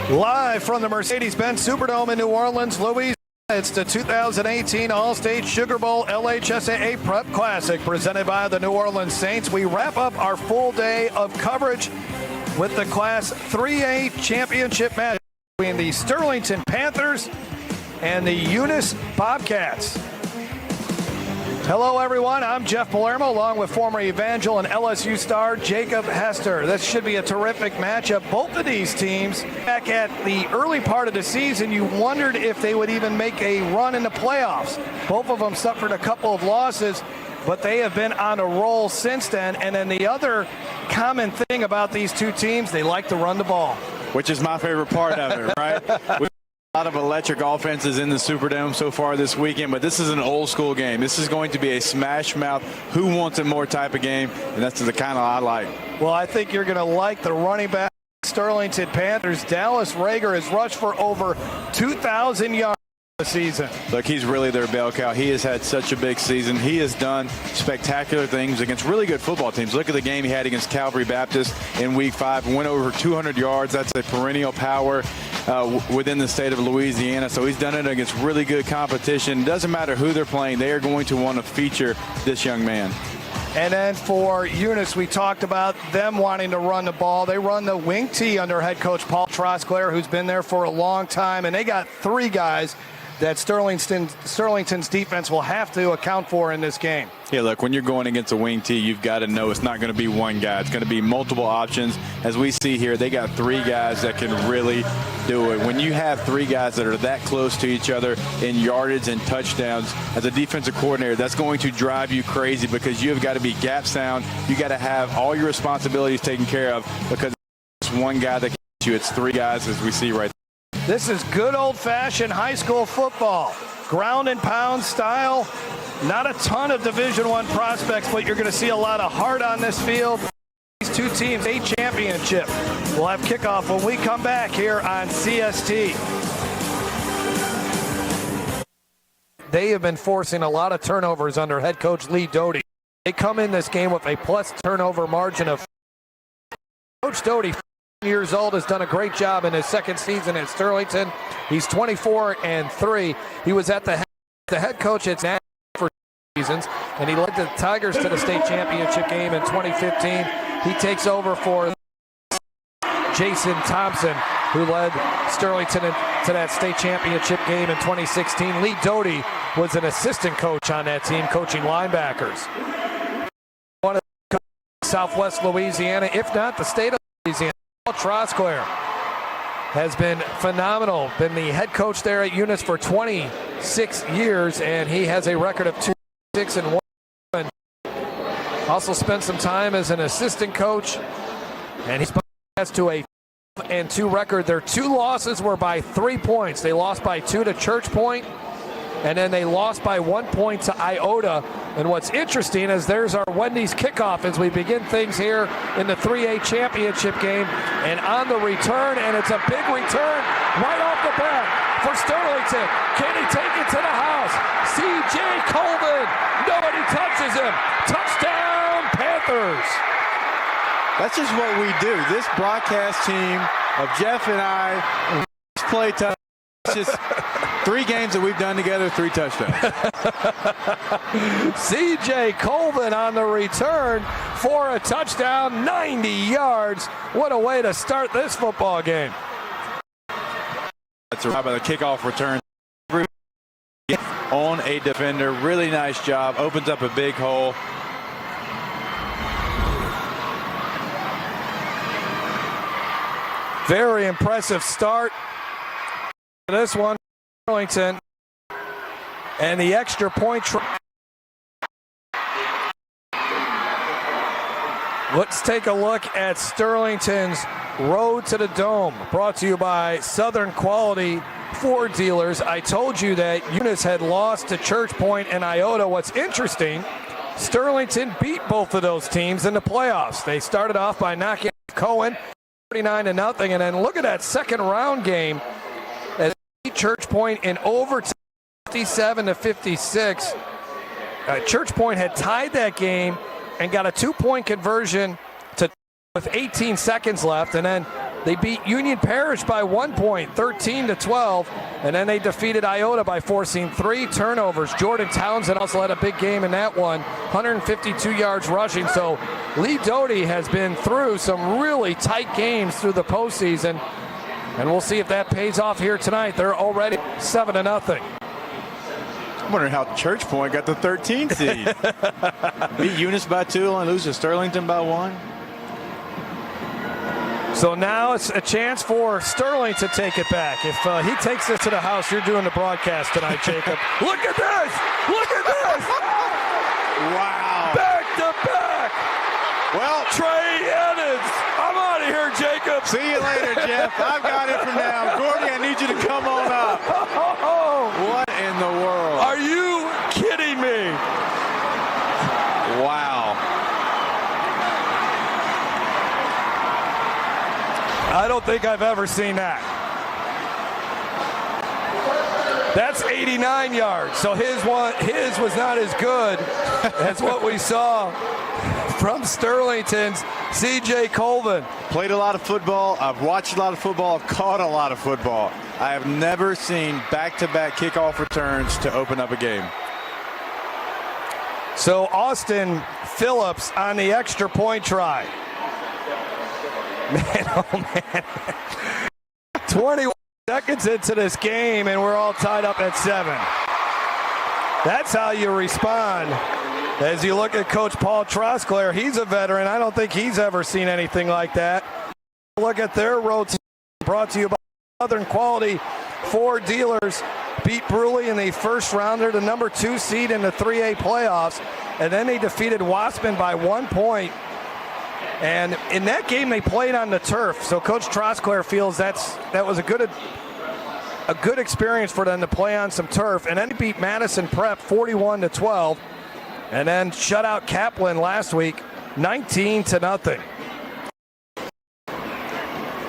Live from the Mercedes-Benz Superdome in New Orleans, Louisiana, it's the 2018 All-State Sugar Bowl LHSAA Prep Classic presented by the New Orleans Saints. We wrap up our full day of coverage with the Class 3A championship match between the Sterlington Panthers and the Eunice Bobcats. Hello, everyone. I'm Jeff Palermo, along with former Evangel and LSU star Jacob Hester. This should be a terrific matchup. Both of these teams, back at the early part of the season, you wondered if they would even make a run in the playoffs. Both of them suffered a couple of losses, but they have been on a roll since then. And then the other common thing about these two teams, they like to run the ball. Which is my favorite part of it, right? A lot of electric offenses in the Superdome so far this weekend, but this is an old school game. This is going to be a smash mouth, who wants it more type of game, and that's the kind of I like. Well, I think you're going to like the running back Sterlington Panthers. Dallas Rager has rushed for over 2,000 yards this season. Look, he's really their bell cow. He has had such a big season. He has done spectacular things against really good football teams. Look at the game he had against Calvary Baptist in Week 5. Went over 200 yards. That's a perennial power within the state of Louisiana. So he's done it against really good competition. Doesn't matter who they're playing. They are going to want to feature this young man. And then for Eunice, we talked about them wanting to run the ball. They run the wing tee under head coach Paul Trosclair, who's been there for a long time. And they got three guys that Sterlington's defense will have to account for in this game. Yeah, look, when you're going against a wing tee, you've got to know it's not going to be one guy. It's going to be multiple options. As we see here, they got three guys that can really do it. When you have three guys that are that close to each other in yardage and touchdowns, as a defensive coordinator, that's going to drive you crazy because you have got to be gap sound. You got to have all your responsibilities taken care of because it's one guy that can get you. It's three guys, as we see right there. This is good old-fashioned high school football, ground and pound style. Not a ton of Division I prospects, but you're going to see a lot of heart on this field. These two teams, a championship. We'll have kickoff when we come back here on CST. They have been forcing a lot of turnovers under head coach Lee Doty. They come in this game with a plus turnover margin of Coach Doty. Years old, has done a great job in his second season at Sterlington. He's 24-3. He was at the head coach at National for seasons, and he led the Tigers to the state championship game in 2015. He takes over for Jason Thompson, who led Sterlington to that state championship game in 2016. Lee Doty was an assistant coach on that team, coaching linebackers. One of the Southwest Louisiana, if not the state of Louisiana. Trosclair has been phenomenal, been the head coach there at Eunice for 26 years, and he has a record of 2-6-1. Also spent some time as an assistant coach, and he's passed to a 5-2 record. Their two losses were by 3 points. They lost by 2 to Church Point, and then they lost by 1 point to Iota. And what's interesting is there's our Wendy's kickoff as we begin things here in the 3A championship game. And on the return, and it's a big return right off the bat for Sterlington. Can he take it to the house? C.J. Colvin. Nobody touches him. Touchdown, Panthers. That's just what we do. This broadcast team of Jeff and I play tough. It's just 3 games that we've done together, 3 touchdowns. C.J. Colvin on the return for a touchdown, 90 yards. What a way to start this football game. That's right by the kickoff return. On a defender. Really nice job. Opens up a big hole. Very impressive start. This one, Sterlington, and the extra point. Let's take a look at Sterlington's Road to the Dome, brought to you by Southern Quality Ford Dealers. I told you that Eunice had lost to Church Point and Iota. What's interesting, Sterlington beat both of those teams in the playoffs. They started off by knocking Cohen 39-0, and then look at that second round game. Church Point in overtime, 57-56. Church Point had tied that game and got a 2-point conversion with 18 seconds left, and then They beat Union Parish by 1 point, 13-12, and then they defeated Iota by forcing 3 turnovers. Jordan Townsend also had a big game in that one, 152 yards rushing. So Lee Doty has been through some really tight games through the postseason, and we'll see if that pays off here tonight. They're already 7-0. I'm wondering how Church Point got the 13th seed. Beat Eunice by 2 and lose to Sterlington by 1. So now it's a chance for Sterling to take it back. If he takes this to the house, you're doing the broadcast tonight, Jacob. Look at this! Look at this! Wow. Back to back! Well, Trey Eunice! I'm out of here, Jacob. See you later, Jeff. I've got it from now. Gordy, I need you to come on up. What in the world? Are you kidding me? Wow. I don't think I've ever seen that. That's 89 yards. So his was not as good as what we saw from Sterlington's C.J. Colvin. Played a lot of football. I've watched a lot of football. I've caught a lot of football. I have never seen back-to-back kickoff returns to open up a game. So Austin Phillips on the extra point try. Man, oh man. 21 seconds into this game, and we're all tied up at 7. That's how you respond. As you look at Coach Paul Trosclair, he's a veteran. I don't think he's ever seen anything like that. Look at their rotation, brought to you by Southern Quality Ford Dealers. Beat Bruley in the first rounder, the number 2 seed in the 3A playoffs, and then they defeated Waspin by 1 point. And in that game, they played on the turf. So Coach Trosclair feels that was a good experience for them to play on some turf. And then he beat Madison Prep 41-12, and then shut out Kaplan last week 19-0.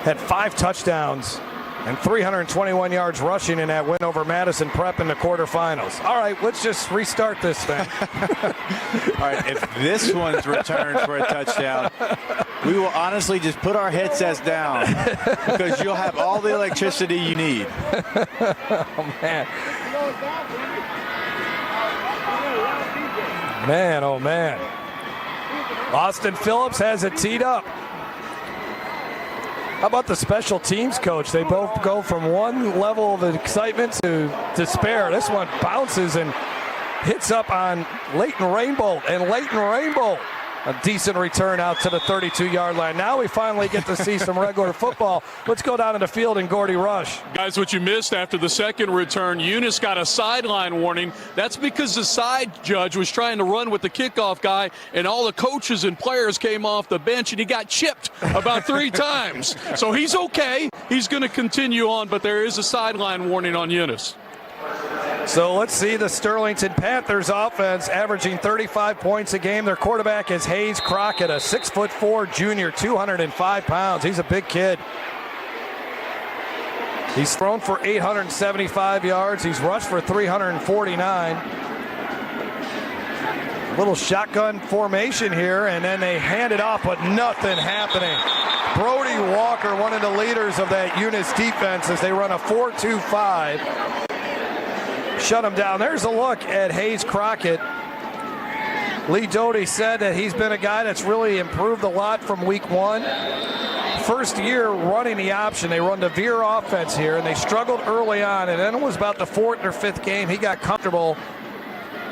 Had 5 touchdowns and 321 yards rushing in that win over Madison Prep in the quarterfinals. All right, let's just restart this thing. All right, if this one's returned for a touchdown, we will honestly just put our headsets down because you'll have all the electricity you need. Oh, man. Man, oh, man. Austin Phillips has it teed up. How about the special teams coach? They both go from one level of excitement to despair. This one bounces and hits up on Leighton Rainbow, and Leighton Rainbow, a decent return out to the 32-yard line. Now we finally get to see some regular football. Let's go down to the field and Gordy Rush. Guys, what you missed after the second return, Eunice got a sideline warning. That's because the side judge was trying to run with the kickoff guy, and all the coaches and players came off the bench, and he got chipped about 3 times. So he's okay. He's going to continue on, but there is a sideline warning on Eunice. So let's see the Sterlington Panthers offense averaging 35 points a game. Their quarterback is Hayes Crockett, a 6'4" junior, 205 pounds. He's a big kid. He's thrown for 875 yards. He's rushed for 349. Little shotgun formation here, and then they hand it off, but nothing happening. Brody Walker, one of the leaders of that Eunice defense, as they run a 4-2-5. Shut him down. There's a look at Hayes Crockett. Lee Doty said that he's been a guy that's really improved a lot from week 1. First year running the option. They run the veer offense here, and they struggled early on, and then it was about the 4th or 5th game he got comfortable.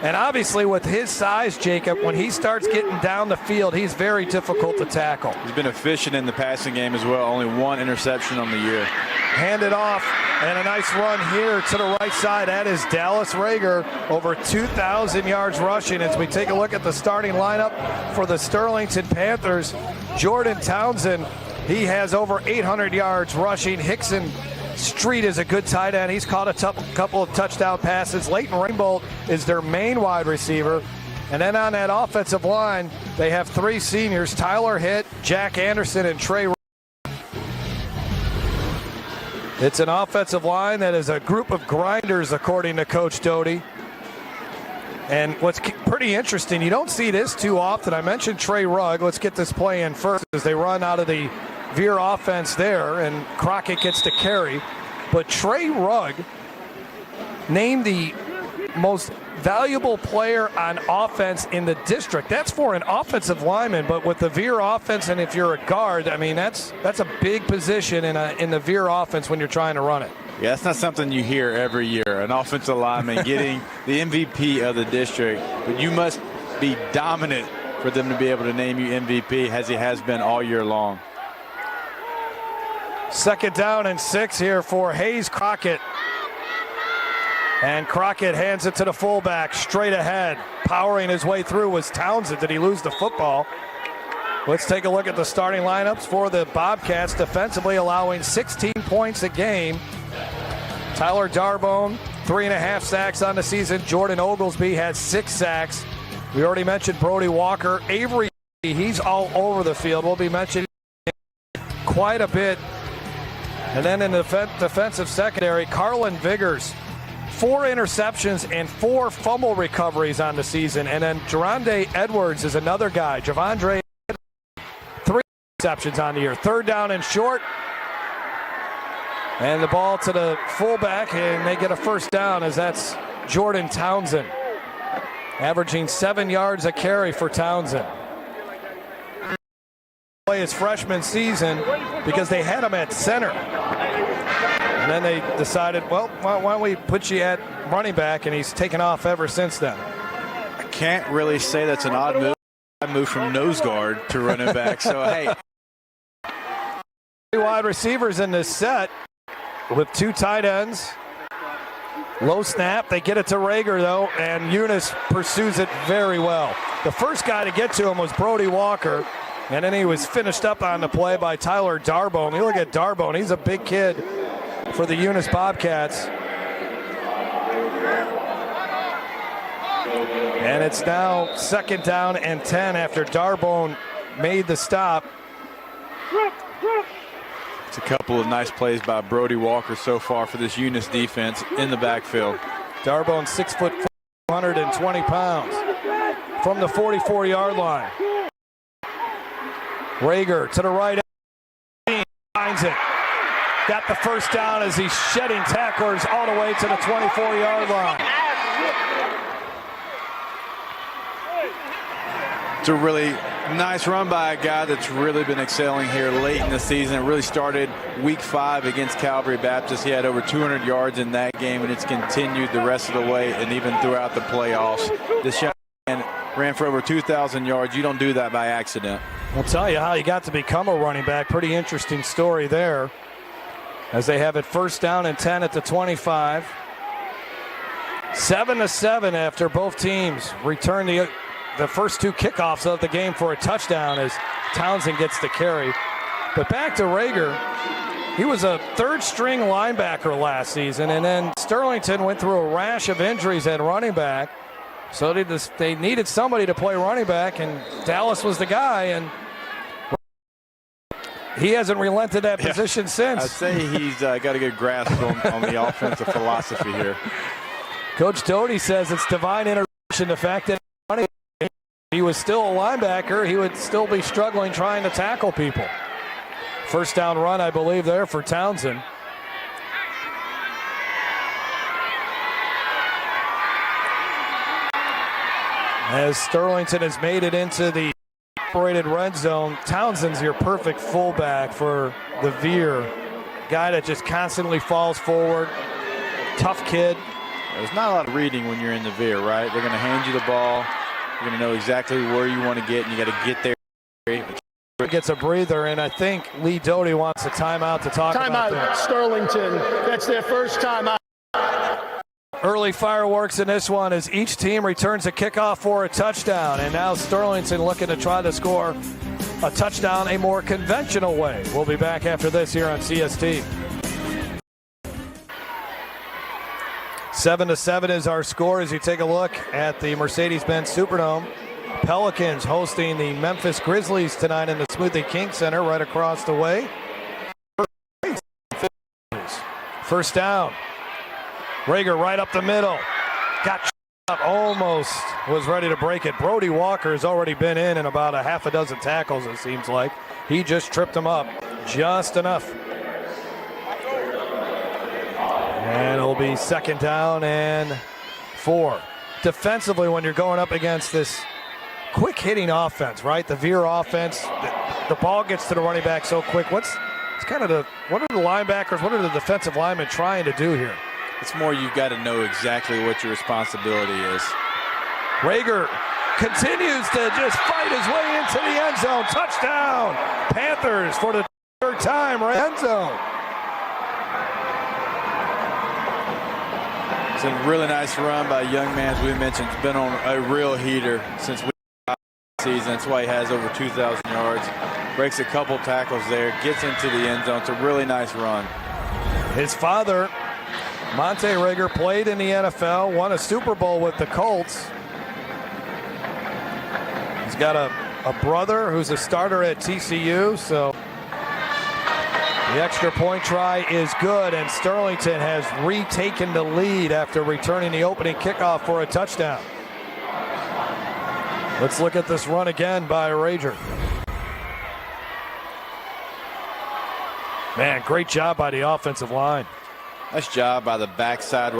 And obviously with his size, Jacob, when he starts getting down the field, he's very difficult to tackle. He's been efficient in the passing game as well. Only 1 interception on the year. Handed off, and a nice run here to the right side. That is Dallas Rager, over 2,000 yards rushing. As we take a look at the starting lineup for the Sterlington Panthers, Jordan Townsend, he has over 800 yards rushing. Hickson Street is a good tight end. He's caught a couple of touchdown passes. Leighton Rainbow is their main wide receiver. And then on that offensive line, they have 3 seniors, Tyler Hitt, Jack Anderson, and Trey. It's an offensive line that is a group of grinders, according to Coach Doty. And what's pretty interesting, you don't see this too often. I mentioned Trey Rugg. Let's get this play in first as they run out of the Veer offense there, and Crockett gets to carry. But Trey Rugg named the most valuable player on offense in the district. That's for an offensive lineman, but with the Veer offense, and if you're a guard, I mean, that's a big position in the Veer offense when you're trying to run it. Yeah, that's not something you hear every year, an offensive lineman getting the MVP of the district. But you must be dominant for them to be able to name you MVP, as he has been all year long. 2nd down and 6 here for Hayes Crockett. And Crockett hands it to the fullback straight ahead. Powering his way through was Townsend. Did he lose the football? Let's take a look at the starting lineups for the Bobcats, defensively allowing 16 points a game. Tyler Darbone, 3.5 sacks on the season. Jordan Oglesby had 6 sacks. We already mentioned Brody Walker. Avery, he's all over the field. We'll be mentioning quite a bit. And then in the defensive secondary, Carlin Viggers, 4 interceptions and 4 fumble recoveries on the season. And then Geronde Edwards is another guy. Javondre, 3 interceptions on the year. 3rd down and short. And the ball to the fullback, and they get a 1st down, as that's Jordan Townsend, averaging 7 yards a carry for Townsend. Play his freshman season because they had him at center. And then they decided, well, why don't we put you at running back, and he's taken off ever since then. I can't really say that's an odd move. I moved from nose guard to running back, so hey. 3 wide receivers in this set with 2 tight ends. Low snap, they get it to Rager though, and Eunice pursues it very well. The first guy to get to him was Brody Walker, and then he was finished up on the play by Tyler Darbone. You look at Darbone, he's a big kid for the Eunice Bobcats. And it's now 2nd down and 10 after Darbone made the stop. It's a couple of nice plays by Brody Walker so far for this Eunice defense in the backfield. Darbone, 6 foot, 120 pounds from the 44-yard line. Rager to the right, finds it. Got the 1st down as he's shedding tacklers all the way to the 24-yard line. It's a really nice run by a guy that's really been excelling here late in the season. It really started week 5 against Calvary Baptist. He had over 200 yards in that game, and it's continued the rest of the way and even throughout the playoffs. This young man ran for over 2,000 yards. You don't do that by accident. I'll tell you how he got to become a running back. Pretty interesting story there, as they have it 1st down and 10 at the 25. 7-7 after both teams return the first 2 kickoffs of the game for a touchdown, as Townsend gets the carry. But back to Rager, he was a 3rd-string linebacker last season, and then Sterlington went through a rash of injuries at running back, so they needed somebody to play running back, and Dallas was the guy, and he hasn't relented that position since. I'd say he's got a good grasp on the offensive philosophy here. Coach Doty says it's divine intervention, the fact that he was still a linebacker, he would still be struggling trying to tackle people. 1st down run, I believe, there for Townsend. As Sterlington has made it into the operated red zone, Townsend's your perfect fullback for the Veer. Guy that just constantly falls forward. Tough kid. There's not a lot of reading when you're in the Veer, right? They're going to hand you the ball. You're going to know exactly where you want to get, and you got to get there. Gets a breather, and I think Lee Doty wants a timeout to talk about that. Sterlington. That's their first timeout. Early fireworks in this one as each team returns a kickoff for a touchdown, and now Sterlington looking to try to score a touchdown a more conventional way. We'll be back after this here on CST. 7-7 is our score as you take a look at the Mercedes-Benz Superdome. Pelicans hosting the Memphis Grizzlies tonight in the Smoothie King Center right across the way. 1st down. Rager right up the middle. Got up, almost was ready to break it. Brody Walker has already been in about a half a dozen tackles, it seems like. He just tripped him up. just enough. And it'll be 2nd down and 4. Defensively, when you're going up against this quick hitting offense, right? The veer offense, the ball gets to the running back so quick. what are the linebackers, what are the defensive linemen trying to do here? It's more you've got to know exactly what your responsibility is. Rager continues to just fight his way into the end zone. Touchdown, Panthers for the 3rd time, right end zone. It's a really nice run by a young man, as we mentioned. He's been on a real heater since we season. That's why he has over 2,000 yards. Breaks a couple tackles there, gets into the end zone. It's a really nice run. His father, Monte Rager, played in the NFL, won a Super Bowl with the Colts. He's got a brother who's a starter at TCU, so the extra point try is good, and Sterlington has retaken the lead after returning the opening kickoff for a touchdown. Let's look at this run again by Rager. Man, great job by the offensive line. Nice job by the backside,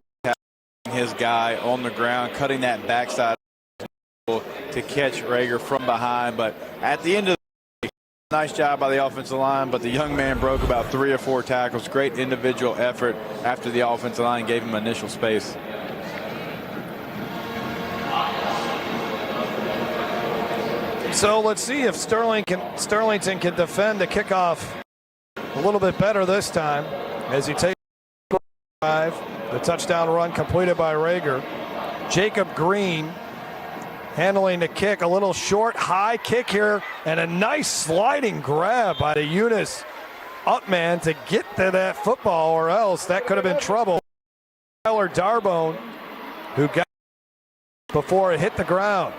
his guy on the ground, cutting that backside to catch Rager from behind. But at the end of the day, nice job by the offensive line, but the young man broke about 3 or 4 tackles. Great individual effort after the offensive line gave him initial space. So let's see if Sterlington can defend the kickoff a little bit better this time as he takes the touchdown run completed by Rager. Jacob Green handling the kick, a little short, high kick here, and a nice sliding grab by the Eunice up man to get to that football, or else that could have been trouble. Tyler Darbone, who got before it hit the ground.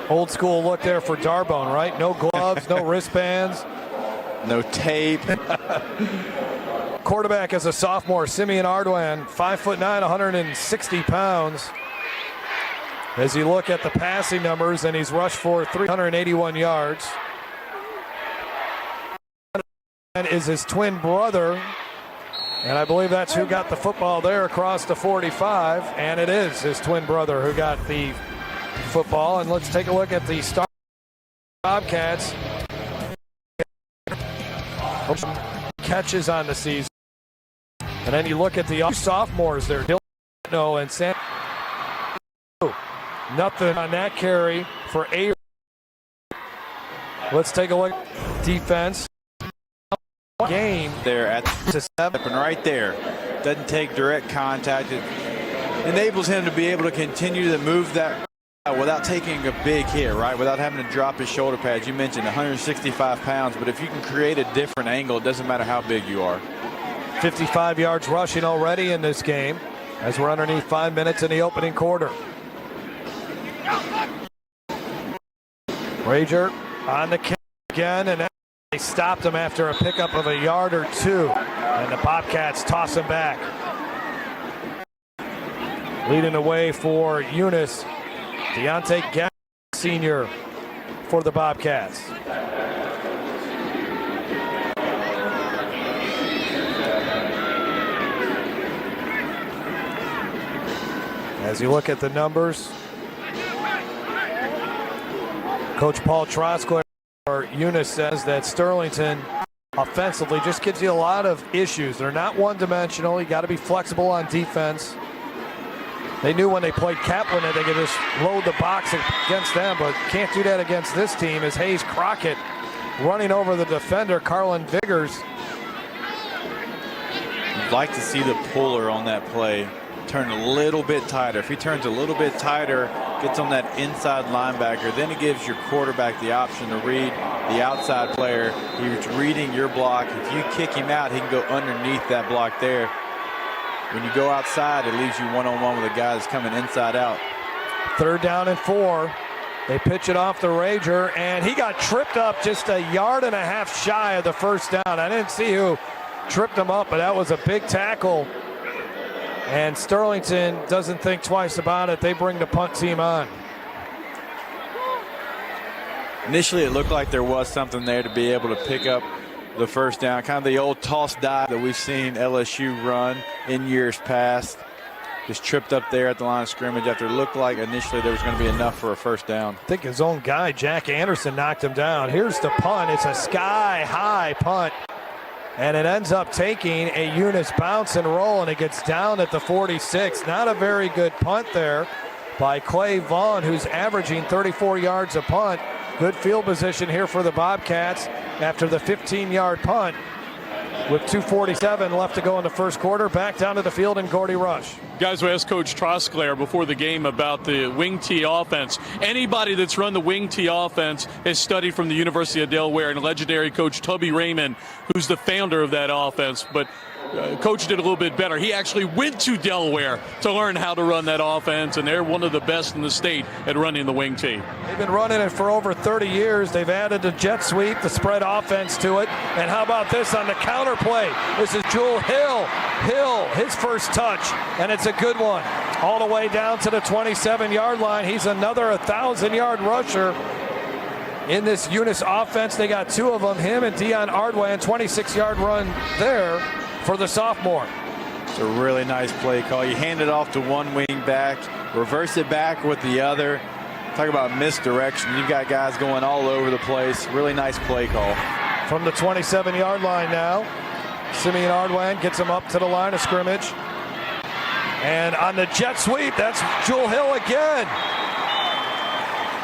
Old school look there for Darbone, right? No gloves, no wristbands. No tape. Quarterback is a sophomore, Simeon Ardoin, 5'9", 160 pounds. As you look at the passing numbers, and he's rushed for 381 yards. And is his twin brother, and I believe that's who got the football there across the 45, and it is his twin brother who got the football. And let's take a look at the start Bobcats. Catches on the season. And then you look at the sophomores there, Dylan and Sam. Nothing on that carry for A. Let's take a look at defense. Game there at the 7 right there. Doesn't take direct contact. It enables him to be able to continue to move that without taking a big hit, right? Without having to drop his shoulder pads. You mentioned 165 pounds, but if you can create a different angle, it doesn't matter how big you are. 55 yards rushing already in this game as we're underneath 5 minutes in the opening quarter. Rager on the kick again, and they stopped him after a pickup of a yard or 2, and the Bobcats toss him back. Leading the way for Eunice, Deontay Gabb, senior for the Bobcats. As you look at the numbers, Coach Paul Trosclair for Eunice says that Sterlington offensively just gives you a lot of issues. They're not one-dimensional. You got to be flexible on defense. They knew when they played Kaplan that they could just load the box against them, but can't do that against this team as Hayes Crockett running over the defender, Carlin Viggers. You'd like to see the puller on that play turn a little bit tighter. If he turns a little bit tighter, gets on that inside linebacker, then it gives your quarterback the option to read the outside player. He's reading your block. If you kick him out, he can go underneath that block there. When you go outside, it leaves you one-on-one with a guy that's coming inside out. 3rd down and 4. They pitch it off to Rager, and he got tripped up just 1.5 yards shy of the first down. I didn't see who tripped him up, but that was a big tackle. And Sterlington doesn't think twice about it. They bring the punt team on. Initially, it looked like there was something there to be able to pick up the first down. Kind of the old toss dive that we've seen LSU run in years past. Just tripped up there at the line of scrimmage after it looked like initially there was going to be enough for a first down. I think his own guy, Jack Anderson, knocked him down. Here's the punt. It's a sky-high punt. And it ends up taking a Eunice bounce and roll, and it gets down at the 46. Not a very good punt there by Clay Vaughn, who's averaging 34 yards a punt. Good field position here for the Bobcats after the 15-yard punt. With 2:47 left to go in the first quarter, back down to the field and Gordy Rush. Guys, we asked Coach Trosclair before the game about the wing T offense. Anybody that's run the wing T offense has studied from the University of Delaware and legendary coach Tubby Raymond, who's the founder of that offense. But Coach did a little bit better. He actually went to Delaware to learn how to run that offense, and they're one of the best in the state at running the wing T. They've been running it for over 30 years. They've added the jet sweep, the spread offense to it. And how about this on the counter play? This is Jewel Hill. Hill, his first touch, and it's a good one. All the way down to the 27-yard line. He's another 1,000-yard rusher in this Eunice offense. They got two of them, him and Dion Ardwan, 26-yard run there for the sophomore. It's a really nice play call. You hand it off to one wing back, reverse it back with the other. Talk about misdirection. You've got guys going all over the place. Really nice play call. From the 27-yard line now, Simeon Ardwan gets him up to the line of scrimmage. And on the jet sweep, that's Jewel Hill again.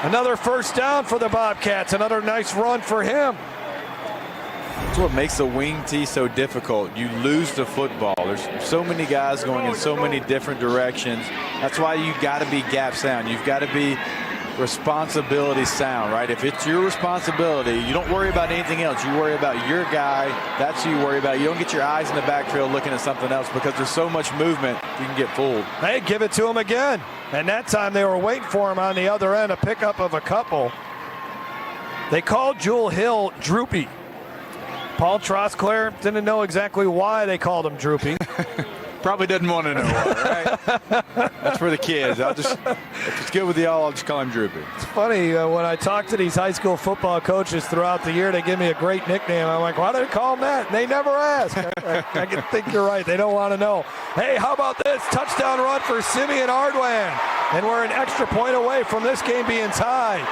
Another first down for the Bobcats. Another nice run for him. That's what makes the wing T so difficult. You lose the football. There's so many guys going in so many different directions. That's why you got to be gap sound. You've got to be responsibility sound, right? If it's your responsibility, you don't worry about anything else. You worry about your guy. That's who you worry about. You don't get your eyes in the backfield looking at something else because there's so much movement you can get fooled. Hey, give it to him again. And that time they were waiting for him on the other end, a pickup of a couple. They called Jewel Hill droopy. Paul Trosclair didn't know exactly why they called him droopy. Probably didn't want to know why, right? That's for the kids. If it's good with y'all, I'll just call him Droopy. It's funny, when I talk to these high school football coaches throughout the year, they give me a great nickname. I'm like, why do they call him that? And they never ask. I can think you're right. They don't want to know. Hey, how about this? Touchdown run for Simeon Ardwan. And we're an extra point away from this game being tied.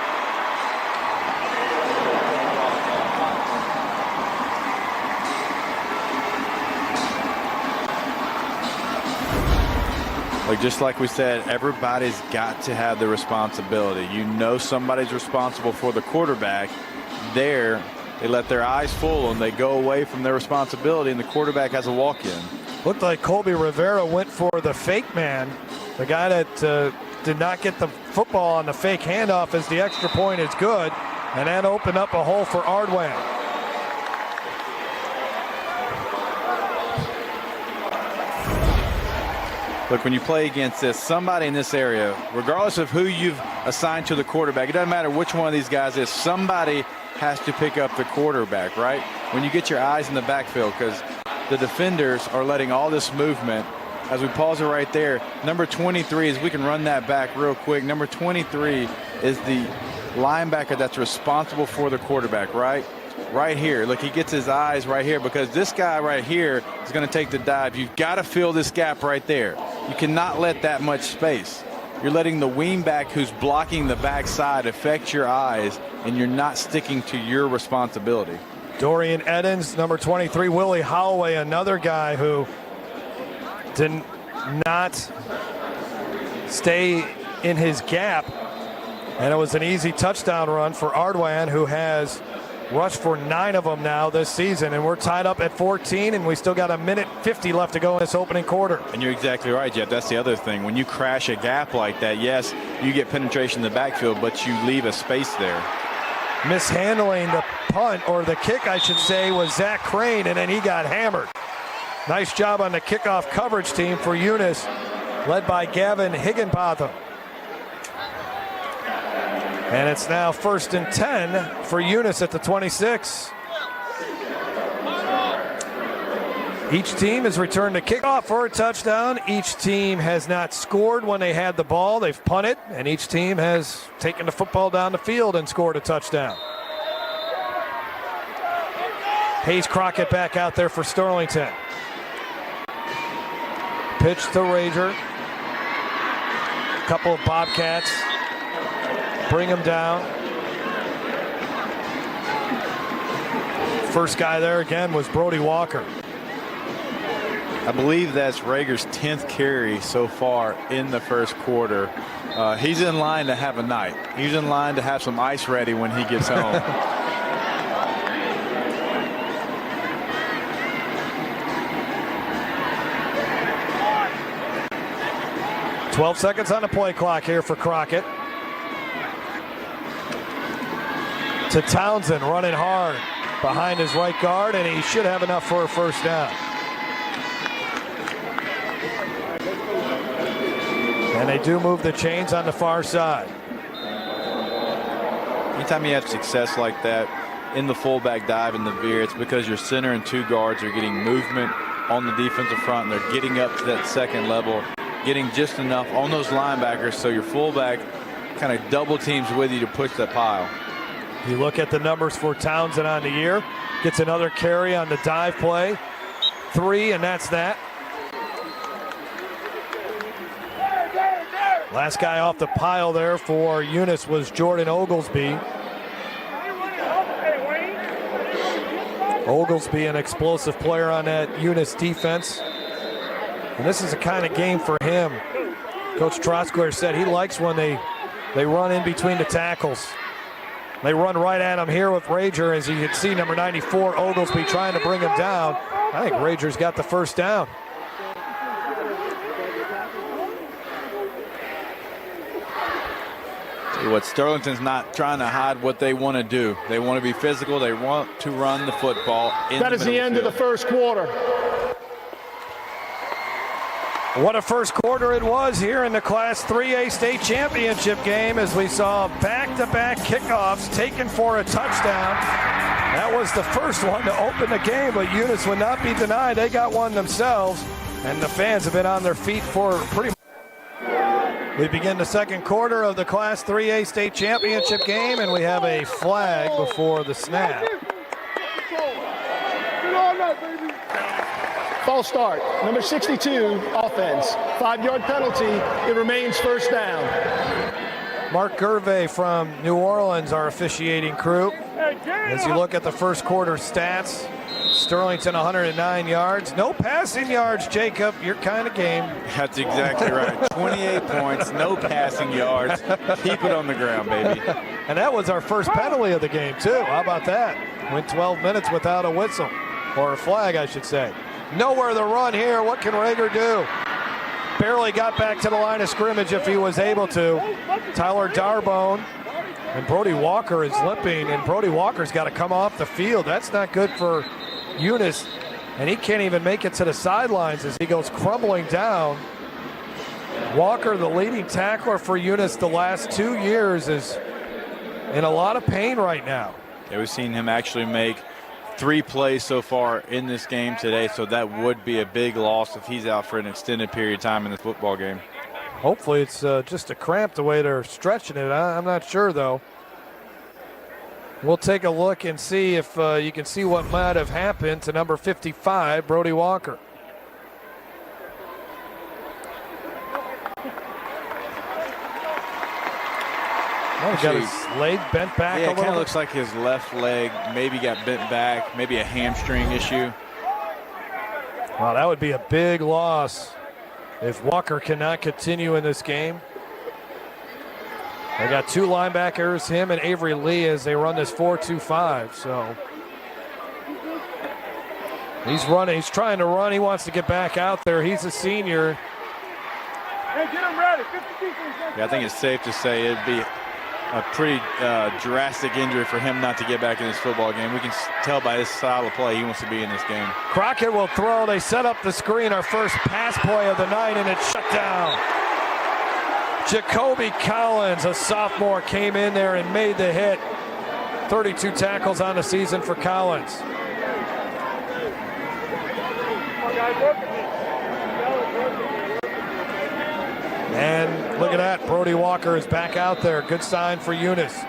Just like we said, everybody's got to have the responsibility. You know somebody's responsible for the quarterback. They let their eyes fool them. They go away from their responsibility, and the quarterback has a walk-in. Looked like Colby Rivera went for the fake man. The guy that did not get the football on the fake handoff as the extra point is good. And that opened up a hole for Ardwan. Look, when you play against somebody in this area, regardless of who you've assigned to the quarterback, it doesn't matter which one of these guys is, somebody has to pick up the quarterback, right? When you get your eyes in the backfield, because the defenders are letting all this movement. As we pause it right there, number 23 is, we can run that back real quick. Number 23 is the linebacker that's responsible for the quarterback, right? Right here. Look, he gets his eyes right here because this guy right here is going to take the dive. You've got to fill this gap right there. You cannot let that much space. You're letting the wingback who's blocking the backside affect your eyes, and you're not sticking to your responsibility. Dorian Edens, number 23, Willie Holloway, another guy who did not stay in his gap. And it was an easy touchdown run for Ardwan, who has rushed for 9 of them now this season, and we're tied up at 14, and we still got 1:50 left to go in this opening quarter. And you're exactly right, Jeff. That's the other thing. When you crash a gap like that, yes, you get penetration in the backfield, but you leave a space there. Mishandling the punt, or the kick, I should say, was Zach Crane, and then he got hammered. Nice job on the kickoff coverage team for Eunice, led by Gavin Higginbotham. And it's now 1st and 10 for Eunice at the 26. Each team has returned to kickoff for a touchdown. Each team has not scored when they had the ball. They've punted, and each team has taken the football down the field and scored a touchdown. Hayes Crockett back out there for Sterlington. Pitch to Rager. A couple of Bobcats. Bring him down. First guy there again was Brody Walker. I believe that's Rager's 10th carry so far in the first quarter. He's in line to have a night. He's in line to have some ice ready when he gets home. 12 seconds on the play clock here for Crockett. To Townsend, running hard behind his right guard, and he should have enough for a first down. And they do move the chains on the far side. Anytime you have success like that in the fullback dive and the veer, it's because your center and two guards are getting movement on the defensive front, and they're getting up to that second level, getting just enough on those linebackers so your fullback kind of double teams with you to push that pile. You look at the numbers for Townsend on the year. Gets another carry on the dive play. 3, and that's that. Last guy off the pile there for Eunice was Jordan Oglesby. Oglesby, an explosive player on that Eunice defense. And this is the kind of game for him. Coach Trosclair said he likes when they run in between the tackles. They run right at him here with Rager, as you can see, number 94, Oglesby, trying to bring him down. I think Rager's got the first down. Tell you what, Sterlington's not trying to hide what they want to do. They want to be physical. They want to run the football. That is the end of the first quarter. What a first quarter it was here in the Class 3A state championship game, as we saw back-to-back kickoffs taken for a touchdown. That was the first one to open the game, but Eunice would not be denied. They got one themselves, and the fans have been on their feet for pretty much. We begin the second quarter of the Class 3A state championship game, and we have a flag before the snap. False start. Number 62, offense. 5-yard penalty. It remains first down. Mark Gervais from New Orleans, our officiating crew. As you look at the first quarter stats, Sterlington 109 yards. No passing yards, Jacob. Your kind of game. That's exactly right. 28 points, no passing yards. Keep it on the ground, baby. And that was our first penalty of the game, too. How about that? Went 12 minutes without a whistle, or a flag, I should say. Nowhere to run here. What can Rager do? Barely got back to the line of scrimmage if he was able to. Tyler Darbone, and Brody Walker is limping, and Brody Walker's got to come off the field. That's not good for Eunice, and he can't even make it to the sidelines as he goes crumbling down. Walker, the leading tackler for Eunice the last 2 years, is in a lot of pain right now. Yeah, we've seen him actually make 3 plays so far in this game today, so that would be a big loss if he's out for an extended period of time in this football game. Hopefully it's just a cramp the way they're stretching it. I'm not sure, though. We'll take a look and see if you can see what might have happened to number 55, Brody Walker. Oh, got his leg bent back a yeah, little it kind of bit. looks like his left leg maybe got bent back, maybe a hamstring issue. Wow, that would be a big loss if Walker cannot continue in this game. They got 2 linebackers, him and Avery Lee, as they run this 4-2-5. So he's running, he's trying to run, he wants to get back out there. He's a senior. Hey, get him ready. 52 Yeah, I think it's safe to say it'd be a pretty drastic injury for him not to get back in this football game. We can tell by his style of play he wants to be in this game. Crockett will throw. They set up the screen. Our first pass play of the night, and it's shut down. Jacoby Collins, a sophomore, came in there and made the hit. 32 tackles on the season for Collins. And look at that, Brody Walker is back out there. Good sign for Eunice.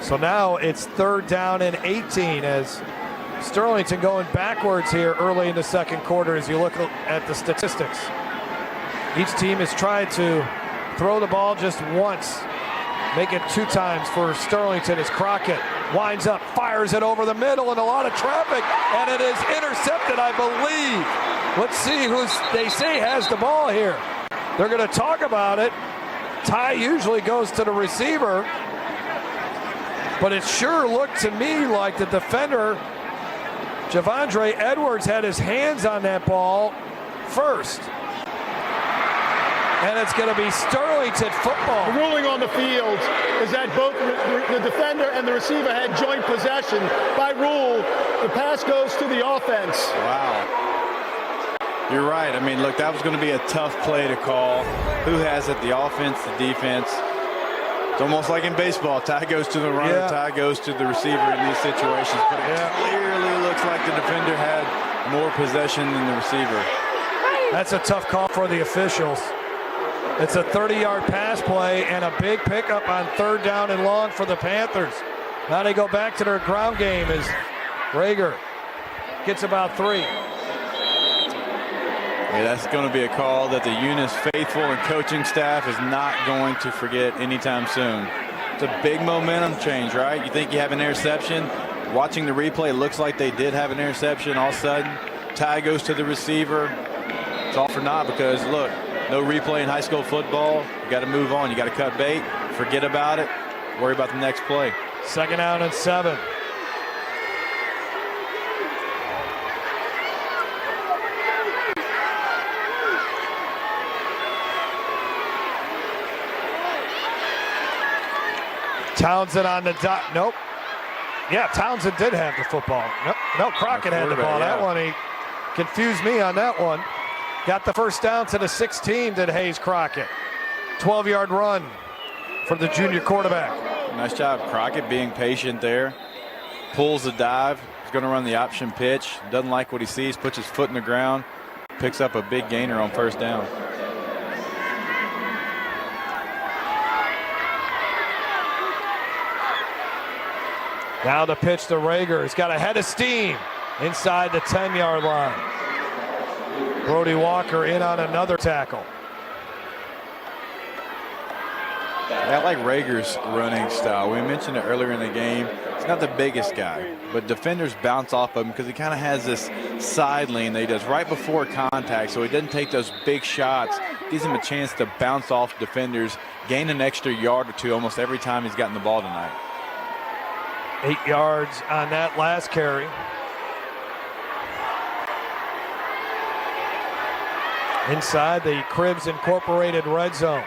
So now it's 3rd down and 18 as Sterlington going backwards here early in the second quarter as you look at the statistics. Each team has tried to throw the ball just once. Make it 2 times for Sterlington as Crockett winds up, fires it over the middle and a lot of traffic, and it is intercepted, I believe. Let's see who they say has the ball here. They're going to talk about it. Ty usually goes to the receiver, but it sure looked to me like the defender, Javondre Edwards, had his hands on that ball first. And it's going to be Sterlington football. The ruling on the field is that both the defender and the receiver had joint possession. By rule, the pass goes to the offense. Wow. You're right. I mean, look, that was going to be a tough play to call. Who has it? The offense, the defense. It's almost like in baseball. Tie goes to the runner, tie goes to the receiver in these situations. But it clearly looks like the defender had more possession than the receiver. That's a tough call for the officials. It's a 30-yard pass play and a big pickup on 3rd down and long for the Panthers. Now they go back to their ground game as Rager gets about 3. Yeah, that's going to be a call that the Eunice faithful and coaching staff is not going to forget anytime soon. It's a big momentum change, right? You think you have an interception. Watching the replay, it looks like they did have an interception. All of a sudden, tie goes to the receiver. It's all for naught because, look, no replay in high school football. You got to move on. You got to cut bait. Forget about it. Worry about the next play. 2nd down and 7. Townsend on the dot. Nope. Yeah, Townsend did have the football. No, Crockett had the ball. That one, he confused me on that one. Got the first down to the 16, did Hayes Crockett. 12-yard run for the junior quarterback. Nice job, Crockett, being patient there. Pulls the dive. He's going to run the option pitch. Doesn't like what he sees. Puts his foot in the ground. Picks up a big gainer on 1st down. Now the pitch to Rager. He's got a head of steam inside the 10-yard line. Brody Walker in on another tackle. I like Rager's running style. We mentioned it earlier in the game. He's not the biggest guy, but defenders bounce off of him because he kind of has this side lean that he does right before contact, so he doesn't take those big shots. Gives him a chance to bounce off defenders, gain an extra yard or 2 almost every time he's gotten the ball tonight. 8 yards on that last carry. Inside the Cribs Incorporated red zone.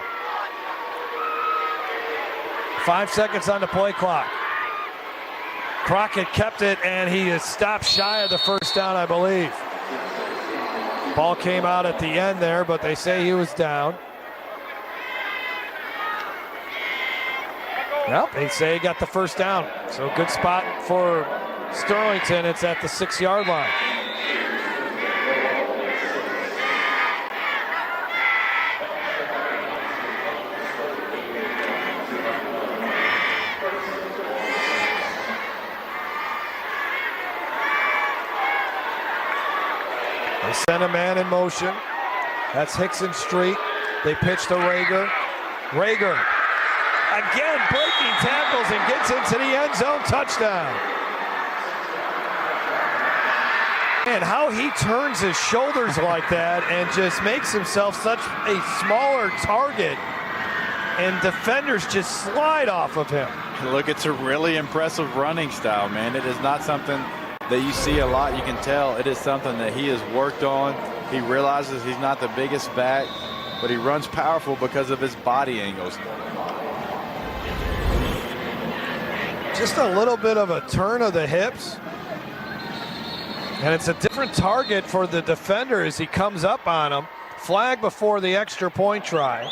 5 seconds on the play clock. Crockett kept it, and he is stopped shy of the first down, I believe. Ball came out at the end there, but they say he was down. Well, they say he got the first down. So good spot for Sterlington. It's at the 6-yard line. They send a man in motion. That's Hickson Street. They pitch to Rager. Rager again breaking tackles and gets into the end zone. Touchdown. And how he turns his shoulders like that and just makes himself such a smaller target, and defenders just slide off of him. Look, it's a really impressive running style, man. It is not something that you see a lot. You can tell it is something that he has worked on. He realizes he's not the biggest back, but he runs powerful because of his body angles. Just a little bit of a turn of the hips. And it's a different target for the defender as he comes up on him. Flag before the extra point try.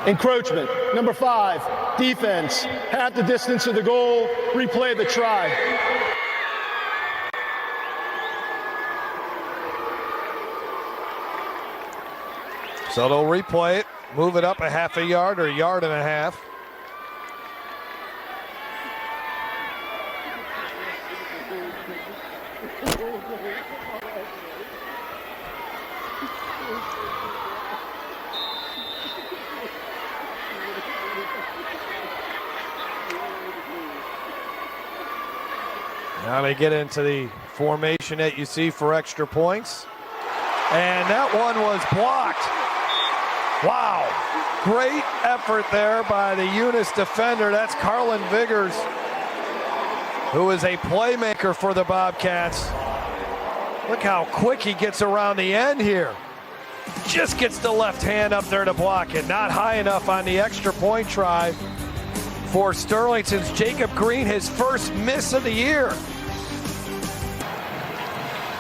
Encroachment. Number 5, defense. Half the distance of the goal. Replay the try. So they'll replay it, move it up a half a yard or a yard and a half. Now they get into the formation that you see for extra points. And that one was blocked. Wow. Great effort there by the Eunice defender. That's Carlin Viggers, who is a playmaker for the Bobcats. Look how quick he gets around the end here. Just gets the left hand up there to block it. Not high enough on the extra point try for Sterlington's Jacob Green, his first miss of the year.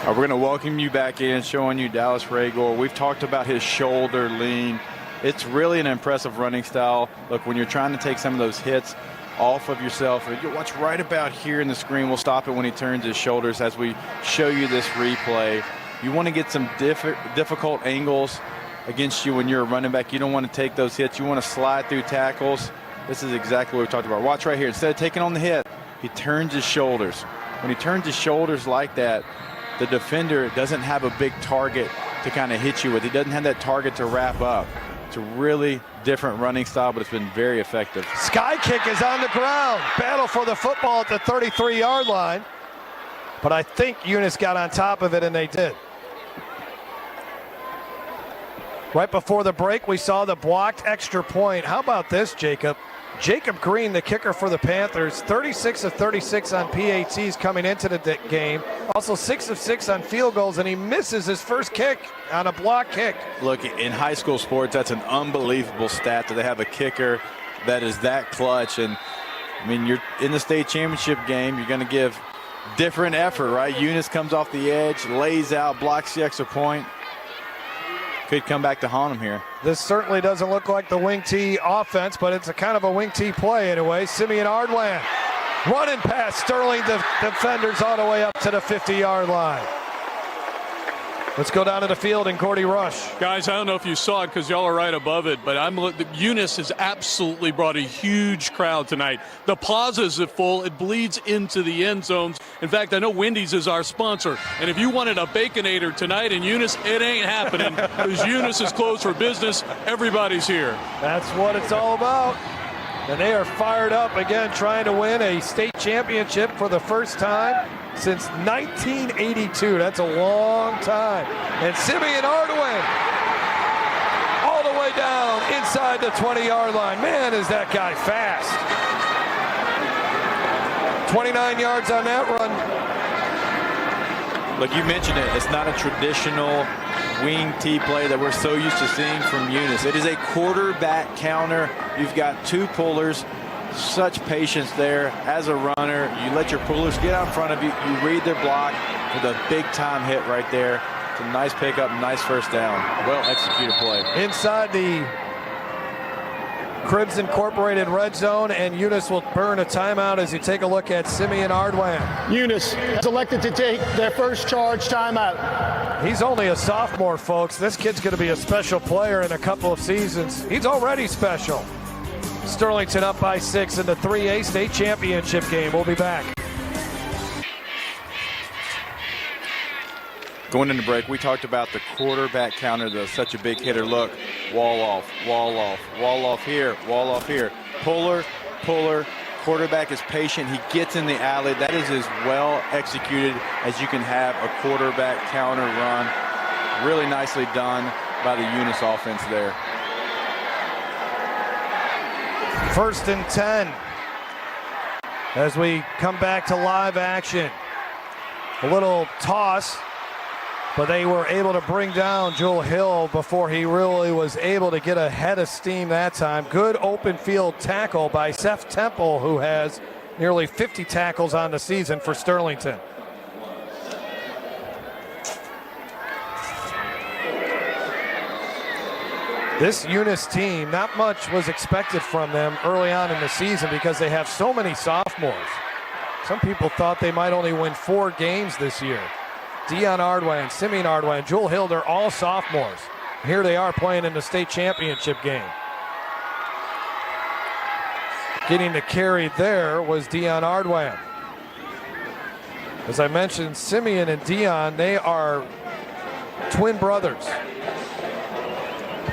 We're going to welcome you back in, showing you Dallas Raygor. We've talked about his shoulder lean. It's really an impressive running style. Look, when you're trying to take some of those hits off of yourself, you watch right about here in the screen. We'll stop it when he turns his shoulders as we show you this replay. You want to get some difficult angles against you when you're a running back. You don't want to take those hits. You want to slide through tackles. This is exactly what we talked about. Watch right here. Instead of taking on the hit, he turns his shoulders. When he turns his shoulders like that, the defender doesn't have a big target to kind of hit you with. He doesn't have that target to wrap up. It's a really different running style, but it's been very effective. Sky kick is on the ground. Battle for the football at the 33-yard line. But I think Eunice got on top of it, and they did. Right before the break, we saw the blocked extra point. How about this, Jacob? Jacob Green, the kicker for the Panthers, 36 of 36 on PATs coming into the game. Also 6 of 6 on field goals, and he misses his first kick on a block kick. Look, in high school sports, that's an unbelievable stat that they have a kicker that is that clutch. And, I mean, you're in the state championship game, you're going to give different effort, right? Eunice comes off the edge, lays out, blocks the extra point. Could come back to haunt him here. This certainly doesn't look like the wing T offense, but it's a kind of a wing T play anyway. Simeon Ardwan running past Sterling defenders all the way up to the 50-yard line. Let's go down to the field and Gordy Rush. Guys, I don't know if you saw it because y'all are right above it, but Eunice has absolutely brought a huge crowd tonight. The plaza is full. It bleeds into the end zones. In fact, I know Wendy's is our sponsor, and if you wanted a Baconator tonight in Eunice, it ain't happening because Eunice is closed for business. Everybody's here. That's what it's all about. And they are fired up again, trying to win a state championship for the first time since 1982. That's a long time. And Simeon Ardwan all the way down inside the 20-yard line. Man, is that guy fast. 29 yards on that run. Look, you mentioned it. It's not a traditional wing T play that we're so used to seeing from Eunice. It is a quarterback counter. You've got two pullers. Such patience there as a runner. You let your pullers get out in front of you. You read their block for the big-time hit right there. It's a nice pickup, nice first down. Well-executed play. Inside the Cribs Incorporated red zone, and Eunice will burn a timeout as you take a look at Simeon Ardwan. Eunice is elected to take their first charge timeout. He's only a sophomore, folks. This kid's going to be a special player in a couple of seasons. He's already special. Sterlington up by 6 in the 3A state championship game. We'll be back. Going into break, we talked about the quarterback counter, though, such a big hitter. Look, wall off, wall off, wall off here, wall off here. Puller, puller. Quarterback is patient. He gets in the alley. That is as well executed as you can have a quarterback counter run. Really nicely done by the Eunice offense there. 1st and 10 as we come back to live action. A little toss, but they were able to bring down Joel Hill before he really was able to get a head of steam that time. Good open field tackle by Seth Temple, who has nearly 50 tackles on the season for Sterlington. This Eunice team, not much was expected from them early on in the season because they have so many sophomores. Some people thought they might only win 4 games this year. Deion Ardwan, Simeon Ardwan, Joel Hill, they're all sophomores. Here they are playing in the state championship game. Getting the carry there was Deion Ardwan. As I mentioned, Simeon and Dion, they are twin brothers.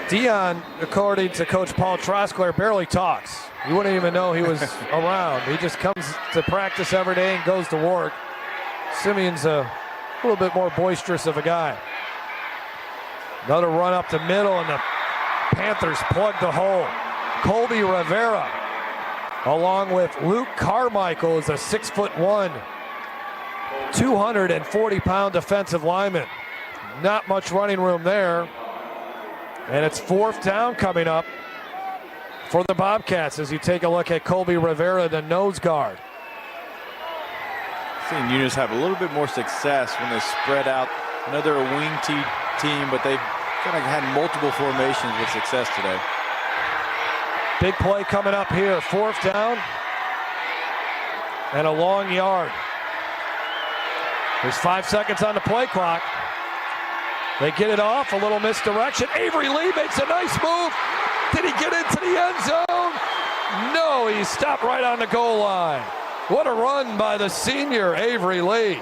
Dion, according to Coach Paul Trosclair, barely talks. You wouldn't even know he was around. He just comes to practice every day and goes to work. Simeon's a little bit more boisterous of a guy. Another run up the middle, and the Panthers plug the hole. Colby Rivera, along with Luke Carmichael, is a 6'1", 240-pound defensive lineman. Not much running room there. And it's 4th down coming up for the Bobcats as you take a look at Colby Rivera, the nose guard. Seeing Eunice have a little bit more success when they spread out. I know they're a wing team, but they've kind of had multiple formations with success today. Big play coming up here. 4th down and a long yard. There's 5 seconds on the play clock. They get it off, a little misdirection. Avery Lee makes a nice move. Did he get into the end zone? No, he stopped right on the goal line. What a run by the senior, Avery Lee.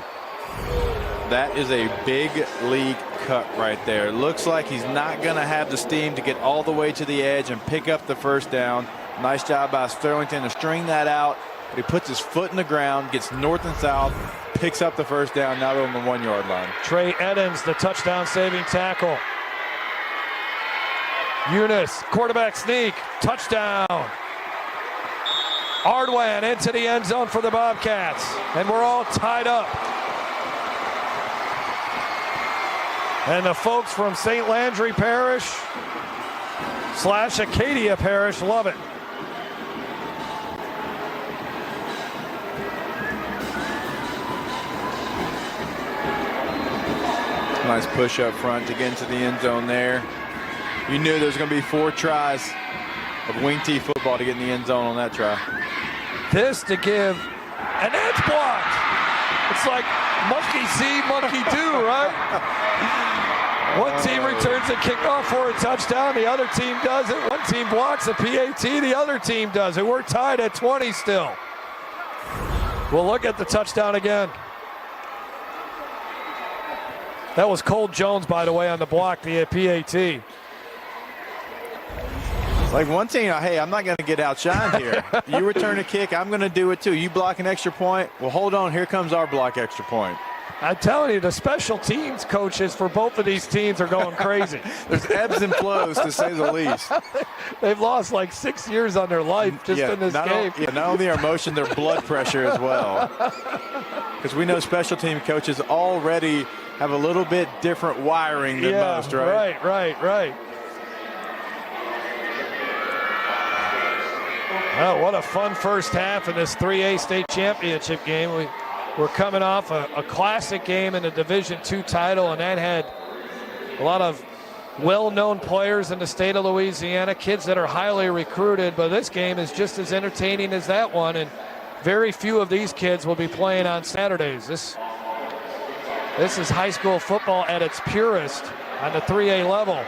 That is a big league cut right there. Looks like he's not going to have the steam to get all the way to the edge and pick up the 1st down. Nice job by Sterlington to string that out. But he puts his foot in the ground, gets north and south, picks up the 1st down. Now they're on the 1-yard line. Trey Edens, the touchdown saving tackle. Eunice, quarterback sneak, touchdown. Ardwan into the end zone for the Bobcats. And we're all tied up. And the folks from St. Landry Parish / Acadia Parish love it. Nice push up front to get into the end zone there. You knew there was going to be 4 tries of wing T football to get in the end zone on that try. This to give, and it's blocked. It's like monkey see, monkey do, right? One team returns a kickoff for a touchdown, the other team does it. One team blocks a PAT, the other team does it. We're tied at 20 still. We'll look at the touchdown again. That was Cole Jones, by the way, on the block, the PAT. It's like one team, hey, I'm not going to get outshined here. You return a kick, I'm going to do it too. You block an extra point, well, hold on, here comes our block extra point. I'm telling you, the special teams coaches for both of these teams are going crazy. There's ebbs and flows, to say the least. They've lost like 6 years on their life just in this game. Not only their emotion, their blood pressure as well. Because we know special team coaches already have a little bit different wiring than most, right? Right. Oh, what a fun first half in this 3A state championship game. We're coming off a classic game in the Division II title, and that had a lot of well-known players in the state of Louisiana, kids that are highly recruited, but this game is just as entertaining as that one, and very few of these kids will be playing on Saturdays. This is high school football at its purest on the 3A level.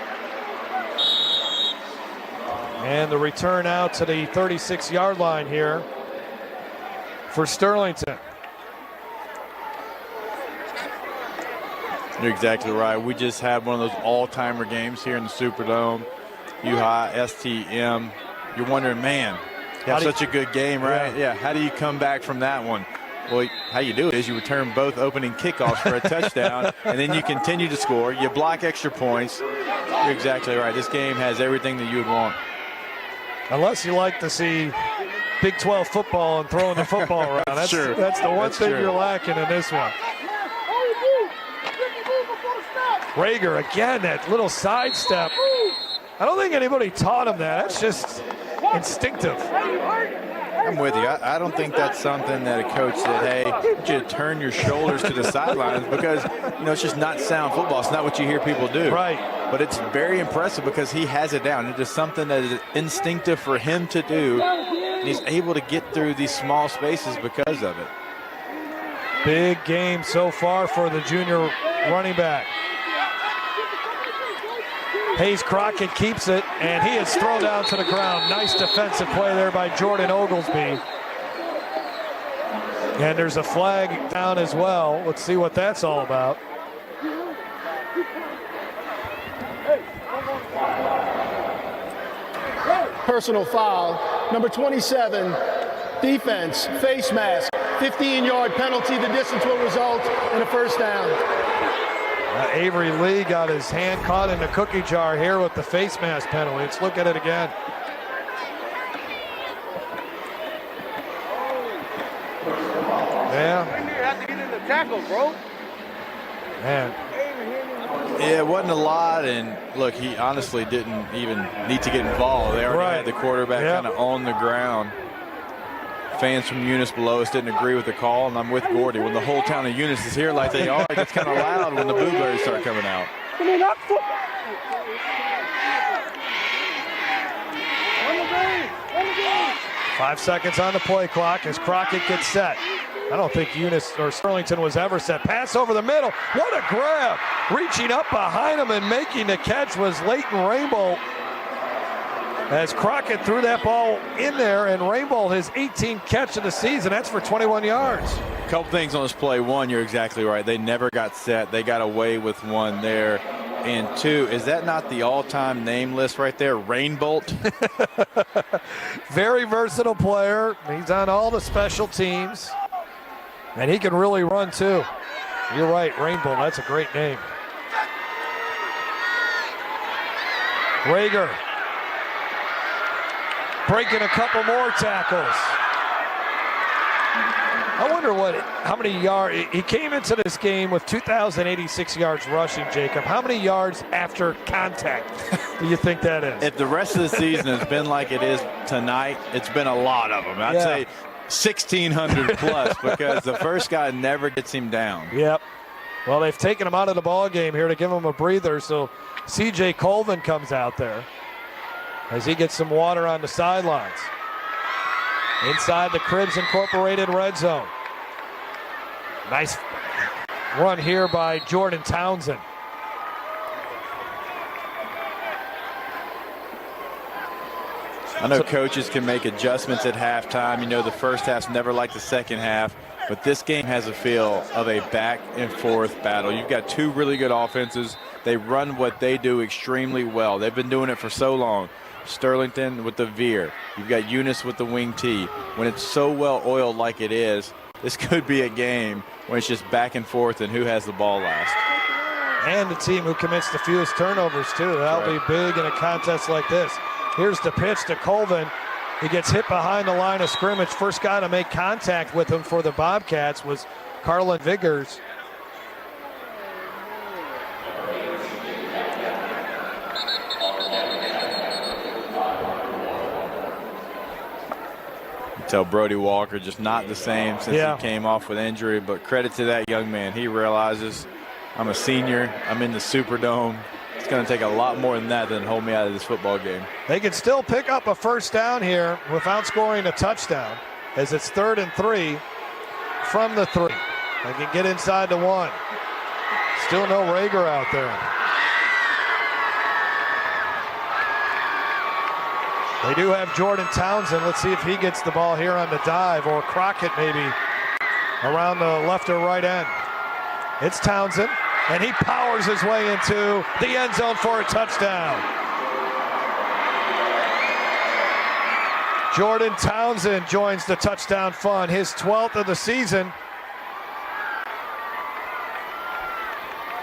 And the return out to the 36-yard line here for Sterlington. You're exactly right. We just had one of those all-timer games here in the Superdome. UHI, STM. You're wondering, man, you have such a good game, right? Yeah. How do you come back from that one? Well, how you do it is you return both opening kickoffs for a touchdown, and then you continue to score. You block extra points. You're exactly right. This game has everything that you would want. Unless you like to see Big 12 football and throwing the football around. That's the one thing you're lacking in this one. Rager again, that little sidestep. I don't think anybody taught him that. That's just instinctive. I'm with you. I don't think that's something that a coach said, hey, I want you to turn your shoulders to the sidelines, because, it's just not sound football. It's not what you hear people do. Right. But it's very impressive because he has it down. It is something that is instinctive for him to do, and he's able to get through these small spaces because of it. Big game so far for the junior running back. Hayes Crockett keeps it, and he is thrown down to the ground. Nice defensive play there by Jordan Oglesby. And there's a flag down as well. Let's see what that's all about. Personal foul, number 27, defense, face mask, 15-yard penalty. The distance will result in a first down. Avery Lee got his hand caught in the cookie jar here with the face mask penalty. Let's look at it again. Yeah. You have to get in the tackle, bro. Man. Yeah, it wasn't a lot, and look, he honestly didn't even need to get involved. They already had the quarterback kind of on the ground. Fans from Eunice below us didn't agree with the call, and I'm with Gordy. When the whole town of Eunice is here like they are, it gets kind of loud when the blueberries start coming out. 5 seconds on the play clock as Crockett gets set. I don't think Eunice or Sterlington was ever set. Pass over the middle. What a grab. Reaching up behind him and making the catch was Leighton Rainbow. As Crockett threw that ball in there, and Rainbow his 18th catch of the season. That's for 21 yards. A couple things on this play. One, you're exactly right. They never got set. They got away with one there. And two, is that not the all-time name list right there? Rainbolt? Very versatile player. He's on all the special teams. And he can really run too. You're right, Rainbow. That's a great name. Rager breaking a couple more tackles. I wonder how many yards. He came into this game with 2,086 yards rushing, Jacob. How many yards after contact do you think that is? If the rest of the season has been like it is tonight, it's been a lot of them. I'd say 1,600 plus because the first guy never gets him down. Yep. Well, they've taken him out of the ball game here to give him a breather, so C.J. Colvin comes out there as he gets some water on the sidelines. Inside the Cribs Incorporated red zone. Nice run here by Jordan Townsend. I know coaches can make adjustments at halftime. You know, the first half's never like the second half, but this game has a feel of a back and forth battle. You've got two really good offenses. They run what they do extremely well. They've been doing it for so long. Sterlington with the veer. You've got Eunice with the wing tee. When it's so well oiled like it is, this could be a game when it's just back and forth and who has the ball last. And the team who commits the fewest turnovers too. That'll be big in a contest like this. Here's the pitch to Colvin. He gets hit behind the line of scrimmage. First guy to make contact with him for the Bobcats was Carlin Viggers. Tell Brody Walker just not the same since he came off with injury, but credit to that young man. He realizes I'm a senior, I'm in the Superdome. It's going to take a lot more than that than hold me out of this football game. They can still pick up a first down here without scoring a touchdown, as it's 3rd and 3 from the 3. They can get inside the 1. Still no Rager out there. They do have Jordan Townsend. Let's see if he gets the ball here on the dive, or Crockett maybe around the left or right end. It's Townsend, and he powers his way into the end zone for a touchdown. Jordan Townsend joins the touchdown fun, his 12th of the season.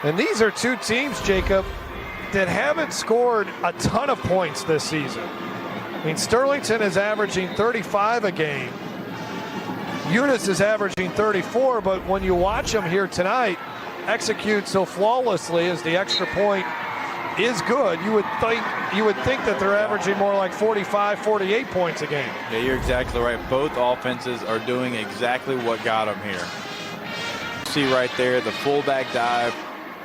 And these are two teams, Jacob, that haven't scored a ton of points this season. I mean, Sterlington is averaging 35 a game. Eunice is averaging 34, but when you watch them here tonight execute so flawlessly as the extra point is good, you would think that they're averaging more like 45, 48 points a game. Yeah, you're exactly right. Both offenses are doing exactly what got them here. See right there, the fullback dive.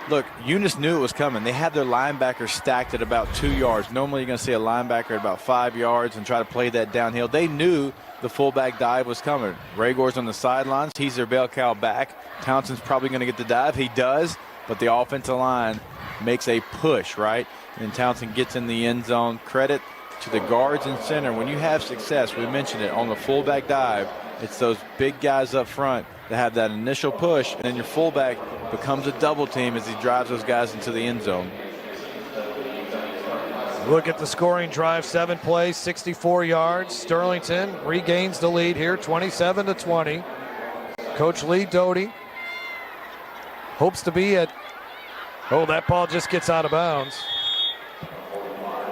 Look, Eunice knew it was coming. They had their linebacker stacked at about 2 yards. Normally you're going to see a linebacker at about 5 yards and try to play that downhill. They knew the fullback dive was coming. Rager's on the sidelines. He's their bell cow back. Townsend's probably going to get the dive. He does, but the offensive line makes a push, right? And Townsend gets in the end zone. Credit to the guards and center. When you have success, we mentioned it, on the fullback dive, It's those big guys up front that have that initial push, and then your fullback becomes a double team as he drives those guys into the end zone. Look at the scoring drive, 7 plays, 64 yards. Sterlington regains the lead here, 27-20. Coach Lee Doty hopes to be at, oh, that ball just gets out of bounds.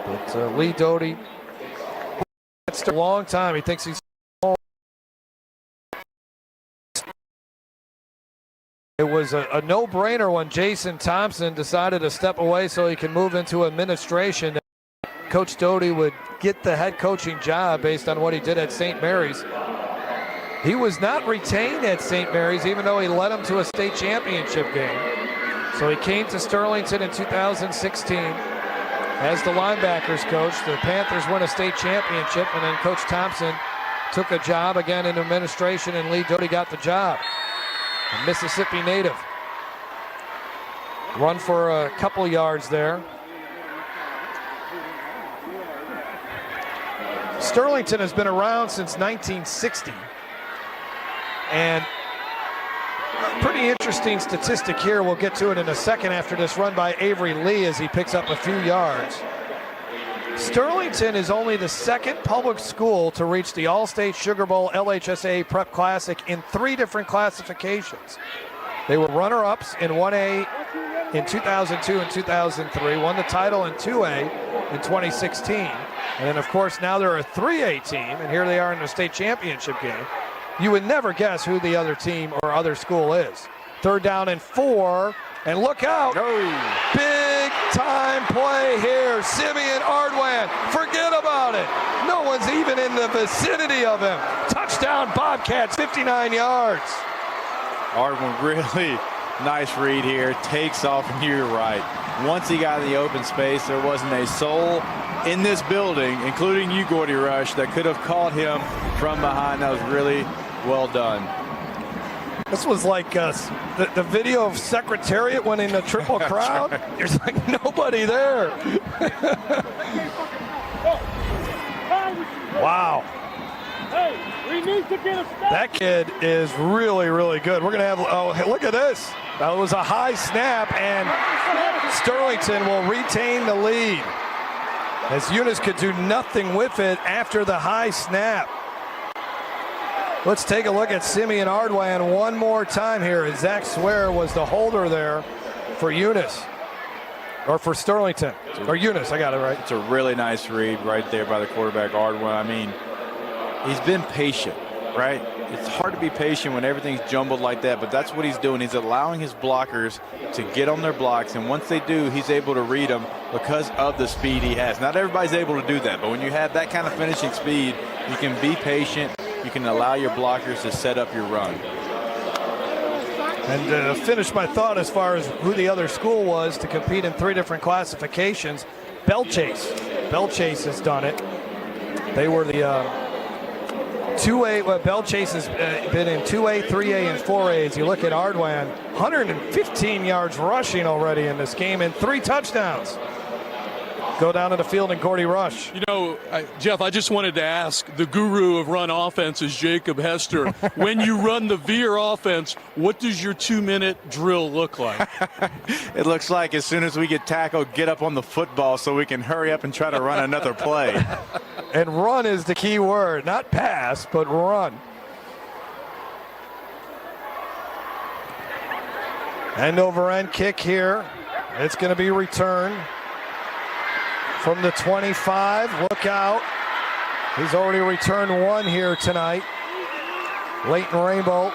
But Lee Doty, it's a long time. He thinks he's. It was a no-brainer when Jason Townsend decided to step away so he can move into administration. Coach Doty would get the head coaching job based on what he did at St. Mary's. He was not retained at St. Mary's, even though he led them to a state championship game. So he came to Sterlington in 2016 as the linebackers coach. The Panthers won a state championship, and then Coach Thompson took a job again in administration, and Lee Doty got the job. A Mississippi native. Run for a couple yards there. Sterlington has been around since 1960. And pretty interesting statistic here. We'll get to it in a second after this run by Avery Lee as he picks up a few yards. Sterlington is only the second public school to reach the All-State Sugar Bowl LHSAA Prep Classic in 3 different classifications. They were runner-ups in 1A in 2002 and 2003, won the title in 2A in 2016. And then, of course, now they're a 3A team, and here they are in the state championship game. You would never guess who the other team or other school is. 3rd down and 4, and look out. Big time play here. Simeon Ardwan, forget about it. No one's even in the vicinity of him. Touchdown Bobcats, 59 yards. Ardwan, really nice read here. Takes off, and you're right. Once he got in the open space, there wasn't a soul in this building, including you, Gordy Rush, that could have caught him from behind. That was really well done. This was like the video of Secretariat when in the triple crowd. Right. There's like nobody there. Wow. Hey, we need to get a stop. That kid is really, really good. We're going to have, oh, hey, look at this. That was a high snap, and Sterlington will retain the lead as Eunice could do nothing with it after the high snap. Let's take a look at Simeon Ardwan one more time here. Zach Swear was the holder there for Eunice, or for Sterlington, or Eunice, I got it right. It's a really nice read right there by the quarterback, Ardwan. I mean, he's been patient, right? It's hard to be patient when everything's jumbled like that, but that's what he's doing. He's allowing his blockers to get on their blocks, and once they do, he's able to read them because of the speed he has. Not everybody's able to do that, but when you have that kind of finishing speed, you can be patient. You can allow your blockers to set up your run. And to finish my thought as far as who the other school was to compete in 3 different classifications, Bellchase. Bellchase has done it. They were the 2A. Well, Bellchase has been in 2A, 3A, and 4A. As you look at Ardwan, 115 yards rushing already in this game and 3 touchdowns. Go down to the field and Gordy Rush. You know, Jeff, I just wanted to ask the guru of run offenses, Jacob Hester, when you run the Veer offense, what does your 2-minute drill look like? It looks like as soon as we get tackled, get up on the football so we can hurry up and try to run another play. And run is the key word, not pass, but run. End over end kick here. It's going to be returned from the 25. Look out. He's already returned 1 here tonight. Leighton Rainbow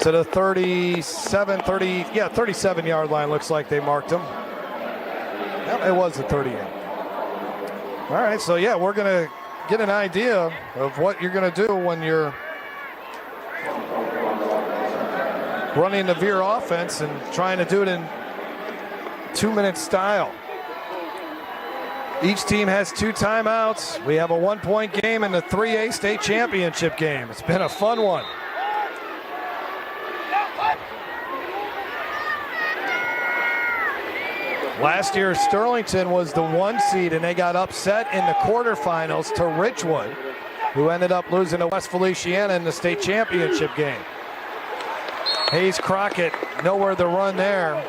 to the 37 yard line. Looks like they marked him. Yep, it was the 38. All right, so yeah, we're going to get an idea of what you're going to do when you're running the Veer offense and trying to do it in 2-minute style. Each team has 2 timeouts. We have a 1-point game in the 3A state championship game. It's been a fun one. Last year, Sterlington was the 1 seed, and they got upset in the quarterfinals to Richwood. who ended up losing to West Feliciana in the state championship game. Hayes Crockett, nowhere to run there.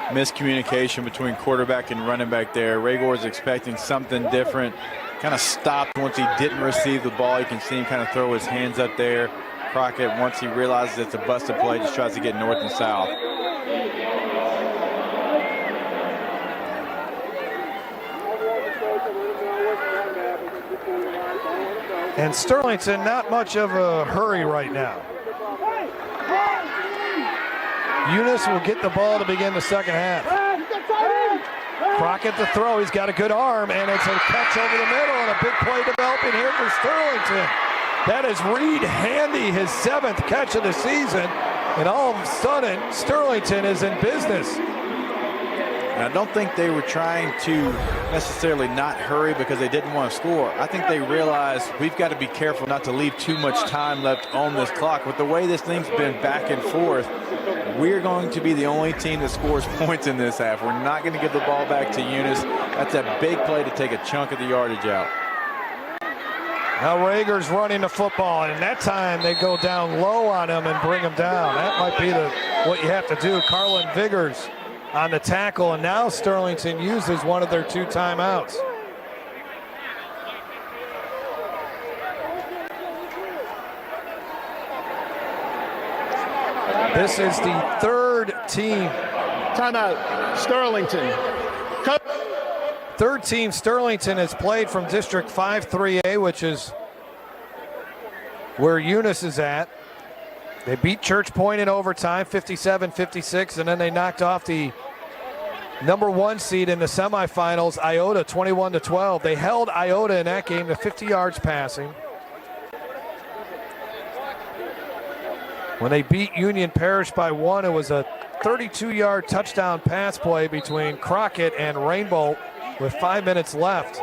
Miscommunication between quarterback and running back there. Raygor was expecting something different. Kind of stopped once he didn't receive the ball. You can see him kind of throw his hands up there. Crockett, once he realizes it's a busted play, just tries to get north and south. And Sterlington, not much of a hurry right now. Eunice will get the ball to begin the second half. Crockett to throw. He's got a good arm, and it's a catch over the middle, and a big play developing here for Sterlington. That is Reed Handy, his 7th catch of the season, and all of a sudden, Sterlington is in business. And I don't think they were trying to necessarily not hurry because they didn't want to score. I think they realized we've got to be careful not to leave too much time left on this clock. With the way this thing's been back and forth, we're going to be the only team that scores points in this half. We're not going to give the ball back to Eunice. That's a big play to take a chunk of the yardage out. Now Rager's running the football, and that time they go down low on him and bring him down. That might be what you have to do. Carlin Vigors on the tackle, and now Sterlington uses one of their 2 timeouts. This is the 3rd team. Timeout, Sterlington. Third team Sterlington has played from District 5-3A, which is where Eunice is at. They beat Church Point in overtime, 57-56, and then they knocked off the number 1 seed in the semifinals, Iota, 21-12. They held Iota in that game to 50 yards passing. When they beat Union Parish by 1, it was a 32-yard touchdown pass play between Crockett and Rainbow with 5 minutes left.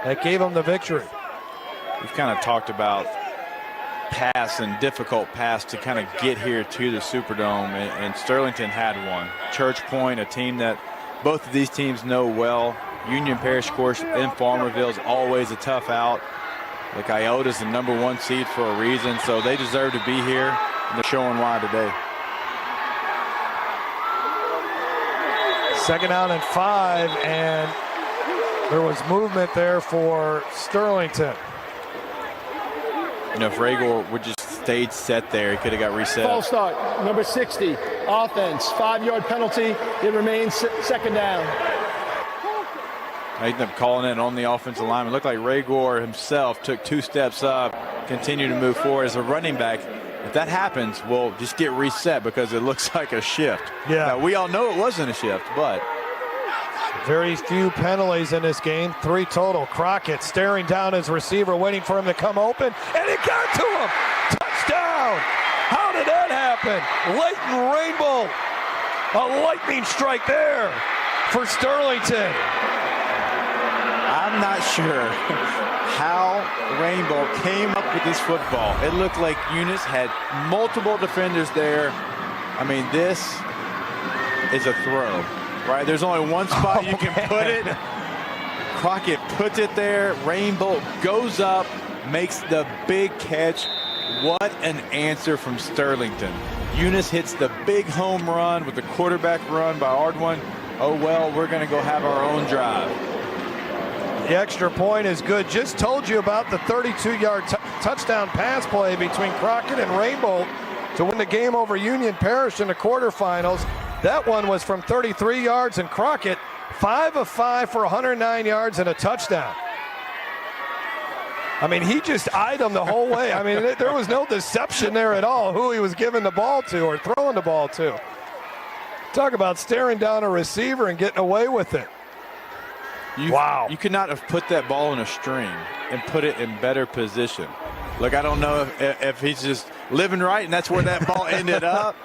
That gave them the victory. We've kind of talked about pass and difficult pass to kind of get here to the Superdome, and Sterlington had one. Church Point, a team that both of these teams know well. Union Parish, of course, in Farmerville is always a tough out. Like Iota's the number 1 seed for a reason, so they deserve to be here, and they're showing why today. 2nd out and 5, and there was movement there for Sterlington. You know, if Raygor would just stayed set there, he could have got reset. False start, number 60, offense, 5-yard penalty. It remains 2nd down. They ended up calling it on the offensive line. It looked like Raygor himself took 2 steps up, continued to move forward as a running back. If that happens, we'll just get reset because it looks like a shift. Yeah. Now, we all know it wasn't a shift, but very few penalties in this game, 3 total. Crockett staring down his receiver, waiting for him to come open, and it got to him. Touchdown! How did that happen? Leighton Rainbow, a lightning strike there for Sterlington. I'm not sure how Rainbow came up with this football. It looked like Eunice had multiple defenders there. I mean, this is a throw, right? There's only one spot you can put it. Crockett puts it there. Rainbow goes up, makes the big catch. What an answer from Sterlington. Eunice hits the big home run with the quarterback run by Ardwin. Oh, well, we're going to go have our own drive. The extra point is good. Just told you about the 32-yard touchdown pass play between Crockett and Rainbow to win the game over Union Parish in the quarterfinals. That one was from 33 yards, and Crockett 5 of 5 for 109 yards and a touchdown. I mean, he just eyed him the whole way. I mean, there was no deception there at all who he was giving the ball to or throwing the ball to. Talk about staring down a receiver and getting away with it. Wow. You could not have put that ball in a string and put it in better position. Look, I don't know if he's just living right and that's where that ball ended up.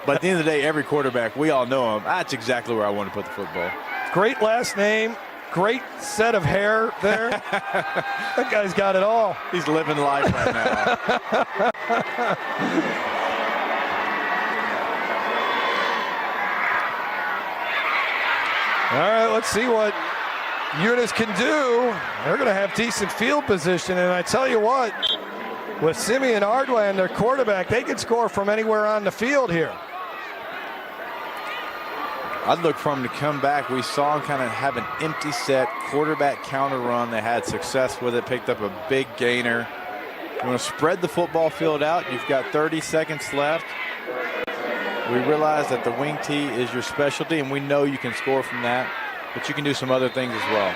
But at the end of the day, every quarterback, we all know him. That's exactly where I want to put the football. Great last name. Great set of hair there. That guy's got it all. He's living life right now. All right, let's see what Eunice can do. They're going to have decent field position, and I tell you what, with Simeon Ardwan, their quarterback, they can score from anywhere on the field here. I'd look for him to come back. We saw him kind of have an empty set quarterback counter run. They had success with it, picked up a big gainer. You want to spread the football field out. You've got 30 seconds left. We realize that the wing tee is your specialty, and we know you can score from that, but you can do some other things as well.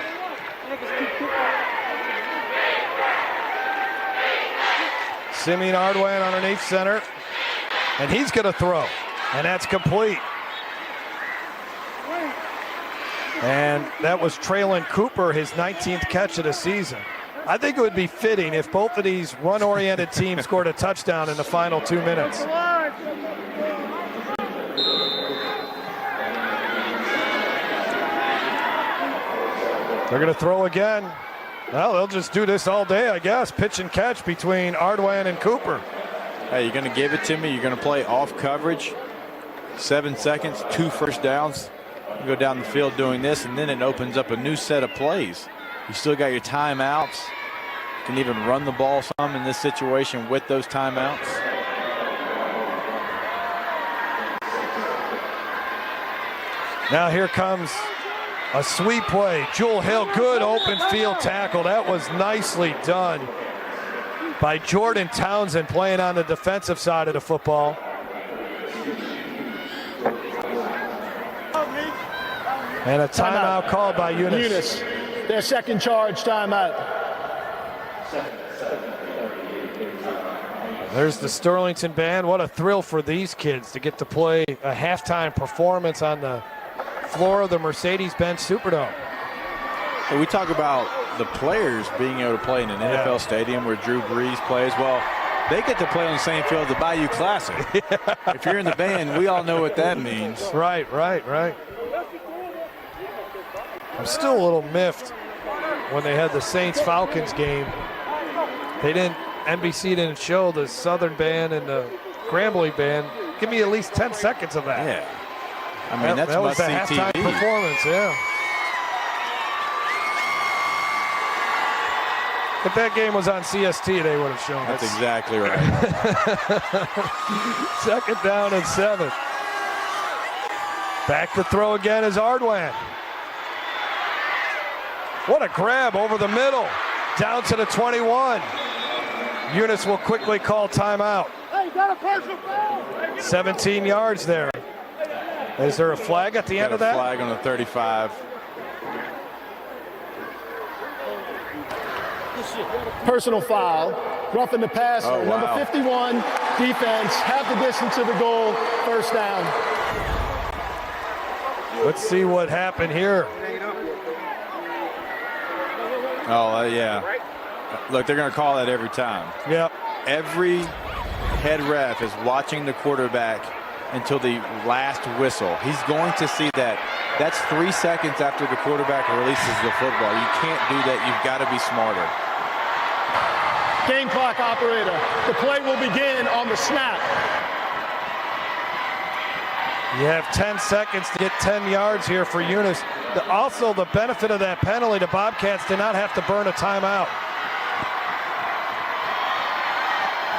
Simeon Ardwan underneath center, and he's going to throw, and that's complete. And that was Traylon Cooper, his 19th catch of the season. I think it would be fitting if both of these run-oriented teams scored a touchdown in the final 2 minutes. They're going to throw again. Well, they'll just do this all day, I guess. Pitch and catch between Ardwan and Cooper. Hey, you're going to give it to me. You're going to play off coverage. 7 seconds, 2 first downs. You go down the field doing this, and then it opens up a new set of plays. You still got your timeouts. You can even run the ball some in this situation with those timeouts. Now here comes a sweep play. Jewel Hill, good open field tackle. That was nicely done by Jordan Townsend, playing on the defensive side of the football. And a timeout called by Eunice. Eunice, their second charge timeout. There's the Sterlington band. What a thrill for these kids to get to play a halftime performance on the floor of the Mercedes-Benz Superdome. So we talk about the players being able to play in an NFL stadium where Drew Brees plays. Well, they get to play on the same field as the Bayou Classic. If you're in the band, we all know what that means. Right. I'm still a little miffed when they had the Saints-Falcons game. NBC didn't show the Southern band and the Grambling band. Give me at least 10 seconds of that. Yeah. I mean, that was the halftime performance, yeah. If that game was on CST, they would have shown That's us. exactly right. 2nd down and 7. Back to throw again is Ardwan. What a grab over the middle. Down to the 21. Eunice will quickly call timeout. Hey, you got a personal foul. 17 yards there. Is there a flag at the end of that? Flag on the 35. Personal foul, roughing the passer. Oh, wow. Number 51, defense, half the distance to the goal, first down. Let's see what happened here. Oh, yeah. Look, they're going to call that every time. Yep. Every head ref is watching the quarterback until the last whistle. He's going to see that. That's 3 seconds after the quarterback releases the football. You can't do that. You've got to be smarter. Game clock operator. The play will begin on the snap. You have 10 seconds to get 10 yards here for Eunice. Also, the benefit of that penalty, the Bobcats did not have to burn a timeout.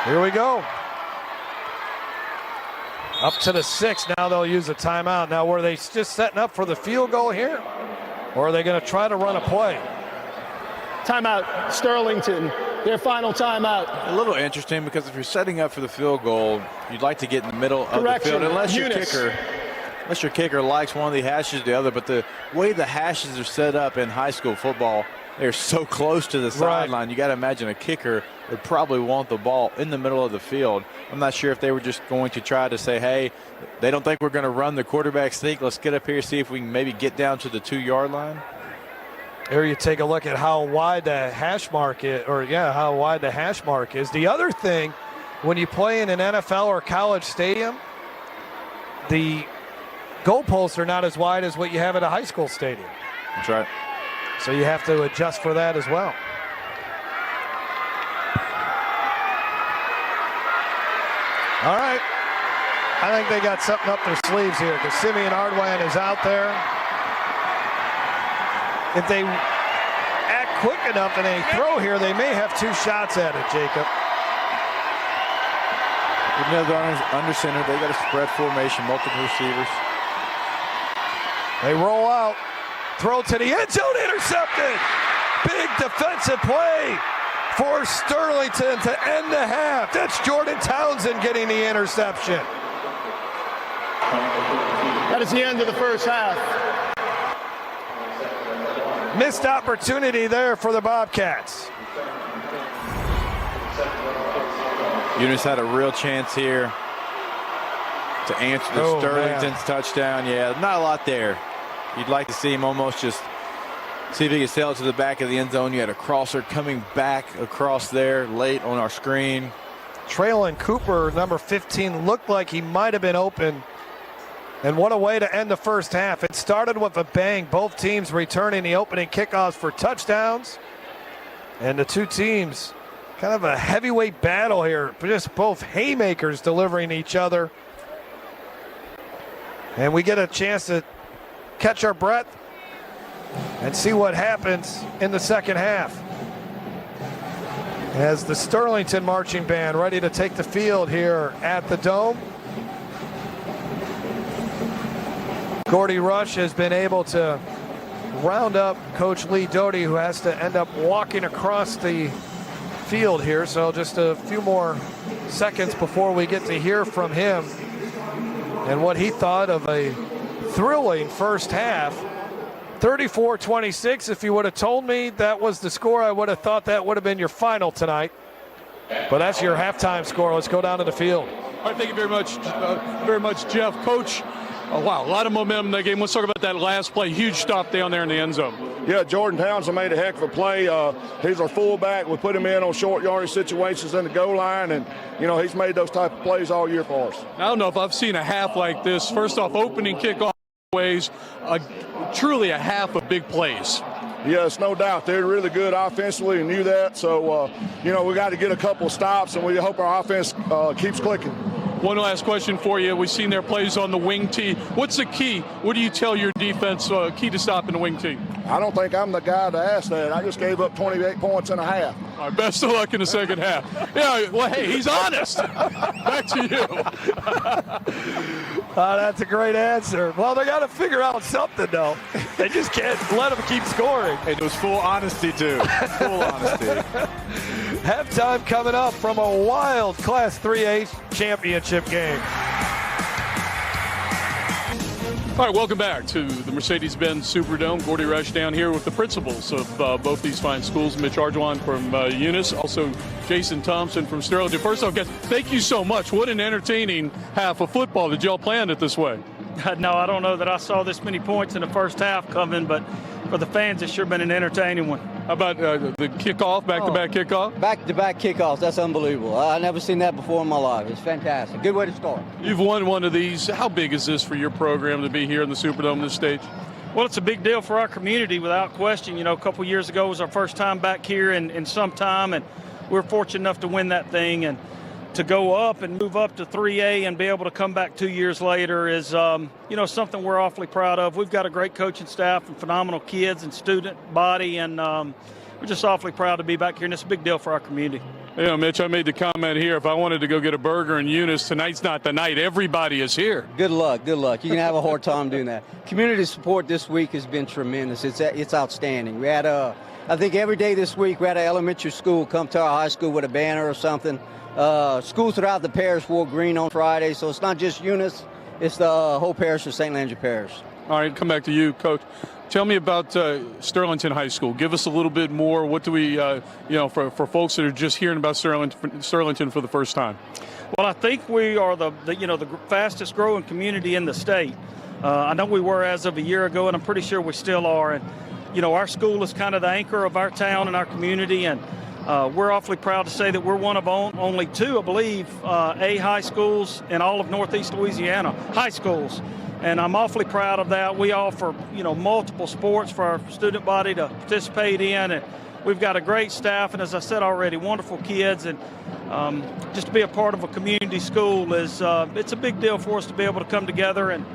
Here we go. Up to the 6. Now they'll use a timeout. Now, were they just setting up for the field goal here? Or are they going to try to run a play? Timeout, Sterlington, their final timeout. A little interesting because if you're setting up for the field goal, you'd like to get in the middle of the field unless your kicker likes one of the hashes or the other. But the way the hashes are set up in high school football, they're so close to the sideline. You got to imagine a kicker would probably want the ball in the middle of the field. I'm not sure if they were just going to try to say, hey, they don't think we're going to run the quarterback sneak. Let's get up here, see if we can maybe get down to the 2-yard line. Here you take a look at how wide the hash mark is, how wide the hash mark is. The other thing, when you play in an NFL or college stadium, the goalposts are not as wide as what you have at a high school stadium. That's right. So you have to adjust for that as well. All right. I think they got something up their sleeves here because Simeon Ardwan is out there. If they quick enough in a throw here. They may have two shots at it, Jacob. Even though they're under center, they got a spread formation, multiple receivers. They roll out. Throw to the end zone, intercepted. Big defensive play for Sterlington to end the half. That's Jordan Townsend getting the interception. That is the end of the first half. Missed opportunity there for the Bobcats. Eunice had a real chance here to answer the Sterlington's touchdown. Yeah, not a lot there. You'd like to see him almost just see if he could sail it to the back of the end zone. You had a crosser coming back across there late on our screen. Traylon Cooper, number 15, looked like he might have been open. And what a way to end the first half. It started with a bang. Both teams returning the opening kickoffs for touchdowns. And the two teams, kind of a heavyweight battle here. Just both haymakers delivering each other. And we get a chance to catch our breath and see what happens in the second half. As the Sterlington marching band ready to take the field here at the Dome. Gordy Rush has been able to round up Coach Lee Doty, who has to end up walking across the field here. So just a few more seconds before we get to hear from him and what he thought of a thrilling first half. 34-26. If you would have told me that was the score, I would have thought that would have been your final tonight. But that's your halftime score. Let's go down to the field. All right, thank you very much, Jeff. Coach, wow, a lot of momentum in that game. Let's talk about that last play. Huge stop down there in the end zone. Yeah, Jordan Townsend made a heck of a play. He's our fullback. We put him in on short yardage situations in the goal line, and, you know, he's made those type of plays all year for us. I don't know if I've seen a half like this. First off, opening kickoff ways, truly a half of big plays. Yes, no doubt. They're really good offensively and knew that. So, you know, we got to get a couple of stops, and we hope our offense keeps clicking. One last question for you. We've seen their plays on the wing tee. What's the key? What do you tell your defense key to stop in the wing tee? I don't think I'm the guy to ask that. I just gave up 28 points and a half. All right, best of luck in the second half. Yeah, well, hey, he's honest. Back to you. That's a great answer. Well, they got to figure out something, though. They just can't let them keep scoring. It was full honesty, too. Full honesty. Halftime coming up from a wild Class 3A championship game. All right, welcome back to the Mercedes-Benz Superdome. Gordy Rush down here with the principals of both these fine schools. Mitch Arjuan from Eunice, also Jason Thompson from Sterlington. First off, guys, thank you so much. What an entertaining half of football. Did y'all plan it this way? No, I don't know that I saw this many points in the first half coming, but for the fans, it's sure been an entertaining one. How about the kickoff, back-to-back kickoff? Back-to-back kickoffs, that's unbelievable. I've never seen that before in my life. It's fantastic. Good way to start. You've won one of these. How big is this for your program to be here in the Superdome this stage? Well, it's a big deal for our community, without question. You know, a couple years ago was our first time back here in some time, and we're fortunate enough to win that thing. And to go up and move up to 3A and be able to come back 2 years later is, you know, something we're awfully proud of. We've got a great coaching staff and phenomenal kids and student body, and we're just awfully proud to be back here, and it's a big deal for our community. You know, Mitch, I made the comment here, if I wanted to go get a burger in Eunice, tonight's not the night. Everybody is here. Good luck, good luck. You can have a hard time doing that. Community support this week has been tremendous. It's outstanding. We had, I think every day this week, we had an elementary school come to our high school with a banner or something. Schools throughout the parish wore green on Friday, so it's not just Eunice, it's the whole parish of St. Landry Parish. All right, come back to you, Coach. Tell me about Sterlington High School. Give us a little bit more. What do we, you know, for folks that are just hearing about Sterlington for the first time? Well, I think we are the fastest growing community in the state. I know we were as of a year ago, and I'm pretty sure we still are. And, you know, our school is kind of the anchor of our town and our community, and we're awfully proud to say that we're one of only two, I believe, A high schools in all of Northeast Louisiana, high schools. And I'm awfully proud of that. We offer, you know, multiple sports for our student body to participate in. And we've got a great staff, and as I said already, wonderful kids. And just to be a part of a community school is, it's a big deal for us to be able to come together and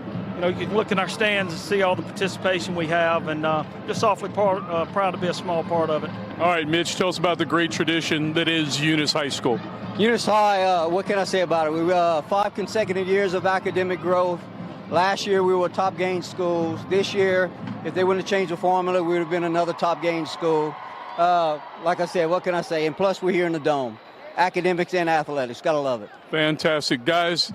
you can look in our stands and see all the participation we have, and just awfully proud to be a small part of it. All right, Mitch, tell us about the great tradition that is Eunice High School. Eunice High, what can I say about it? We were 5 consecutive years of academic growth. Last year, we were top gain schools. This year, if they wouldn't have changed the formula, we would have been another top gain school. Like I said, what can I say? And plus, we're here in the Dome. Academics and athletics. Got to love it. Fantastic. Guys,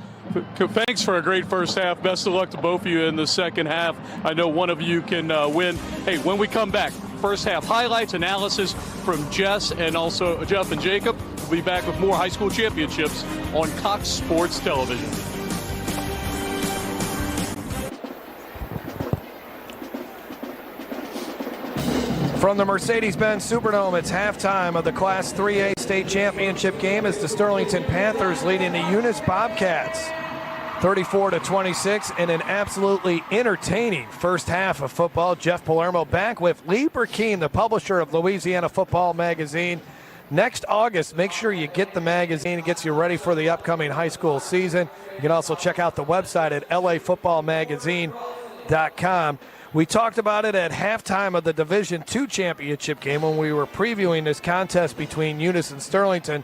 thanks for a great first half. Best of luck to both of you in the second half. I know one of you can win. Hey, when we come back, first half highlights, analysis from Jeff and Jacob. We'll be back with more high school championships on Cox Sports Television. From the Mercedes-Benz Superdome, it's halftime of the Class 3A state championship game as the Sterlington Panthers leading the Eunice Bobcats 34-26 in an absolutely entertaining first half of football. Jeff Palermo back with Lee Burkeen, the publisher of Louisiana Football Magazine. Next August, make sure you get the magazine. It gets you ready for the upcoming high school season. You can also check out the website at lafootballmagazine.com. We talked about it at halftime of the Division II championship game when we were previewing this contest between Eunice and Sterlington.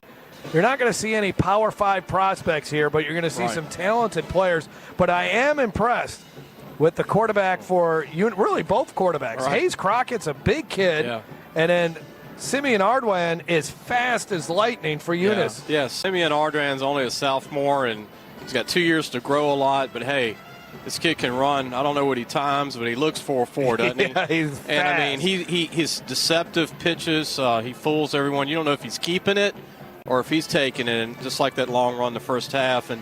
You're not going to see any Power 5 prospects here, but you're going to see some talented players. But I am impressed with the quarterback for really both quarterbacks. Right. Hayes Crockett's a big kid, and then Simeon Ardwan is fast as lightning for Eunice. Yeah, Simeon Ardwan's only a sophomore, and he's got 2 years to grow a lot, but hey, this kid can run. I don't know what he times, but he looks 4.4, doesn't he? Yeah, he's fast. And, I mean, his deceptive pitches, he fools everyone. You don't know if he's keeping it or if he's taking it, and just like that long run the first half. And,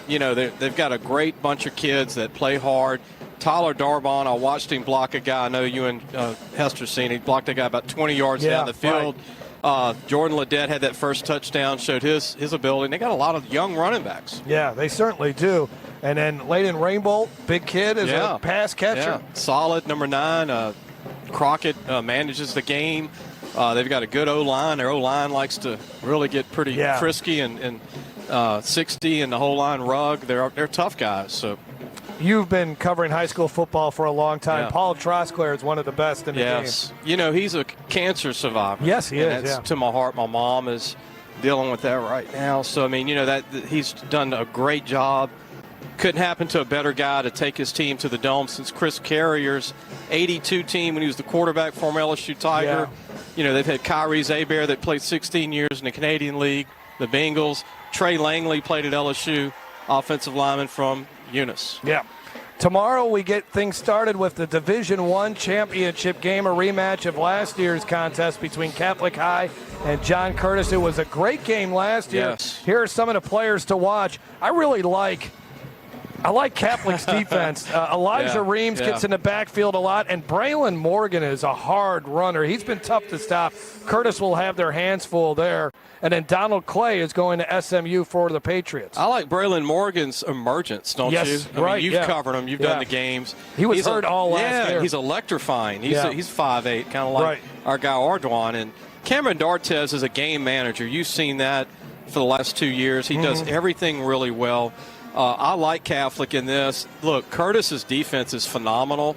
they've got a great bunch of kids that play hard. Tyler Darbon, I watched him block a guy. I know you and Hester seen. He blocked a guy about 20 yards down the field. Right. Jordan Ledette had that first touchdown, showed his ability. And they got a lot of young running backs. Yeah, they certainly do. And then Layden Rainbolt, big kid, is a pass catcher. Yeah. Solid, number 9. Crockett manages the game. They've got a good O-line. Their O-line likes to really get pretty frisky and 60 and the whole line rug. They're tough guys. So you've been covering high school football for a long time. Paul Trosclair is one of the best in the game. You know, he's a cancer survivor. Yes, he is. That's to my heart. My mom is dealing with that right now. So, I mean, that he's done a great job. Couldn't happen to a better guy to take his team to the Dome since Chris Carrier's 82 team when he was the quarterback, former LSU Tiger. Yeah. They've had Kyrie Zabear that played 16 years in the Canadian League, the Bengals. Trey Langley played at LSU, offensive lineman from Eunice. Yeah. Tomorrow we get things started with the Division I championship game, a rematch of last year's contest between Catholic High and John Curtis. It was a great game last year. Yes. Here are some of the players to watch. I like Catholic's defense. Elijah Reams gets in the backfield a lot, and Braylon Morgan is a hard runner. He's been tough to stop. Curtis will have their hands full there. And then Donald Clay is going to SMU for the Patriots. I like Braylon Morgan's emergence, don't you? I mean, you've covered him. You've done the games. He was hurt all last year. He's electrifying. He's 5'8", kind of like our guy Ardwan. And Cameron D'Artez is a game manager. You've seen that for the last 2 years. He does everything really well. I like Catholic in this. Look, Curtis's defense is phenomenal,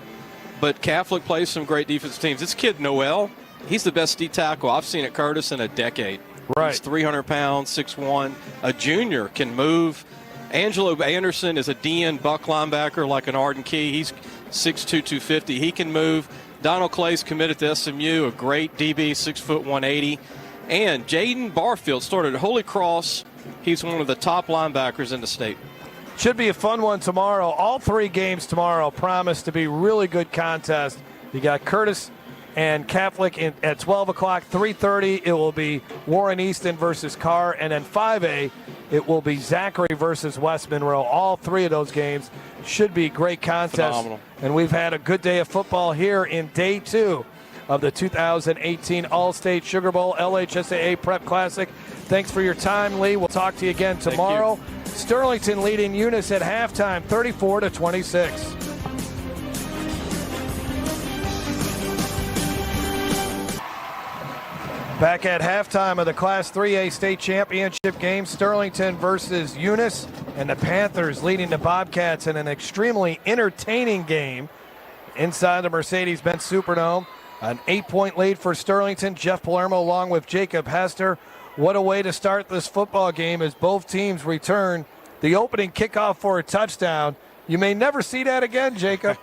but Catholic plays some great defensive teams. This kid, Noel, he's the best D-tackle I've seen at Curtis in a decade. Right. He's 300 pounds, 6'1". A junior can move. Angelo Anderson is a DN buck linebacker like an Arden Key. He's 6'2", 250. He can move. Donald Clay's committed to SMU, a great DB, 6 foot 180. And Jaden Barfield started at Holy Cross. He's one of the top linebackers in the state. Should be a fun one tomorrow. All 3 games tomorrow promise to be really good contests. You got Curtis and Catholic at 12 o'clock, 3:30. It will be Warren Easton versus Carr. And then 5A, it will be Zachary versus West Monroe. All 3 of those games should be great contests. Phenomenal. And we've had a good day of football here in day 2 of the 2018 All-State Sugar Bowl LHSAA Prep Classic. Thanks for your time, Lee. We'll talk to you again tomorrow. Sterlington leading Eunice at halftime, 34-26. Back at halftime of the Class 3A state championship game, Sterlington versus Eunice. and the Panthers leading the Bobcats in an extremely entertaining game inside the Mercedes-Benz Superdome. An 8-point lead for Sterlington. Jeff Palermo along with Jacob Hester. What a way to start this football game as both teams return the opening kickoff for a touchdown. You may never see that again, Jacob.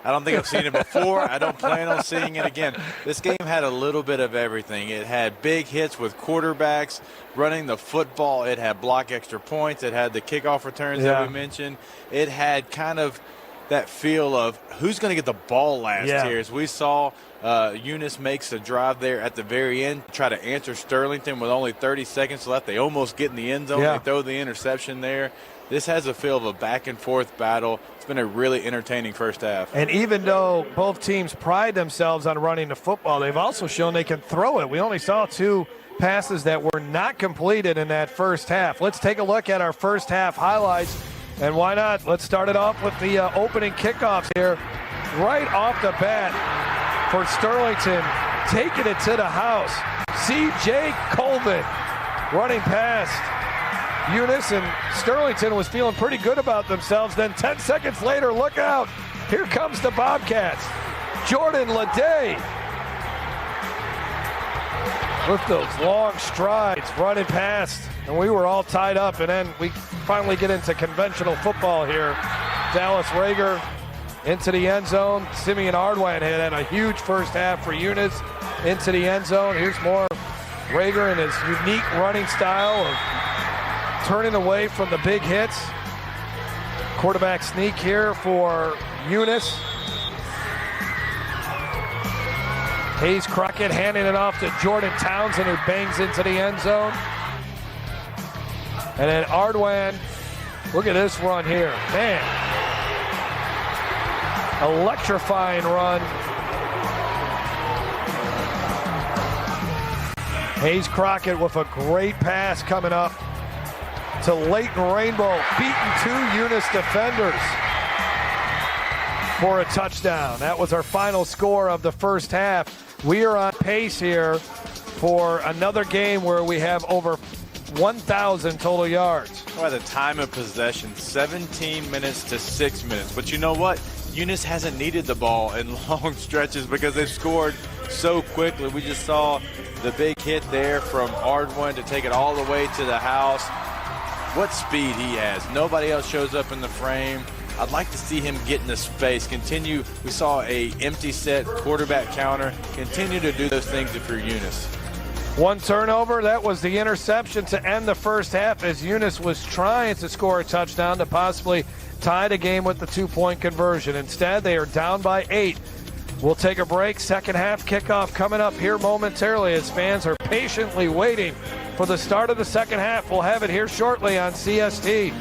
I don't think I've seen it before. I don't plan on seeing it again. This game had a little bit of everything. It had big hits with quarterbacks running the football. It had block extra points. It had the kickoff returns that we mentioned. It had kind of that feel of who's going to get the ball last here. As we saw, Eunice makes a drive there at the very end, try to answer Sterlington with only 30 seconds left. They almost get in the end zone. They throw the interception there. This has a feel of a back-and-forth battle. It's been a really entertaining first half. And even though both teams pride themselves on running the football, they've also shown they can throw it. We only saw 2 passes that were not completed in that first half. Let's take a look at our first half highlights. And why not? Let's start it off with the opening kickoffs here. Right off the bat for Sterlington, taking it to the house. C.J. Colvin running past Eunice, and Sterlington was feeling pretty good about themselves. Then 10 seconds later, look out. Here comes the Bobcats. Jordan Leday with those long strides running past. And we were all tied up, and then we finally get into conventional football here. Dallas Rager into the end zone. Simeon Ardwan had a huge first half for Eunice into the end zone. Here's more Rager and his unique running style of turning away from the big hits. Quarterback sneak here for Eunice. Hayes Crockett handing it off to Jordan Townsend, who bangs into the end zone. And then Ardwan, look at this run here. Man, electrifying run. Hayes Crockett with a great pass coming up to Leighton Rainbow, beating 2 Eunice defenders for a touchdown. That was our final score of the first half. We are on pace here for another game where we have over 1,000 total yards. By the time of possession, 17 minutes to 6 minutes. But you know what? Eunice hasn't needed the ball in long stretches because they've scored so quickly. We just saw the big hit there from Ardwan to take it all the way to the house. What speed he has. Nobody else shows up in the frame. I'd like to see him get in the space, continue. We saw a empty set quarterback counter. Continue to do those things if you're Eunice. 1 turnover. That was the interception to end the first half as Eunice was trying to score a touchdown to possibly tie the game with the 2-point conversion. Instead, they are down by 8. We'll take a break. Second half kickoff coming up here momentarily as fans are patiently waiting for the start of the second half. We'll have it here shortly on CST.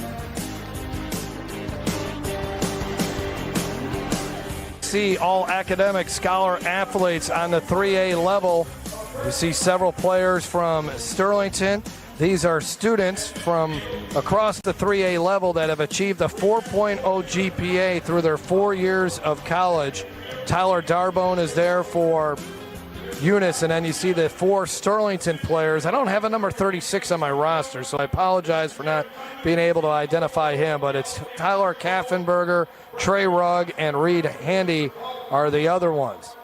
See all academic scholar athletes on the 3A level. You see several players from Sterlington. These are students from across the 3A level that have achieved a 4.0 GPA through their 4 years of college. Tyler Darbone is there for Eunice, and then you see the 4 Sterlington players. I don't have a number 36 on my roster, so I apologize for not being able to identify him, but it's Tyler Kaffenberger, Trey Rugg, and Reed Handy are the other ones.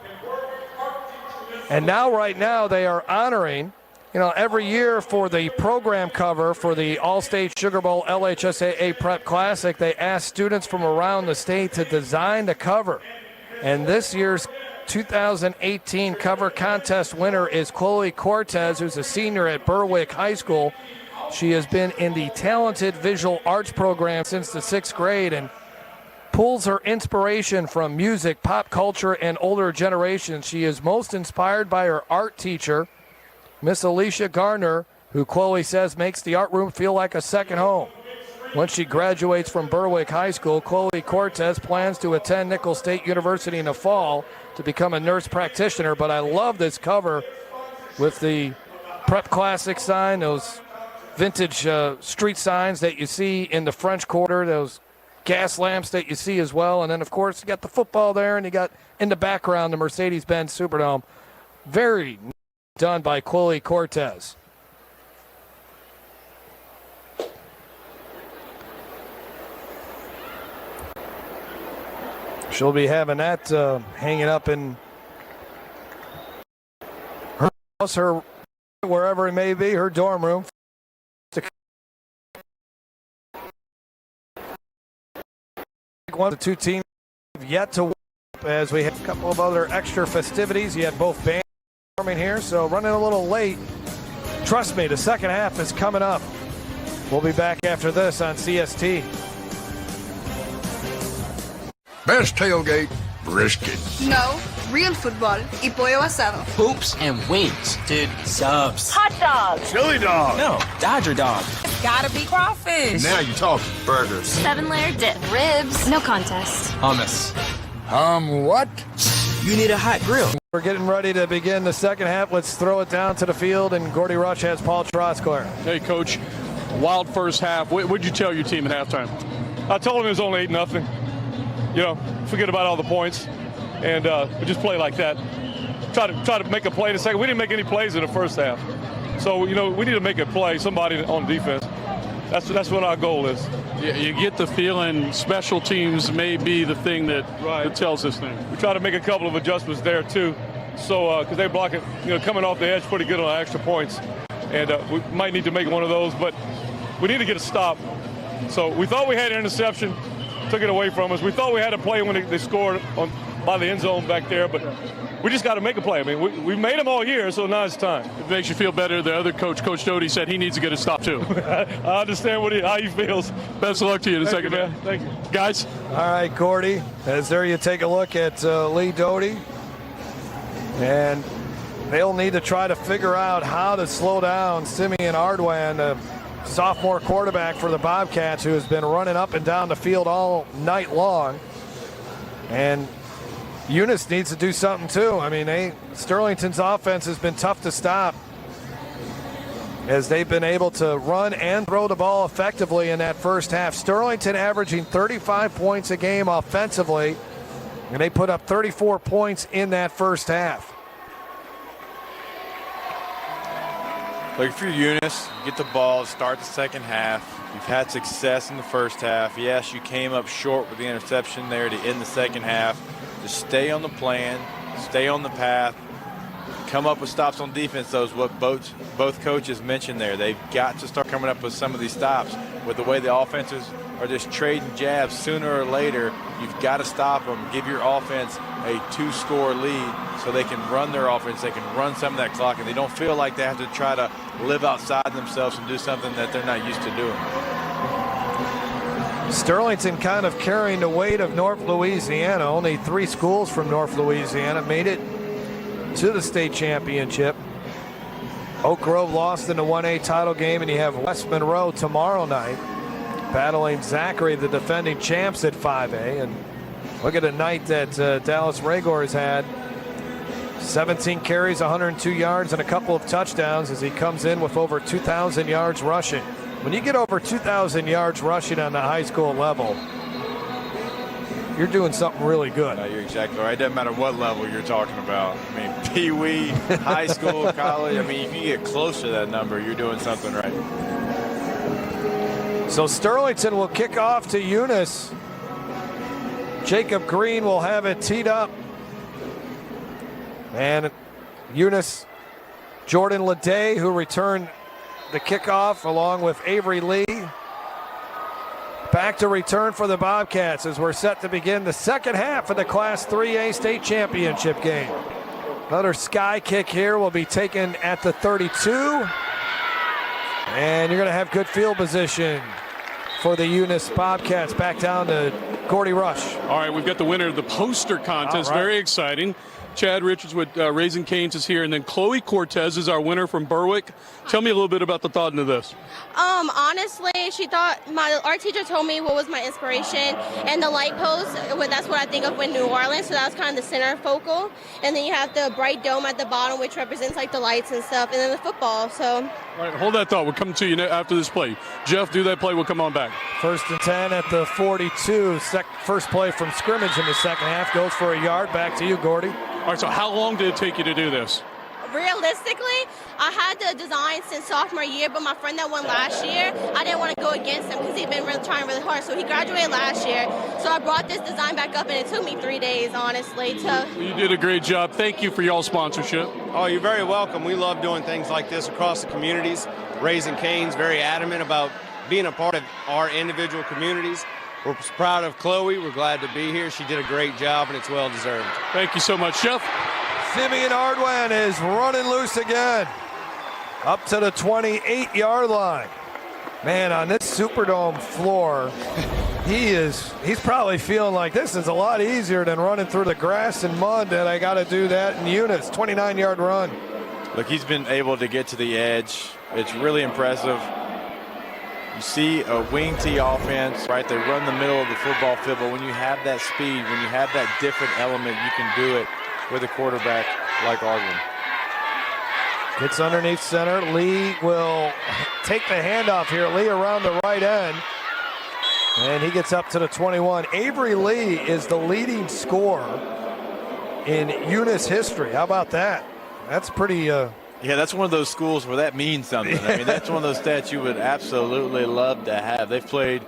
And now, right now, they are honoring, every year for the program cover for the All-State Sugar Bowl LHSAA Prep Classic, they ask students from around the state to design the cover. And this year's 2018 cover contest winner is Chloe Cortez, who's a senior at Berwick High School. She has been in the Talented Visual Arts program since the 6th grade and pulls her inspiration from music, pop culture, and older generations. She is most inspired by her art teacher, Miss Alicia Garner, who Chloe says makes the art room feel like a second home. Once she graduates from Berwick High School, Chloe Cortez plans to attend Nicholls State University in the fall to become a nurse practitioner. But I love this cover with the Prep Classic sign, those vintage street signs that you see in the French Quarter, those gas lamps that you see as well. And then, of course, you got the football there, and you got in the background the Mercedes-Benz Superdome. Very done by Chloe Cortez. She'll be having that hanging up in her house, her wherever it may be, her dorm room. One of the two teams have yet to win, as we have a couple of other extra festivities. You had both bands performing here, so running a little late. Trust me, the second half is coming up. We'll be back after this on CST. Best tailgate, brisket. No, real football y pollo asado. Hoops and wings. Dude, subs. Hot dogs. Chili dog. No, Dodger dog. Gotta be crawfish. Now you're talking. Burgers. 7-layer dip. Ribs. No contest. Hummus. What? You need a hot grill. We're getting ready to begin the second half. Let's throw it down to the field, and Gordy Rush has Paul Trosclair. Hey, Coach, wild first half. What'd you tell your team at halftime? I told him it was only 8-0. You know, forget about all the points, and we just play like that. Try to make a play in the second. We didn't make any plays in the first half, so you know we need to make a play. Somebody on defense. That's what our goal is. Yeah, you get the feeling special teams may be the thing that tells this thing. We try to make a couple of adjustments there too, so because they block it, you know, coming off the edge pretty good on extra points, and we might need to make one of those, but we need to get a stop. So we thought we had an interception. Took it away from us. We thought we had a play when they scored by the end zone back there, but we just got to make a play. I mean, we made them all year, so now it's time. It makes you feel better. The other coach, Coach Doty, said he needs to get a stop too. I understand how he feels. Best of luck to you in a second, man. Thank you. Guys. All right, Gordy, as there you take a look at Lee Doty, and they'll need to try to figure out how to slow down Simeon Ardwan, the sophomore quarterback for the Bobcats, who has been running up and down the field all night long. And Eunice needs to do something too. I mean, Sterlington's offense has been tough to stop, as they've been able to run and throw the ball effectively in that first half. Sterlington averaging 35 points a game offensively, and they put up 34 points in that first half. Look, if you're Eunice, you get the ball, start the second half. You've had success in the first half. Yes, you came up short with the interception there to end the second half. Just stay on the plan, stay on the path, come up with stops on defense. Those what both coaches mentioned there. They've got to start coming up with some of these stops. With the way the offenses are just trading jabs, sooner or later, you've got to stop them. Give your offense a 2-score lead so they can run their offense. They can run some of that clock, and they don't feel like they have to try to live outside themselves and do something that they're not used to doing. Sterlington kind of carrying the weight of North Louisiana. Only 3 schools from North Louisiana made it to the state championship. Oak Grove lost in the 1A title game, and you have West Monroe tomorrow night battling Zachary, the defending champs at 5A. And look at the night that Dallas Raygor has had. 17 carries, 102 yards, and a couple of touchdowns as he comes in with over 2,000 yards rushing. When you get over 2,000 yards rushing on the high school level, you're doing something really good. You're exactly right. It doesn't matter what level you're talking about. I mean, pee-wee, high school, college. I mean, if you get close to that number, you're doing something right. So Sterlington will kick off to Eunice. Jacob Green will have it teed up. And Eunice, Jordan Leday, who returned the kickoff along with Avery Lee. Back to return for the Bobcats as we're set to begin the second half of the Class 3A state championship game. Another sky kick here will be taken at the 32. And you're going to have good field position for the Eunice Bobcats. Back down to Gordy Rush. All right, we've got the winner of the poster contest. All right. Very exciting. Chad Richards with Raising Cane's is here, and then Chloe Cortez is our winner from Berwick. Tell me a little bit about the thought into this. Honestly, she thought our teacher told me what was my inspiration, and the light post. That's what I think of when New Orleans. So that was kind of the center focal, and then you have the bright dome at the bottom, which represents like the lights and stuff, and then the football. So. All right, hold that thought. We'll come to you after this play. Jeff, do that play. We'll come on back. 1st and 10 at the 42. First play from scrimmage in the second half goes for a yard. Back to you, Gordy. All right, so how long did it take you to do this? realistically, I had the design since sophomore year, but my friend that won last year, I didn't want to go against him because he'd been trying really hard. So he graduated last year. So I brought this design back up, and it took me 3 days, honestly. You did a great job. Thank you for y'all sponsorship. Oh, you're very welcome. We love doing things like this across the communities. Raising Cane's very adamant about being a part of our individual communities. We're proud of Chloe. We're glad to be here. She did a great job, and it's well deserved. Thank you so much, Jeff. Simeon Ardwan is running loose again. Up to the 28-yard line. Man, on this Superdome floor, he's probably feeling like this is a lot easier than running through the grass and mud that I got to do that in Eunice. 29-yard run. Look, he's been able to get to the edge. It's really impressive. You see a wing T offense, right? They run the middle of the football field, but when you have that speed, when you have that different element, you can do it with a quarterback like Ardwan. Gets underneath center. Lee will take the handoff here. Lee around the right end. And he gets up to the 21. Avery Lee is the leading scorer in Eunice history. How about that? That's pretty... Yeah, that's one of those schools where that means something. I mean, that's one of those stats you would absolutely love to have. They've played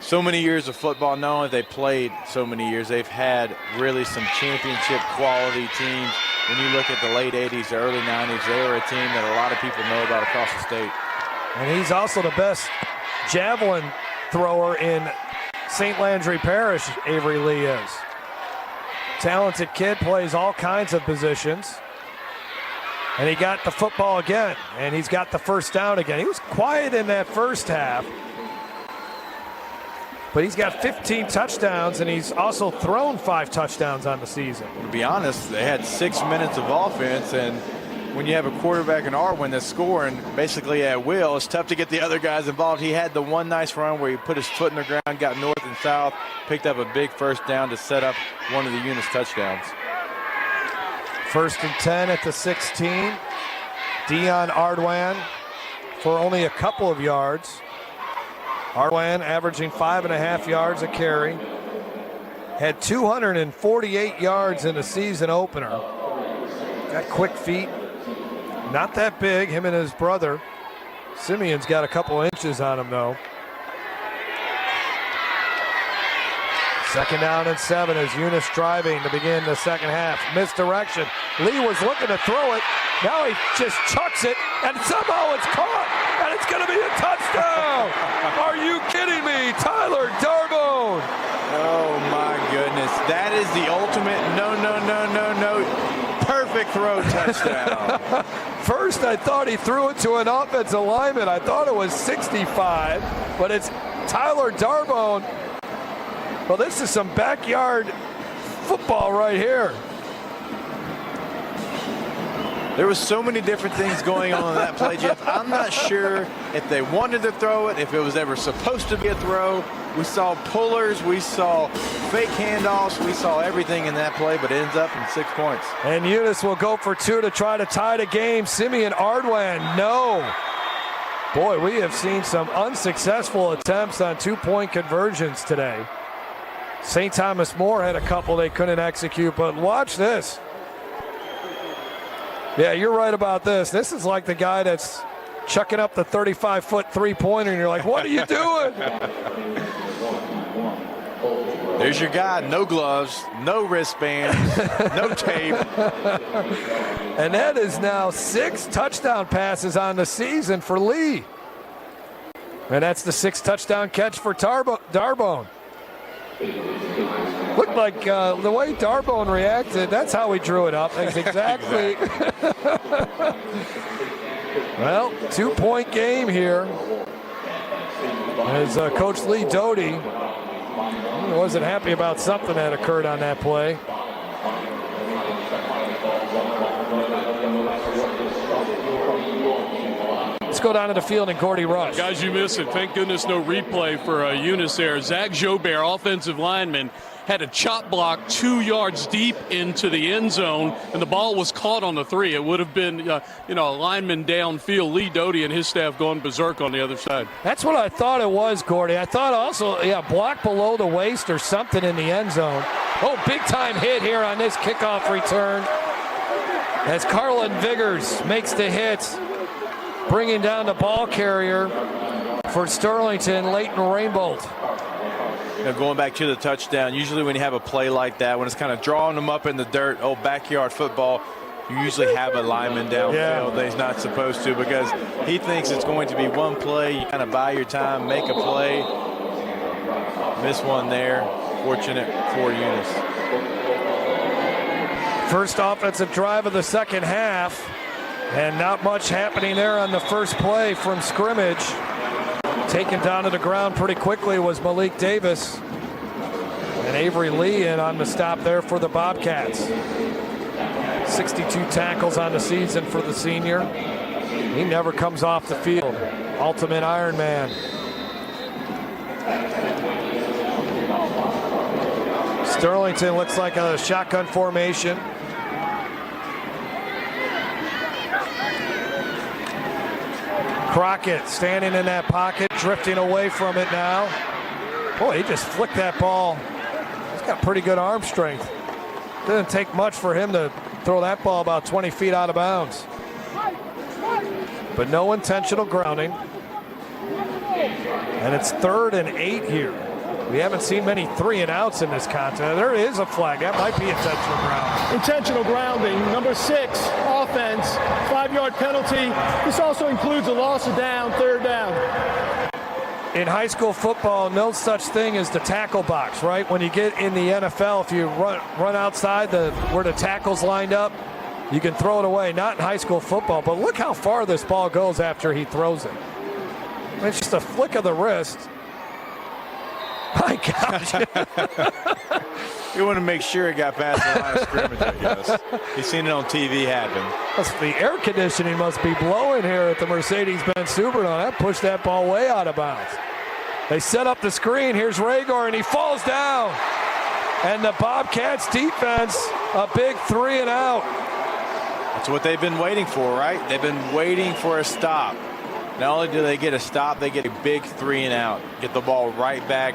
so many years of football. Not only have they played so many years, they've had really some championship quality teams. When you look at the late 80s, the early 90s, they were a team that a lot of people know about across the state. And he's also the best javelin thrower in St. Landry Parish, Avery Lee is. Talented kid, plays all kinds of positions. And he got the football again, and he's got the first down again. He was quiet in that first half, but he's got 15 touchdowns, and he's also thrown 5 touchdowns on the season. To be honest, they had 6 minutes of offense, and when you have a quarterback in Ardwan that's scoring basically at will, it's tough to get the other guys involved. He had the one nice run where he put his foot in the ground, got north and south, picked up a big first down to set up one of the Eunice touchdowns. 1st and 10 at the 16. Dion Ardwan for only a couple of yards. Ardwan averaging 5.5 yards a carry. Had 248 yards in the season opener. Got quick feet. Not that big, him and his brother. Simeon's got a couple inches on him, though. 2nd down and 7 as Eunice driving to begin the second half. Misdirection. Lee was looking to throw it. Now he just chucks it, and somehow it's caught, and it's going to be a touchdown. Are you kidding me? Tyler Darbone. Oh, my goodness. That is the ultimate no. Perfect throw touchdown. First, I thought he threw it to an offensive lineman. I thought it was 65, but it's Tyler Darbone. Well, this is some backyard football right here. There was so many different things going on in that play, Jeff. I'm not sure if they wanted to throw it, if it was ever supposed to be a throw. We saw pullers, we saw fake handoffs, we saw everything in that play, but it ends up in 6 points. And Eunice will go for 2 to try to tie the game. Simeon Ardwan, no. Boy, we have seen some unsuccessful attempts on 2-point conversions today. St. Thomas More had a couple they couldn't execute, but watch this. Yeah, you're right about this. This is like the guy that's chucking up the 35-foot three-pointer, and you're like, what are you doing? There's your guy, no gloves, no wristbands, no tape. And that is now 6 touchdown passes on the season for Lee. And that's the 6th touchdown catch for Darbone. Looked like the way Darbone reacted, that's how he drew it up. That's exactly. Well, 2-point game here. As Coach Lee Doty wasn't happy about something that occurred on that play. Let's go down to the field and Gordy Rush. Guys, you missed it. Thank goodness no replay for Eunice there. Zach Jobert, offensive lineman, had a chop block 2 yards deep into the end zone, and the ball was caught on the 3. It would have been, a lineman downfield. Lee Doty and his staff going berserk on the other side. That's what I thought it was, Gordy. I thought also, block below the waist or something in the end zone. Oh, big-time hit here on this kickoff return. as Carlin Viggers makes the hit, bringing down the ball carrier for Sterlington, Leighton Rainbolt. Going back to the touchdown, usually when you have a play like that, when it's kind of drawing them up in the dirt, backyard football, you usually have a lineman downfield that he's not supposed to, because he thinks it's going to be one play. You kind of buy your time, make a play. Miss one there. Fortunate for Eunice. First offensive drive of the second half, and not much happening there on the first play from scrimmage. Taken down to the ground pretty quickly was Malik Davis, and Avery Lee in on the stop there for the Bobcats. 62 tackles on the season for the senior. He never comes off the field. Ultimate Iron Man. Sterlington looks like a shotgun formation. Crockett standing in that pocket, drifting away from it now. Boy, he just flicked that ball. He's got pretty good arm strength. Doesn't take much for him to throw that ball about 20 feet out of bounds. But no intentional grounding. And it's 3rd and 8 here. We haven't seen many 3-and-outs in this contest. There is a flag. That might be intentional grounding. Intentional grounding. Number 6, offense, 5-yard penalty. This also includes a loss of down, 3rd down. In high school football, no such thing as the tackle box, right? When you get in the NFL, if you run outside where the tackle's lined up, you can throw it away. Not in high school football, but look how far this ball goes after he throws it. It's just a flick of the wrist. My gosh. You want to make sure it got past the line of scrimmage, I guess. He's seen it on TV happen. The air conditioning must be blowing here at the Mercedes-Benz Superdome. That pushed that ball way out of bounds. They set up the screen. Here's Ragor, and he falls down. And the Bobcats defense, a big 3-and-out. That's what they've been waiting for, right? They've been waiting for a stop. Not only do they get a stop, they get a big 3-and-out. Get the ball right back.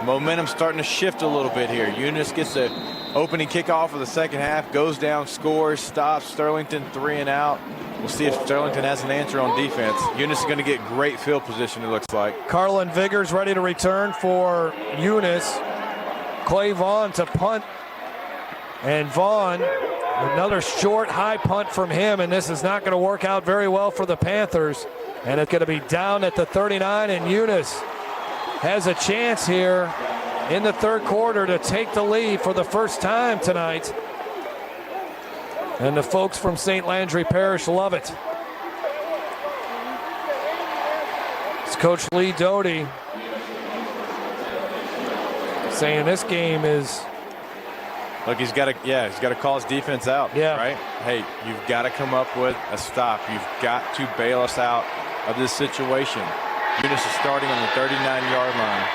Momentum starting to shift a little bit here. Eunice gets the opening kickoff of the second half, goes down, scores, stops. Sterlington 3-and-out. We'll see if Sterlington has an answer on defense. Eunice is going to get great field position, it looks like. Carlin Viggers ready to return for Eunice. Clay Vaughn to punt. And Vaughn, another short, high punt from him, and this is not going to work out very well for the Panthers. And it's going to be down at the 39, and Eunice has a chance here in the third quarter to take the lead for the first time tonight. And the folks from St. Landry Parish love it. It's Coach Lee Doty saying this game is... Look, he's got to call his defense out, right? Hey, you've got to come up with a stop. You've got to bail us out of this situation. Eunice is starting on the 39-yard line.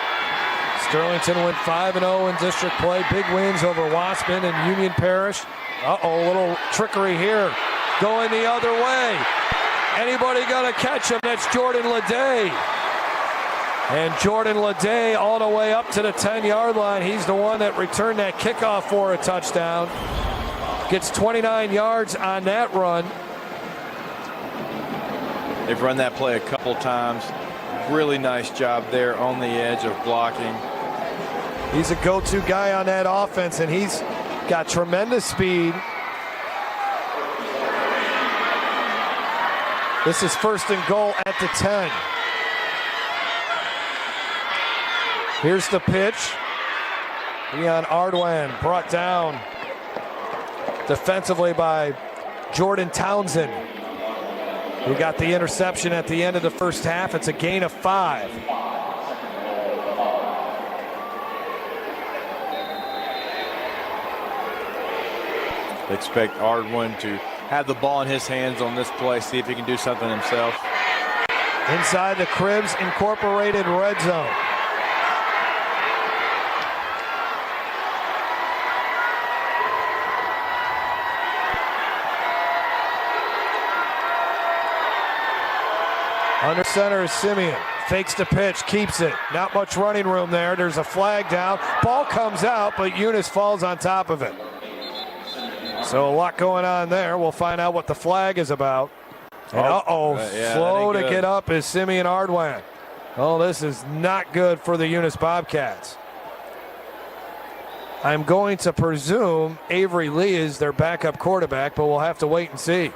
Sterlington went 5-0 in district play. Big wins over Waspin and Union Parish. Uh-oh, a little trickery here. Going the other way. Anybody gonna catch him? That's Jordan Leday. And Jordan Leday all the way up to the 10-yard line. He's the one that returned that kickoff for a touchdown. Gets 29 yards on that run. They've run that play a couple times. Really nice job there on the edge of blocking. He's a go-to guy on that offense, and he's got tremendous speed. This is 1st and goal at the 10. Here's the pitch. Leon Ardwan brought down defensively by Jordan Townsend, who got the interception at the end of the first half. It's a gain of 5. They expect Ardwan to have the ball in his hands on this play, see if he can do something himself. Inside the Cribs Incorporated red zone. Under center is Simeon. Fakes the pitch, keeps it. Not much running room there. There's a flag down. Ball comes out, but Eunice falls on top of it. So a lot going on there. We'll find out what the flag is about. And slow to get up is Simeon Ardwan. Oh, this is not good for the Eunice Bobcats. I'm going to presume Avery Lee is their backup quarterback, but we'll have to wait and see.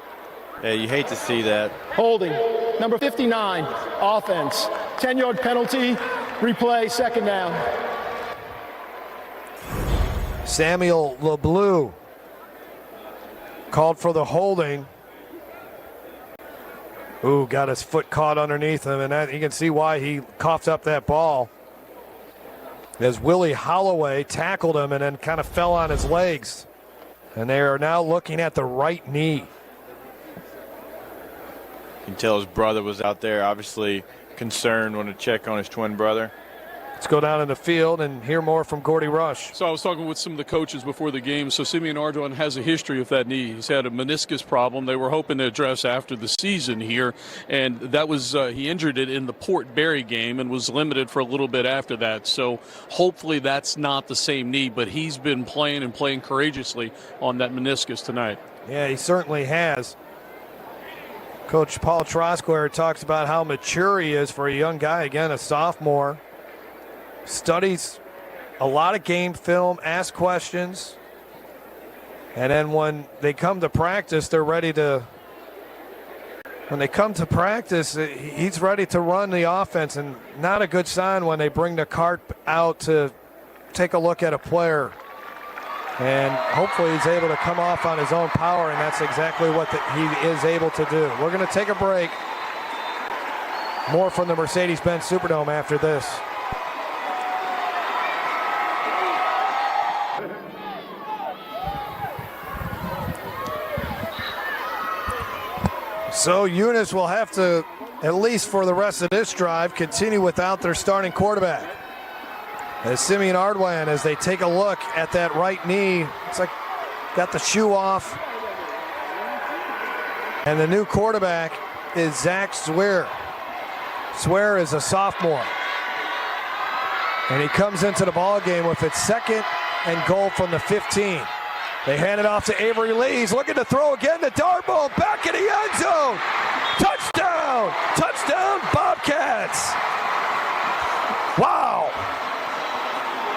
Yeah, you hate to see that. Holding. Number 59, offense. 10-yard penalty. Replay, second down. Samuel LeBleu called for the holding. Ooh, got his foot caught underneath him, and you can see why he coughed up that ball. As Willie Holloway tackled him and then kind of fell on his legs. And they are now looking at the right knee. You can tell his brother was out there, obviously concerned, wanted to check on his twin brother. Let's go down in the field and hear more from Gordy Rush. So I was talking with some of the coaches before the game. So Simeon Ardwan has a history of that knee. He's had a meniscus problem. They were hoping to address after the season here, and that was he injured it in the Port Barry game and was limited for a little bit after that. So hopefully that's not the same knee, but he's been playing and playing courageously on that meniscus tonight. Yeah, he certainly has. Coach Paul Trosclair talks about how mature he is for a young guy. Again, a sophomore. Studies a lot of game film, asks questions, and then when they come to practice, they're ready to. When they come to practice, he's ready to run the offense, and not a good sign when they bring the cart out to take a look at a player. And hopefully he's able to come off on his own power, and that's exactly what he is able to do. We're going to take a break. More from the Mercedes-Benz Superdome after this. So Eunice will have to, at least for the rest of this drive, continue without their starting quarterback. As Simeon Ardwan, as they take a look at that right knee, it's like got the shoe off. And the new quarterback is Zach Swear. Swear is a sophomore. And he comes into the ball game with its second and goal from the 15. They hand it off to Avery Lee. He's looking to throw again to Darboe. Back in the end zone. Touchdown! Touchdown, Bobcats! Wow!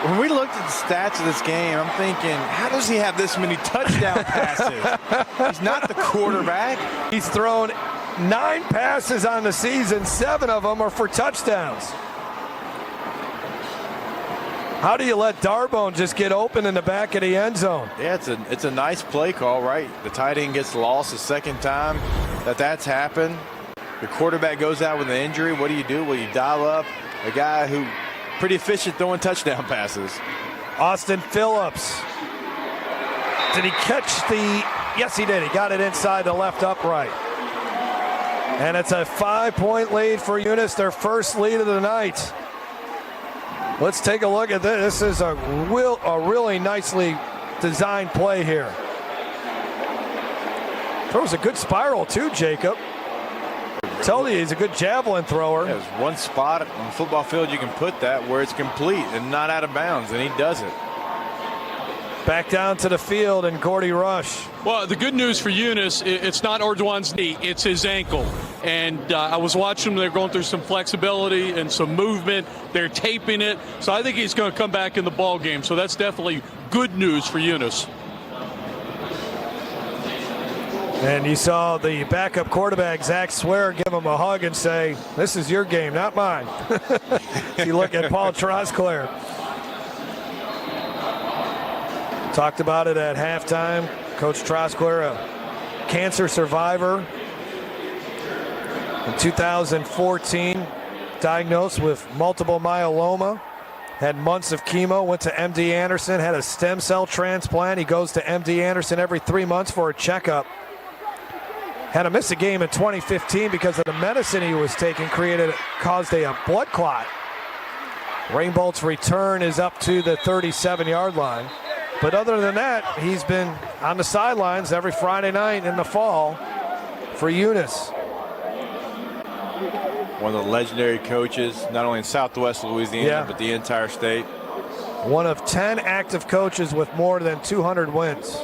When we looked at the stats of this game, I'm thinking, how does he have this many touchdown passes? He's not the quarterback. He's thrown 9 passes on the season. 7 of them are for touchdowns. How do you let Darboe just get open in the back of the end zone? Yeah, it's a nice play call, right? The tight end gets lost the second time that's happened. The quarterback goes out with an injury. What do? Well, you dial up a guy who pretty efficient throwing touchdown passes. Austin Phillips. Did he catch the? Yes, he did. He got it inside the left upright. And it's a 5-point lead for Eunice, their first lead of the night. Let's take a look at this. This is a really nicely designed play here. Throws a good spiral too, Jacob. Tell you, he's a good javelin thrower. There's one spot on the football field you can put that where it's complete and not out of bounds, and he does it. Back down to the field and Gordy Rush. Well, the good news for Eunice, it's not Ardwan's knee, it's his ankle. And I was watching them, they're going through some flexibility and some movement. They're taping it. So I think he's going to come back in the ball game. So that's definitely good news for Eunice. And you saw the backup quarterback, Zach Swear, give him a hug and say, this is your game, not mine. You look at Paul Trosclair. Talked about it at halftime. Coach Trosclair, a cancer survivor. In 2014, diagnosed with multiple myeloma. Had months of chemo, went to MD Anderson, had a stem cell transplant. He goes to MD Anderson every 3 months for a checkup. Had to miss a game in 2015 because of the medicine he was taking caused a blood clot. Rainbolt's return is up to the 37-yard line. But other than that, he's been on the sidelines every Friday night in the fall for Eunice. One of the legendary coaches, not only in Southwest Louisiana, but the entire state. One of 10 active coaches with more than 200 wins.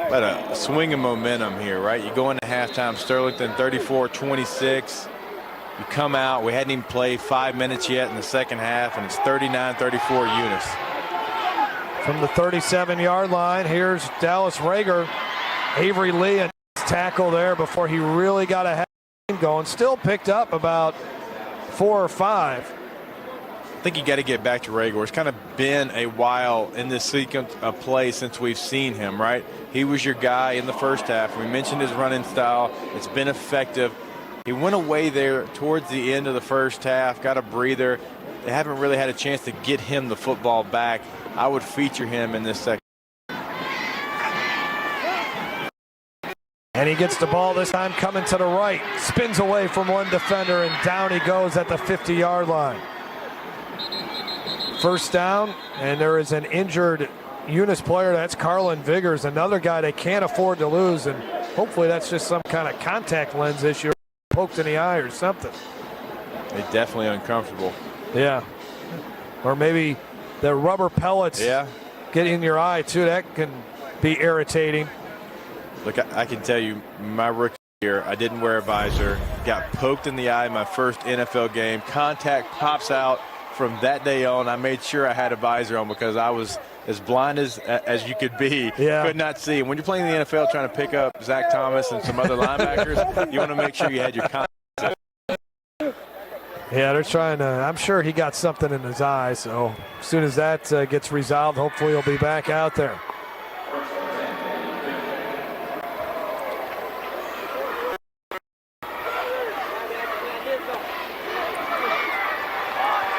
But a swing of momentum here, right? You go into halftime, Sterlington 34-26. You come out, we hadn't even played 5 minutes yet in the second half, and it's 39-34 Eunice. From the 37-yard line, here's Dallas Rager. Avery Lee, a tackle there before he really got ahead of him going. Still picked up about 4 or 5. I think you got to get back to Rager. It's kind of been a while in this sequence of play since we've seen him, right? He was your guy in the first half. We mentioned his running style. It's been effective. He went away there towards the end of the first half, got a breather. They haven't really had a chance to get him the football back. I would feature him in this second. And he gets the ball this time coming to the right. Spins away from one defender, and down he goes at the 50-yard line. First down, and there is an injured Eunice player. That's Carlin Viggers, another guy they can't afford to lose, and hopefully that's just some kind of contact lens issue, poked in the eye or something. They're definitely uncomfortable. Yeah. Or maybe the rubber pellets get in your eye too. That can be irritating. Look, I can tell you, my rookie year, I didn't wear a visor, got poked in the eye in my first NFL game. Contact pops out. From that day on, I made sure I had a visor on because I was as blind as you could be. Yeah. Could not see. And when you're playing in the NFL trying to pick up Zach Thomas and some other linebackers, you want to make sure you had your contact. Yeah, they're trying to. I'm sure he got something in his eye. So as soon as that gets resolved, hopefully he'll be back out there.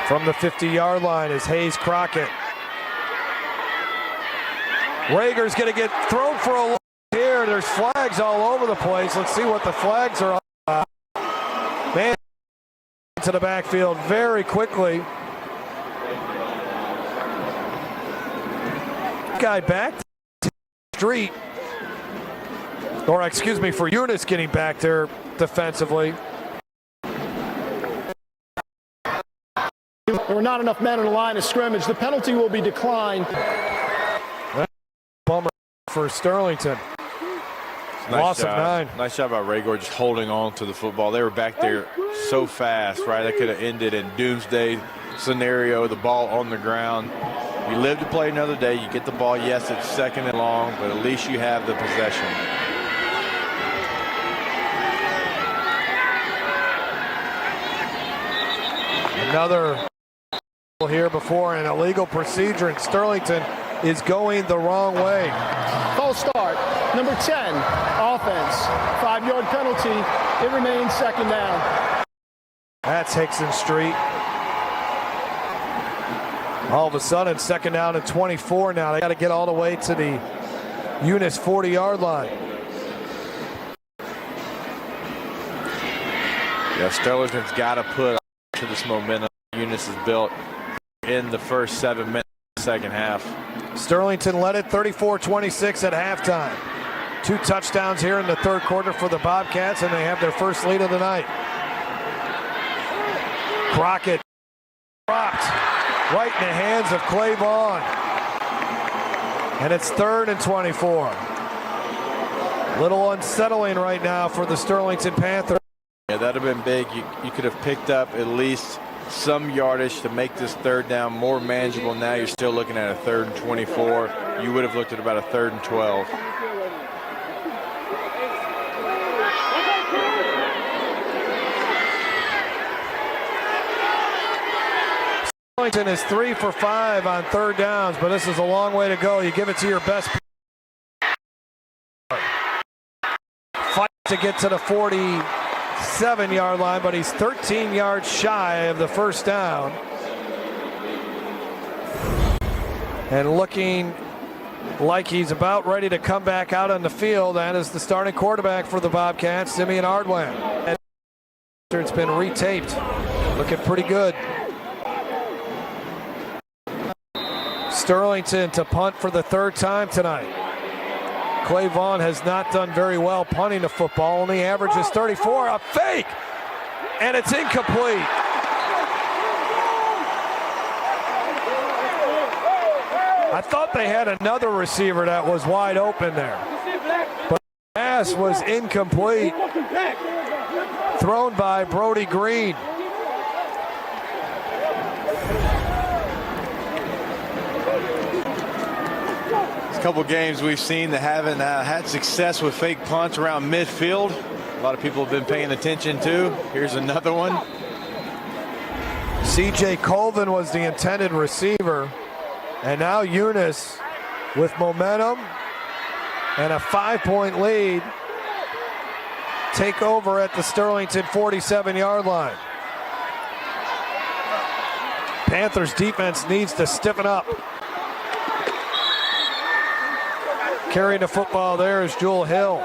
From the 50-yard line is Hayes Crockett. Rager's going to get thrown for a loss here. There's flags all over the place. Let's see what the flags are about. Man, to the backfield very quickly. Guy back to the street. Or excuse me, for Eunice getting back there defensively. There were not enough men in the line of scrimmage. The penalty will be declined. Bummer for Sterlington. Loss of 9. Nice job by Rager just holding on to the football. They were back there so fast, right? That could have ended in doomsday scenario, the ball on the ground. You live to play another day. You get the ball. Yes, it's second and long, but at least you have the possession. Another here before an illegal procedure, and Sterlington is going the wrong way. False start. Number 10, offense. 5-yard penalty. It remains second down. That's Hickson Street. All of a sudden, second down and 24 now. They got to get all the way to the Eunice 40-yard line. Yeah, Sterlington's got to put to this momentum Eunice has built in the first 7 minutes of the second half. Sterlington led it 34-26 at halftime. 2 touchdowns here in the third quarter for the Bobcats, and they have their first lead of the night. Crockett dropped right in the hands of Clay Vaughn. And it's 3rd and 24. Little unsettling right now for the Sterlington Panthers. Yeah, that would have been big. You could have picked up at least some yardage to make this third down more manageable. Now you're still looking at a 3rd and 24. You would have looked at about a 3rd and 12. Sterlington is 3 for 5 on third downs, but this is a long way to go. You give it to your best. Fight to get to the 47-yard line, but he's 13 yards shy of the first down. And looking like he's about ready to come back out on the field. That is the starting quarterback for the Bobcats, Simeon Ardwan. And it's been retaped. Looking pretty good. Sterlington to punt for the 3rd time tonight. Clay Vaughn has not done very well punting the football. Only averages 34. A fake! And it's incomplete. I thought they had another receiver that was wide open there. pass was incomplete. Thrown by Brody Green. A couple games we've seen that haven't had success with fake punts around midfield. A lot of people have been paying attention to. Here's another one. CJ Colvin was the intended receiver. And now Eunice with momentum and a 5-point lead take over at the Sterlington 47-yard line. Panthers defense needs to stiffen up. Carrying the football there is Jewel Hill.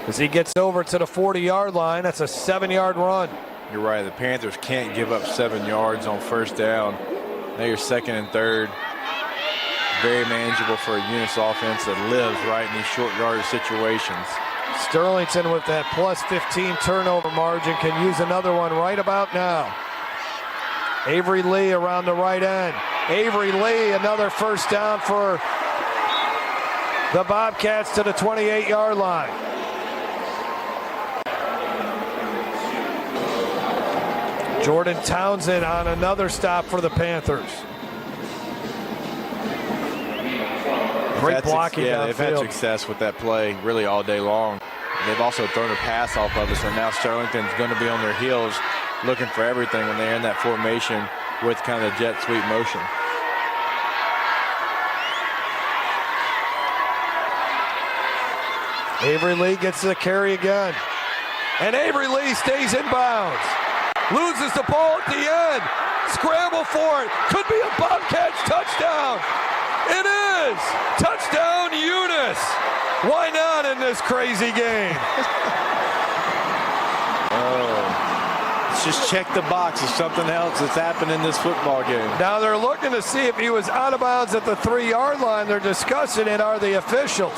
As he gets over to the 40-yard line, that's a 7-yard run. You're right, the Panthers can't give up 7 yards on first down. Now you're second and third. Very manageable for a Eunice offense that lives right in these short yardage situations. Sterlington with that plus 15 turnover margin can use another one right about now. Avery Lee around the right end. Avery Lee, another first down for the Bobcats to the 28-yard line. Jordan Townsend on another stop for the Panthers. Great blocking downfield. They've had success with that play really all day long. They've also thrown a pass off of it, so now Sterlington's going to be on their heels looking for everything when they're in that formation with kind of the jet sweep motion. Avery Lee gets the carry again. And Avery Lee stays in bounds. Loses the ball at the end. Scramble for it. Could be a Bobcats touchdown. It is. Touchdown, Eunice. Why not in this crazy game? Let's just check the box of something else that's happened in this football game. Now they're looking to see if he was out of bounds at the 3-yard line. They're discussing it. Are the officials?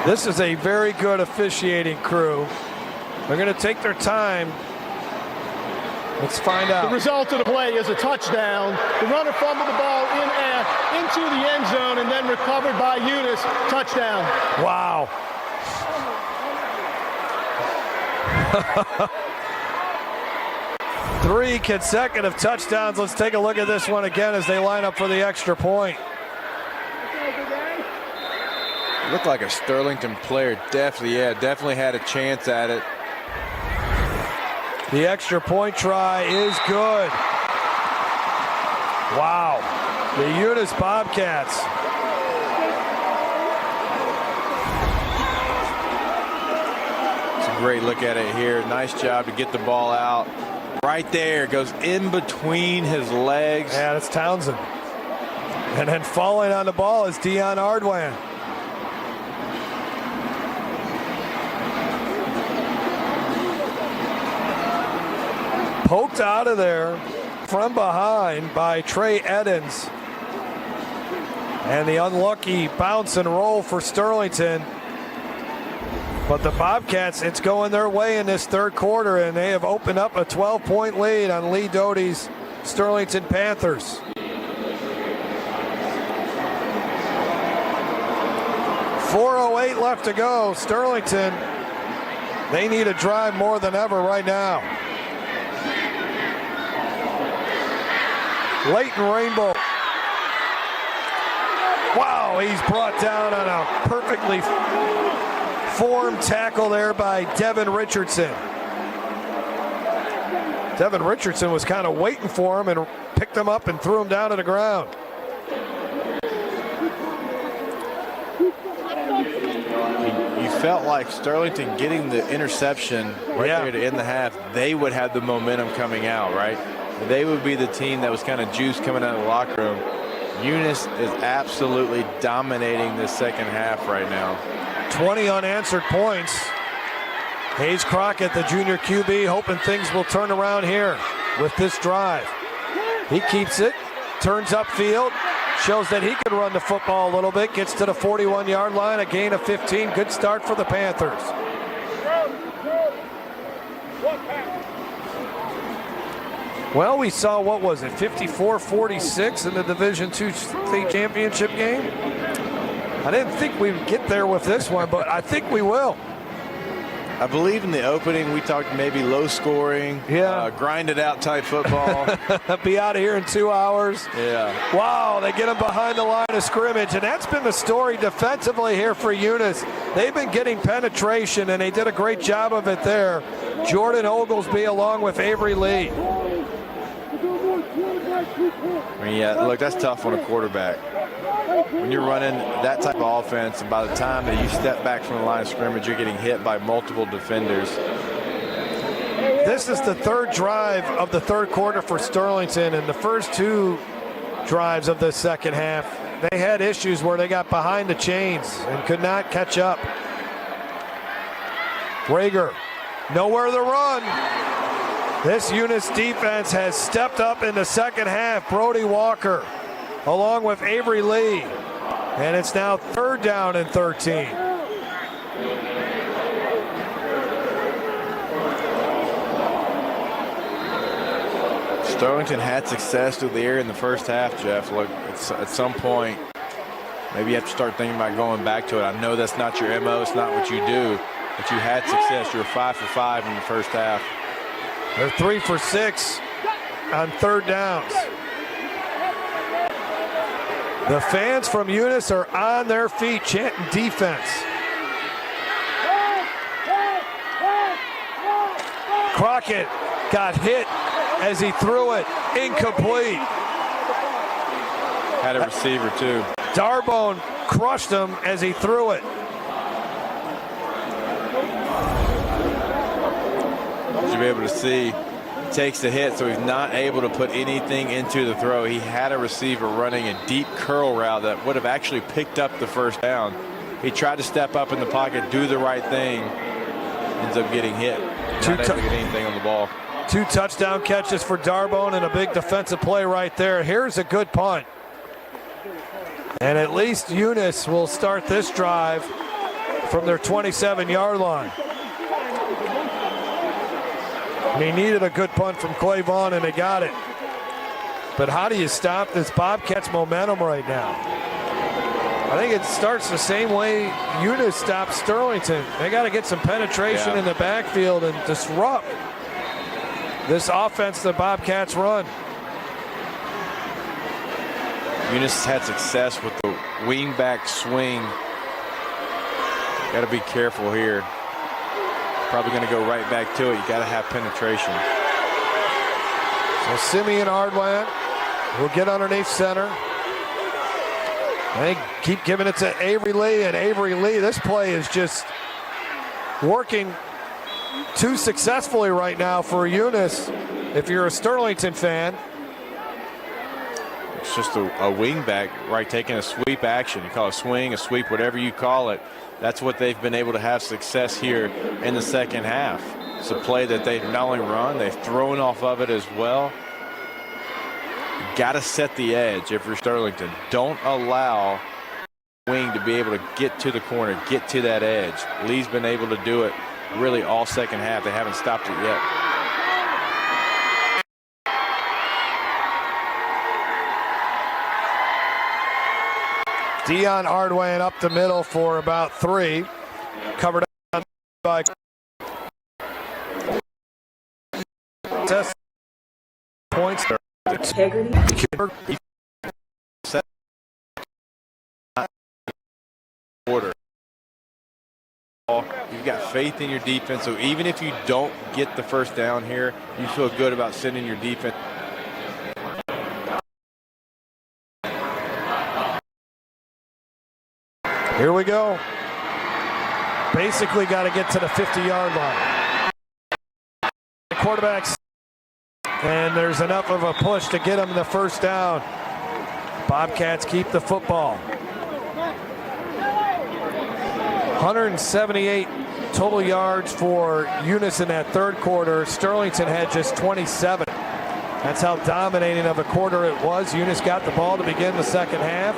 This is a very good officiating crew. They're going to take their time. Let's find out. The result of the play is a touchdown. The runner fumbled the ball into the end zone and then recovered by Eunice. Touchdown. Wow. Three consecutive touchdowns. Let's take a look at this one again as they line up for the extra point. Looked like a Sterlington player. Definitely had a chance at it. The extra point try is good. Wow. The Eunice Bobcats. It's a great look at it here. Nice job to get the ball out. Right there, goes in between his legs. Yeah, that's Townsend. And then falling on the ball is Dion Ardwan. Poked out of there from behind by Trey Edens. And the unlucky bounce and roll for Sterlington. But the Bobcats, it's going their way in this third quarter, and they have opened up a 12-point lead on Lee Doty's Sterlington Panthers. .408 left to go. Sterlington, they need a drive more than ever right now. Leighton Rainbow. Wow, he's brought down on a perfectly formed tackle there by Devin Richardson. Devin Richardson was kind of waiting for him and picked him up and threw him down to the ground. You felt like Sterlington getting the interception right there to end the half, they would have the momentum coming out, right? They would be the team that was kind of juiced coming out of the locker room. Eunice is absolutely dominating this second half right now. 20 unanswered points. Hayes Crockett, the junior QB, hoping things will turn around here with this drive. He keeps it, turns upfield, shows that he can run the football a little bit, gets to the 41-yard line, a gain of 15. Good start for the Panthers. Well, we saw, what was it, 54-46 in the Division II state championship game? I didn't think we would get there with this one, but I think we will. I believe in the opening we talked maybe low scoring, grinded out type football. Be out of here in 2 hours. Yeah. Wow, they get them behind the line of scrimmage, and that's been the story defensively here for Eunice. They've been getting penetration, and they did a great job of it there. Jordan Oglesby along with Avery Lee. I mean, yeah, look, that's tough on a quarterback. When you're running that type of offense, and by the time that you step back from the line of scrimmage, you're getting hit by multiple defenders. This is the third drive of the third quarter for Sterlington, and the first two drives of the second half, they had issues where they got behind the chains and could not catch up. Rager, nowhere to run. This Eunice defense has stepped up in the second half. Brody Walker along with Avery Lee. And it's now third down and 13. Sterlington had success through the air in the first half, Jeff. Look, at some point, maybe you have to start thinking about going back to it. I know that's not your MO, it's not what you do, but you had success. You were 5 for 5 in the first half. They're 3 for 6 on third downs. The fans from Eunice are on their feet chanting defense. Crockett got hit as he threw it. Incomplete. Had a receiver too. Darbone crushed him as he threw it. As you'll be able to see, he takes the hit, so he's not able to put anything into the throw. He had a receiver running a deep curl route that would have actually picked up the first down. He tried to step up in the pocket, do the right thing, ends up getting hit. Not able to get anything on the ball. 2 touchdown catches for Darbone and a big defensive play right there. Here's a good punt. And at least Eunice will start this drive from their 27-yard line. And he needed a good punt from Clay Vaughn, and they got it. But how do you stop this Bobcats momentum right now? I think it starts the same way Eunice stopped Sterlington. They got to get some penetration in the backfield and disrupt this offense the Bobcats run. Eunice had success with the wing-back swing. Got to be careful here. Probably going to go right back to it. You got to have penetration. So Simeon Ardwan will get underneath center. They keep giving it to Avery Lee, and Avery Lee, this play is just working too successfully right now for Eunice. If you're a Sterlington fan, it's just a wing back, right, taking a sweep action. You call it a swing, a sweep, whatever you call it. That's what they've been able to have success here in the second half. It's a play that they've not only run, they've thrown off of it as well. Got to set the edge if you're Sterlington. Don't allow wing to be able to get to the corner, get to that edge. Lee's been able to do it really all second half. They haven't stopped it yet. Dion Ardwan up the middle for about 3. Covered up by points. Integrity. Order. You've got faith in your defense, so even if you don't get the first down here, you feel good about sending your defense. Here we go. Basically got to get to the 50-yard line. The quarterbacks, and there's enough of a push to get them the first down. Bobcats keep the football. 178 total yards for Eunice in that third quarter. Sterlington had just 27. That's how dominating of a quarter it was. Eunice got the ball to begin the second half.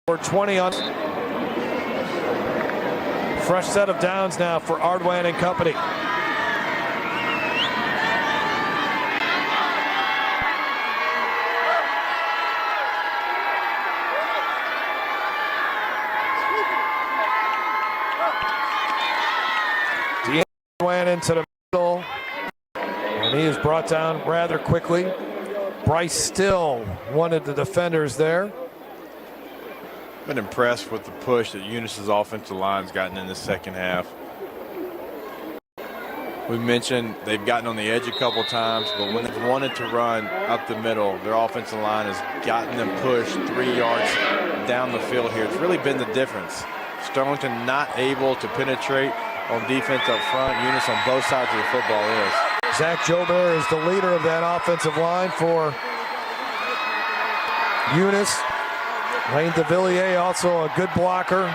For 20 on. Fresh set of downs now for Ardwan and company. Went into the middle, and he is brought down rather quickly. Bryce still wanted the defenders there. Been impressed with the push that Eunice's offensive line's gotten in the second half. We mentioned they've gotten on the edge a couple times, but when they've wanted to run up the middle, their offensive line has gotten them pushed 3 yards down the field here. It's really been the difference. Sterlington not able to penetrate on defense up front. Eunice on both sides of the football is. Zach Jobert is the leader of that offensive line for Eunice. Lane DeVilliers also a good blocker.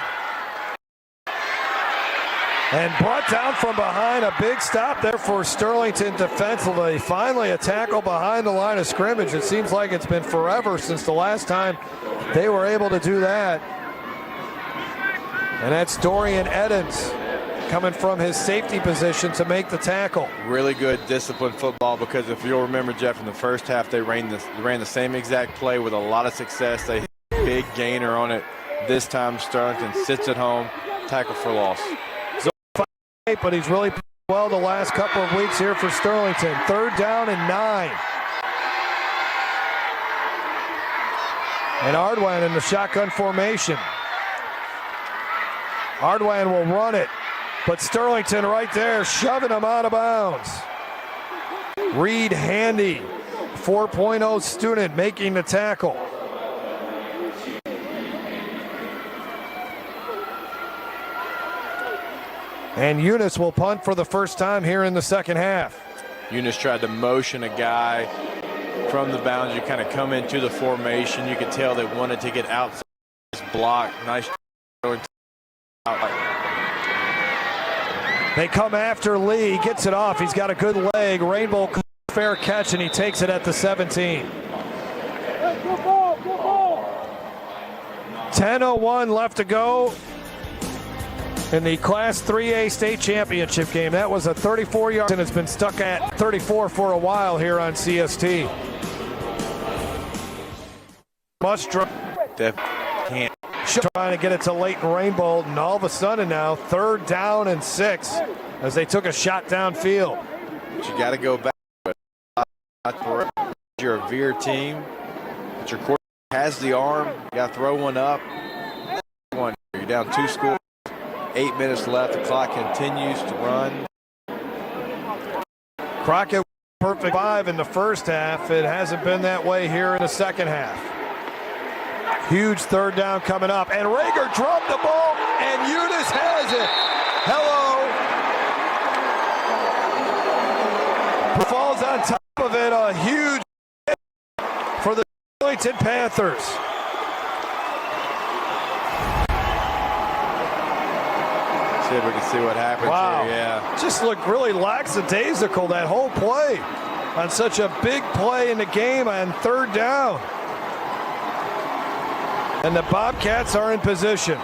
And brought down from behind, a big stop there for Sterlington defensively. Finally a tackle behind the line of scrimmage. It seems like it's been forever since the last time they were able to do that. And that's Dorian Edens coming from his safety position to make the tackle. Really good disciplined football, because if you'll remember, Jeff, in the first half they ran the same exact play with a lot of success. They hit a big gainer on it. This time Sterlington sits at home, tackle for loss. But he's really played well the last couple of weeks here for Sterlington. 3rd down and 9. And Ardwan in the shotgun formation. Ardwan will run it, but Sterlington right there shoving him out of bounds. Reed Handy, 4.0 student, making the tackle. And Eunice will punt for the first time here in the second half. Eunice tried to motion a guy from the boundary, kind of come into the formation. You could tell they wanted to get outside this block. Nice. They come after Lee, gets it off. He's got a good leg. Rainbow fair catch, and he takes it at the 17. 10:01 left to go in the Class 3A state championship game. That was a 34-yard, and it's been stuck at 34 for a while here on CST. Must try. Can't. Trying to get it to Leighton Rainbow, and all of a sudden now 3rd down and 6 as they took a shot downfield. But you got to go back. You're a veer team, but your quarterback has the arm. You got to throw one up. You're down 2 scores. 8 minutes left. The clock continues to run. Crockett perfect 5 in the first half. It hasn't been that way here in the second half. Huge 3rd down coming up, and Rager dropped the ball, and Eunice has it. Hello. Falls on top of it, a huge hit for the Sterlington Panthers. See if we can see what happens here. Yeah. Just looked really lackadaisical, that whole play, on such a big play in the game on 3rd down. And the Bobcats are in position.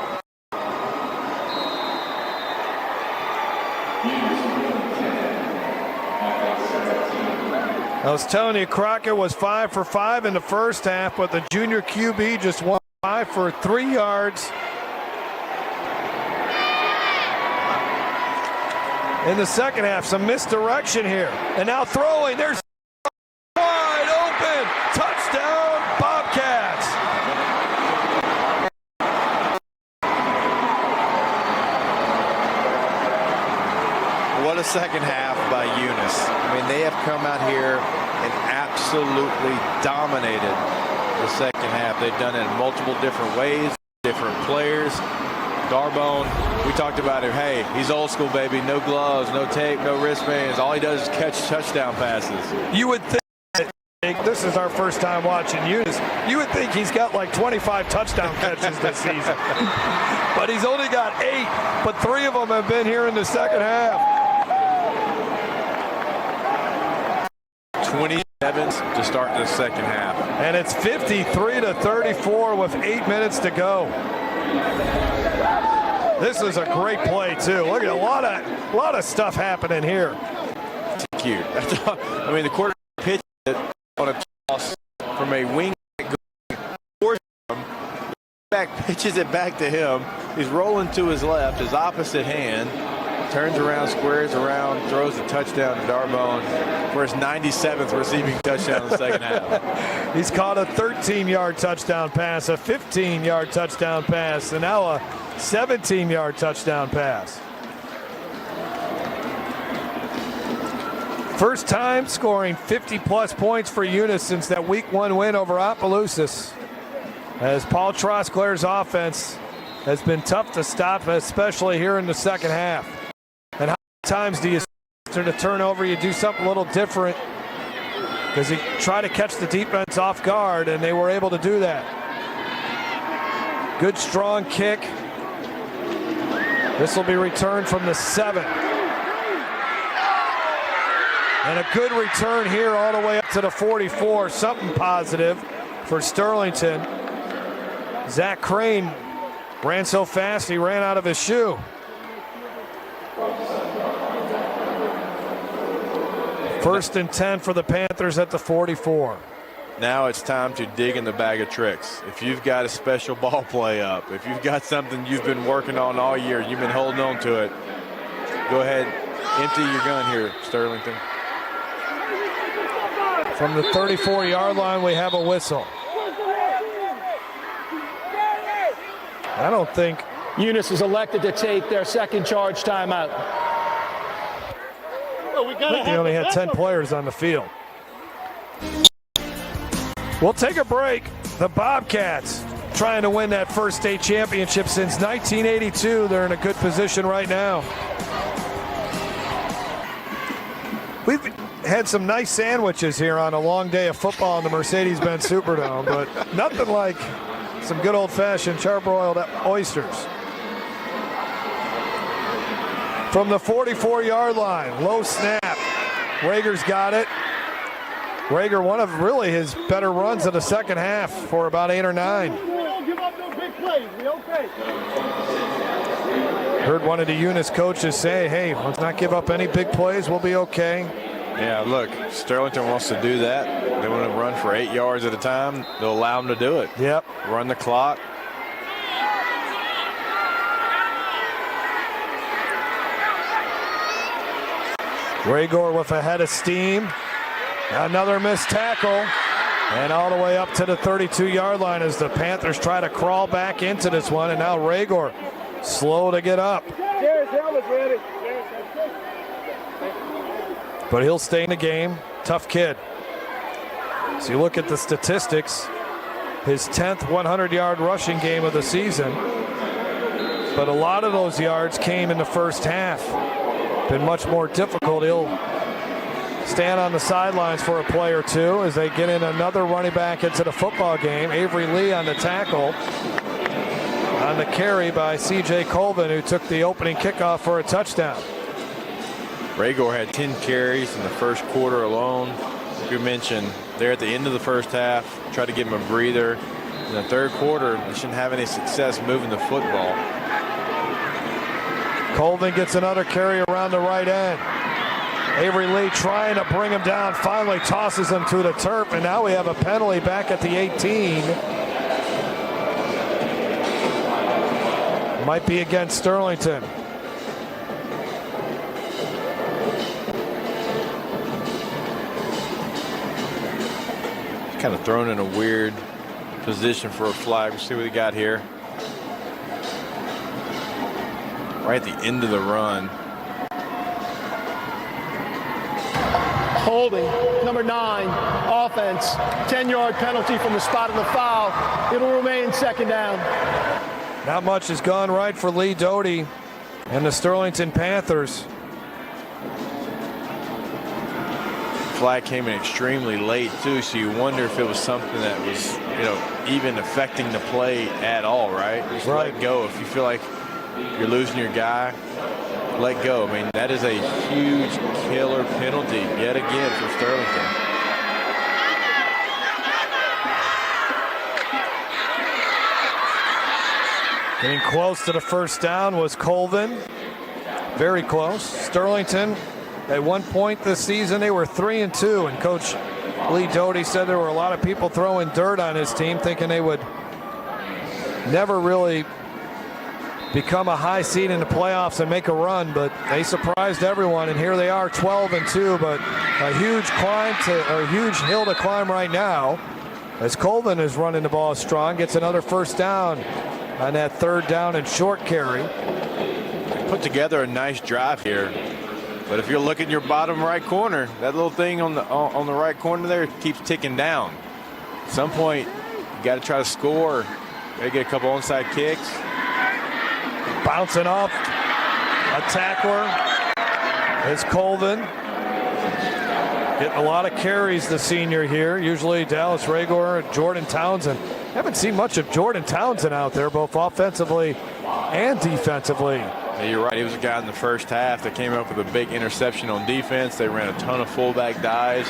I was telling you, Crockett was 5 for 5 in the first half, but the junior QB just won 5 for 3 yards. In the second half, some misdirection here. And now throwing, there's wide open, touchdown Bobcats. What a second half by Eunice. I mean, they have come out here and absolutely dominated the second half. They've done it in multiple different ways, different players. Darbone, we talked about it. Hey, he's old school, baby. No gloves, no tape, no wristbands. All he does is catch touchdown passes. You would think, this is our first time watching Eunice, you would think he's got like 25 touchdown catches this season. But he's only got 8, but 3 of them have been here in the second half. 27 to start the second half. And it's 53-34 with 8 minutes to go. This is a great play too. Look at a lot of stuff happening here. Cute. I mean, the quarterback pitched it on a toss from a wing. Back pitches it back to him. He's rolling to his left, his opposite hand, turns around, squares around, throws a touchdown to Darbone for his 97th receiving touchdown in the second half. He's caught a 13-yard touchdown pass, a 15-yard touchdown pass, and now a 17-yard touchdown pass. First time scoring 50-plus points for Eunice since that Week 1 win over Opelousas. As Paul Trosclair's offense has been tough to stop, especially here in the second half. And how many times do you after the turnover, you do something a little different? Because you try to catch the defense off guard, and they were able to do that. Good strong kick. This will be returned from the 7. And a good return here all the way up to the 44. Something positive for Sterlington. Zach Crane ran so fast he ran out of his shoe. First and 10 for the Panthers at the 44. Now it's time to dig in the bag of tricks. If you've got a special ball play up, if you've got something you've been working on all year, you've been holding on to it, go ahead, empty your gun here, Sterlington. From the 34-yard line, we have a whistle. I don't think Eunice is elected to take their second charge timeout. they only had 10 players on the field. We'll take a break. The Bobcats trying to win that first state championship since 1982. They're in a good position right now. We've had some nice sandwiches here on a long day of football in the Mercedes-Benz Superdome, but nothing like some good old-fashioned charbroiled oysters. From the 44-yard line, low snap. Rager's got it. Rager, one of really his better runs of the second half for about 8 or 9. Heard one of the Eunice coaches say, hey, let's not give up any big plays. We'll be okay. Yeah, look, Sterlington wants to do that. They want to run for 8 yards at a time. They'll allow them to do it. Yep. Run the clock. Rager with a head of steam. Another missed tackle. And all the way up to the 32-yard line as the Panthers try to crawl back into this one. And now Rager slow to get up. But he'll stay in the game. Tough kid. So you look at the statistics, his 10th 100-yard rushing game of the season. But a lot of those yards came in the first half. Been much more difficult. He'll stand on the sidelines for a play or two as they get in another running back into the football game. Avery Lee on the tackle. On the carry by C.J. Colvin, who took the opening kickoff for a touchdown. Rager had 10 carries in the first quarter alone. Like you mentioned, they're at the end of the first half. Try to give him a breather. In the third quarter, they shouldn't have any success moving the football. Colvin gets another carry around the right end. Avery Lee trying to bring him down, finally tosses him to the turf, and now we have a penalty back at the 18. Might be against Sterlington. Kind of thrown in a weird position for a flag. We'll see what we got here. Right at the end of the run. Holding, number 9, offense, 10-yard penalty from the spot of the foul. It'll remain second down. Not much has gone right for Lee Doty and the Sterlington Panthers. Flag came in extremely late too, so you wonder if it was something that was, even affecting the play at all, right? Just let go. If you feel like you're losing your guy, let go. I mean, that is a huge killer penalty yet again for Sterlington. Getting close to the first down was Colvin. Very close. Sterlington, at one point this season, they were 3-2, and Coach Lee Doty said there were a lot of people throwing dirt on his team, thinking they would never really become a high seed in the playoffs and make a run, but they surprised everyone, and here they are, 12-2, but a huge hill to climb right now, as Colvin is running the ball strong, gets another first down on that third down and short carry. Put together a nice drive here, but if you're looking your bottom right corner, that little thing on the right corner there keeps ticking down. At some point, you got to try to score. Got to get a couple onside kicks. Bouncing off a tackler is Colvin. Getting a lot of carries, the senior here. Usually Dallas Rager and Jordan Townsend. Haven't seen much of Jordan Townsend out there, both offensively and defensively. Yeah, you're right. He was a guy in the first half that came up with a big interception on defense. They ran a ton of fullback dives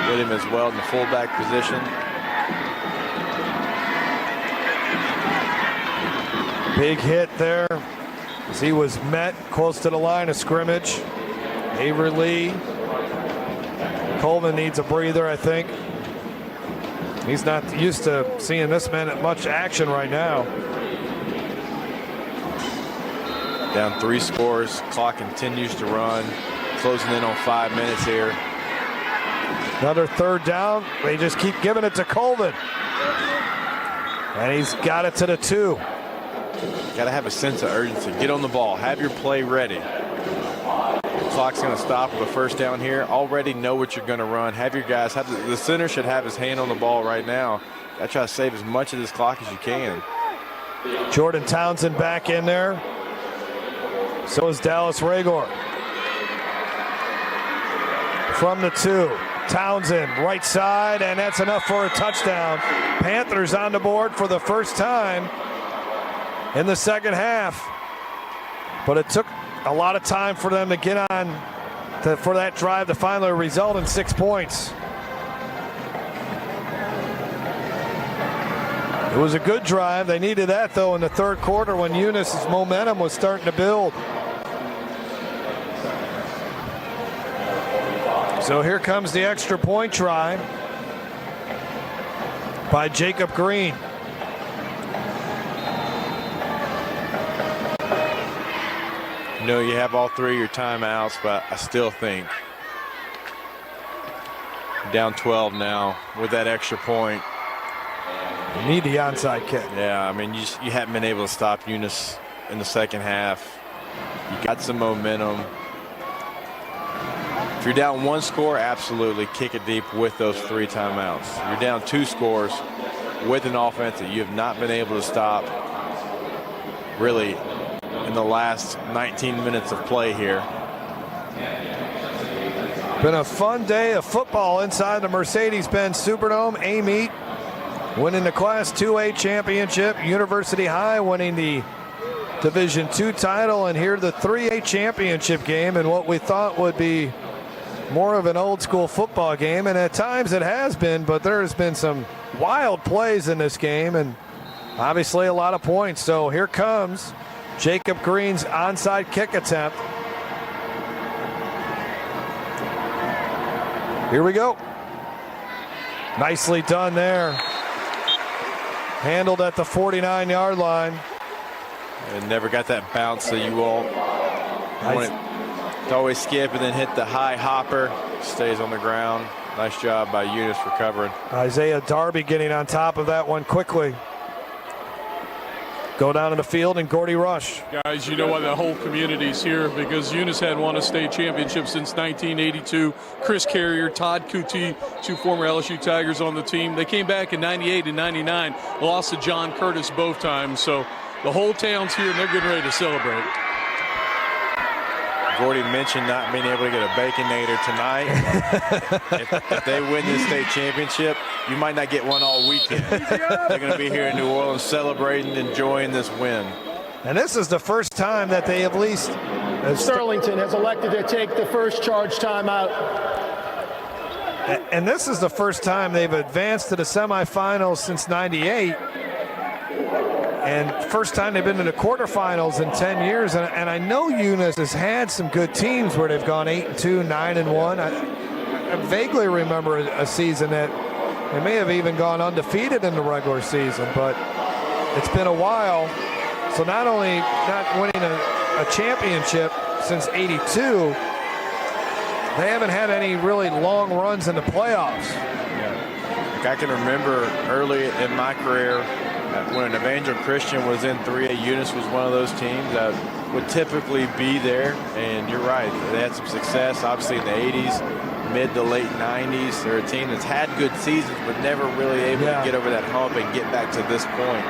with him as well in the fullback position. Big hit there as he was met close to the line of scrimmage. Avery Lee. Colvin needs a breather, I think. He's not used to seeing this man at much action right now. Down 3 scores. Clock continues to run. Closing in on 5 minutes here. Another third down. They just keep giving it to Colvin. And he's got it to the 2. Got to have a sense of urgency. Get on the ball. Have your play ready. The clock's going to stop with a first down here. Already know what you're going to run. Have your guys. The center should have his hand on the ball right now. Got to try to save as much of this clock as you can. Jordan Townsend back in there. So is Dallas Rager. From the 2. Townsend, right side, and that's enough for a touchdown. Panthers on the board for the first time in the second half. But it took a lot of time for them to get on for that drive to finally result in 6 points. It was a good drive. They needed that, though, in the third quarter when Eunice's momentum was starting to build. So here comes the extra point try by Jacob Green. You know, you have all 3 of your timeouts, but I still think down 12 now with that extra point. You need the onside kick. Yeah, I mean, you haven't been able to stop Eunice in the second half. You got some momentum. If you're down 1 score, absolutely kick it deep with those 3 timeouts. You're down 2 scores with an offense that you have not been able to stop really in the last 19 minutes of play here. Been a fun day of football inside the Mercedes-Benz Superdome. A-Meet winning the Class 2A championship. University High winning the Division II title. And here the 3A championship game in what we thought would be more of an old school football game. And at times it has been, but there's been some wild plays in this game and obviously a lot of points. So here comes Jacob Green's onside kick attempt. Here we go. Nicely done there. Handled at the 49-yard line. And never got that bounce that you all want it to always skip and then hit the high hopper. Stays on the ground. Nice job by Eunice recovering. Isaiah Darby getting on top of that one quickly. Go down to the field and Gordy Rush. Guys, you know why the whole community's here, because Eunice had won a state championship since 1982. Chris Carrier, Todd Kuti, 2 former LSU Tigers on the team. They came back in 98 and 99, lost to John Curtis both times. So the whole town's here and they're getting ready to celebrate. Gordy mentioned not being able to get a Baconator tonight. if they win this state championship, you might not get one all weekend. They're going to be here in New Orleans celebrating, enjoying this win. And this is the first time that they at least... Sterlington has elected to take the first charge timeout. And this is the first time they've advanced to the semifinals since '98. And first time they've been to the quarterfinals in 10 years. And I know Eunice has had some good teams where they've gone 8-2, 9-1. I vaguely remember a season that they may have even gone undefeated in the regular season, but it's been a while. So not only not winning a championship since '82, they haven't had any really long runs in the playoffs. Yeah. Like I can remember early in my career when an Evangel Christian was in 3A, Eunice was one of those teams that would typically be there. And you're right, they had some success, obviously in the 80s, mid to late 90s. They're a team that's had good seasons, but never really able to get over that hump and get back to this point.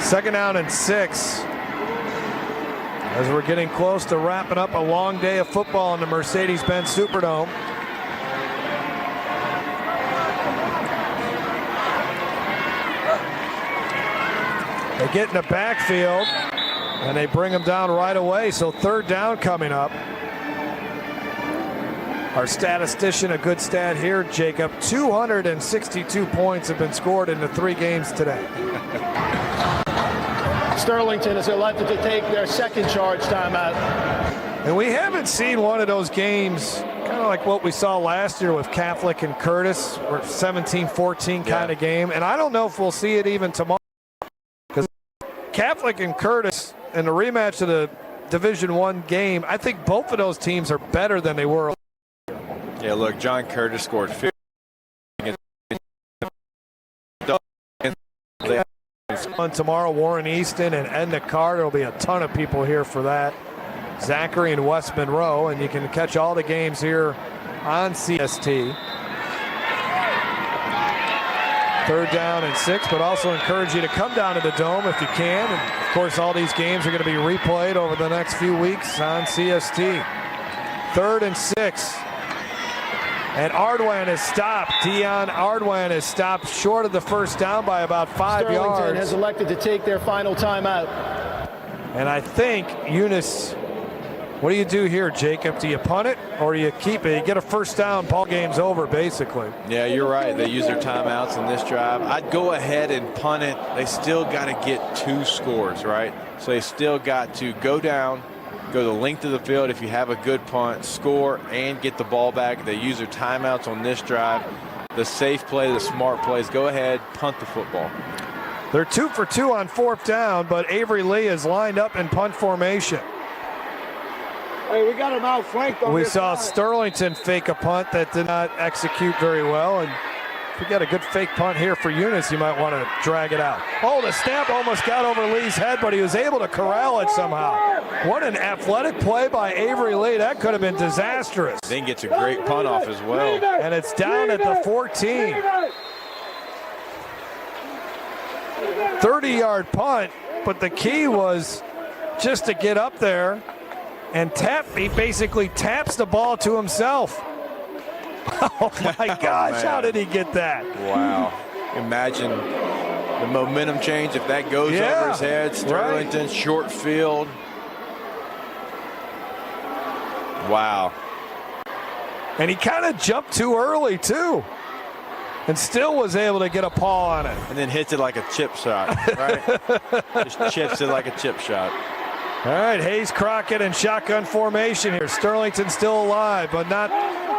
2nd down and 6. As we're getting close to wrapping up a long day of football in the Mercedes-Benz Superdome. They get in the backfield, and they bring them down right away. So 3rd down coming up. Our statistician, a good stat here, Jacob. 262 points have been scored in the 3 games today. Sterlington has elected to take their 2nd charge timeout. And we haven't seen one of those games, kind of like what we saw last year with Catholic and Curtis, or 17-14 kind of game. And I don't know if we'll see it even tomorrow. Because Catholic and Curtis in the rematch of the Division I game, I think both of those teams are better than they were. Yeah, look, John Curtis scored 50 on tomorrow. Warren Easton and Edna Carter. There'll be a ton of people here for that. Zachary and West Monroe, and you can catch all the games here on CST. 3rd down and 6, but also encourage you to come down to the Dome if you can. And of course, all these games are going to be replayed over the next few weeks on CST. 3rd and 6. And Ardwan is stopped. Dion Ardwan is stopped short of the 1st down by about 5 yards. Sterlington has elected to take their final timeout. And I think Eunice, what do you do here, Jacob? Do you punt it or do you keep it? You get a 1st down, ball game's over, basically. Yeah, you're right. They use their timeouts in this drive. I'd go ahead and punt it. They still got to get 2 scores, right? So they still got to go down, go the length of the field if you have a good punt, score, and get the ball back. They use their timeouts on this drive. The safe play, the smart plays. Go ahead, punt the football. They're 2 for 2 on 4th down, but Avery Lee is lined up in punt formation. Hey, we got him outflanked on We this saw side. Sterlington fake a punt that did not execute very well, and if you got a good fake punt here for Eunice, you might want to drag it out. Oh, the snap almost got over Lee's head, but he was able to corral it somehow. What an athletic play by Avery Lee. That could have been disastrous. Then gets a great punt off as well. And it's down at the 14. 30-yard punt, but the key was just to get up there and tap. He basically taps the ball to himself. Oh my gosh, how did he get that? Wow. Imagine the momentum change if that goes over his head. Sterlington, short field. Wow. And he kind of jumped too early, too. And still was able to get a paw on it. And then hits it like a chip shot, right? Just chips it like a chip shot. All right, Hayes Crockett in shotgun formation here. Sterlington still alive, but not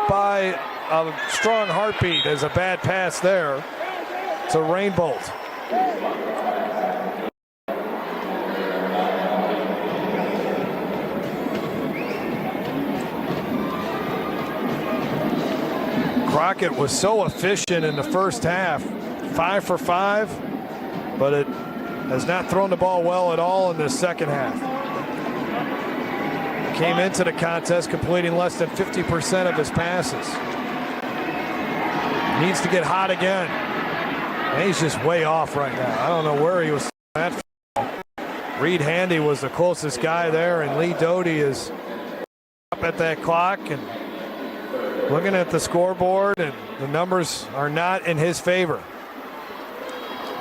by a strong heartbeat. There's a bad pass there. It's a rain bolt. Crockett was so efficient in the first half. 5 for 5, but it has not thrown the ball well at all in the second half. Came into the contest completing less than 50% of his passes. Needs to get hot again. And he's just way off right now. I don't know where he was at. Reed Handy was the closest guy there, and Lee Doty is up at that clock and looking at the scoreboard, and the numbers are not in his favor.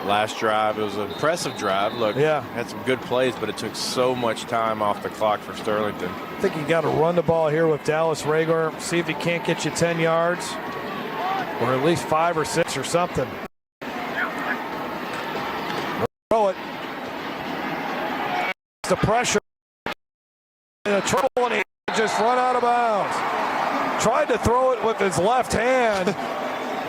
Last drive, it was an impressive drive. Look, had some good plays, but it took so much time off the clock for Sterlington. I think you got to run the ball here with Dallas Rager. See if he can't get you 10 yards or at least 5 or 6 or something. throw it. The pressure. And the trouble, and he just run out of bounds. Tried to throw it with his left hand,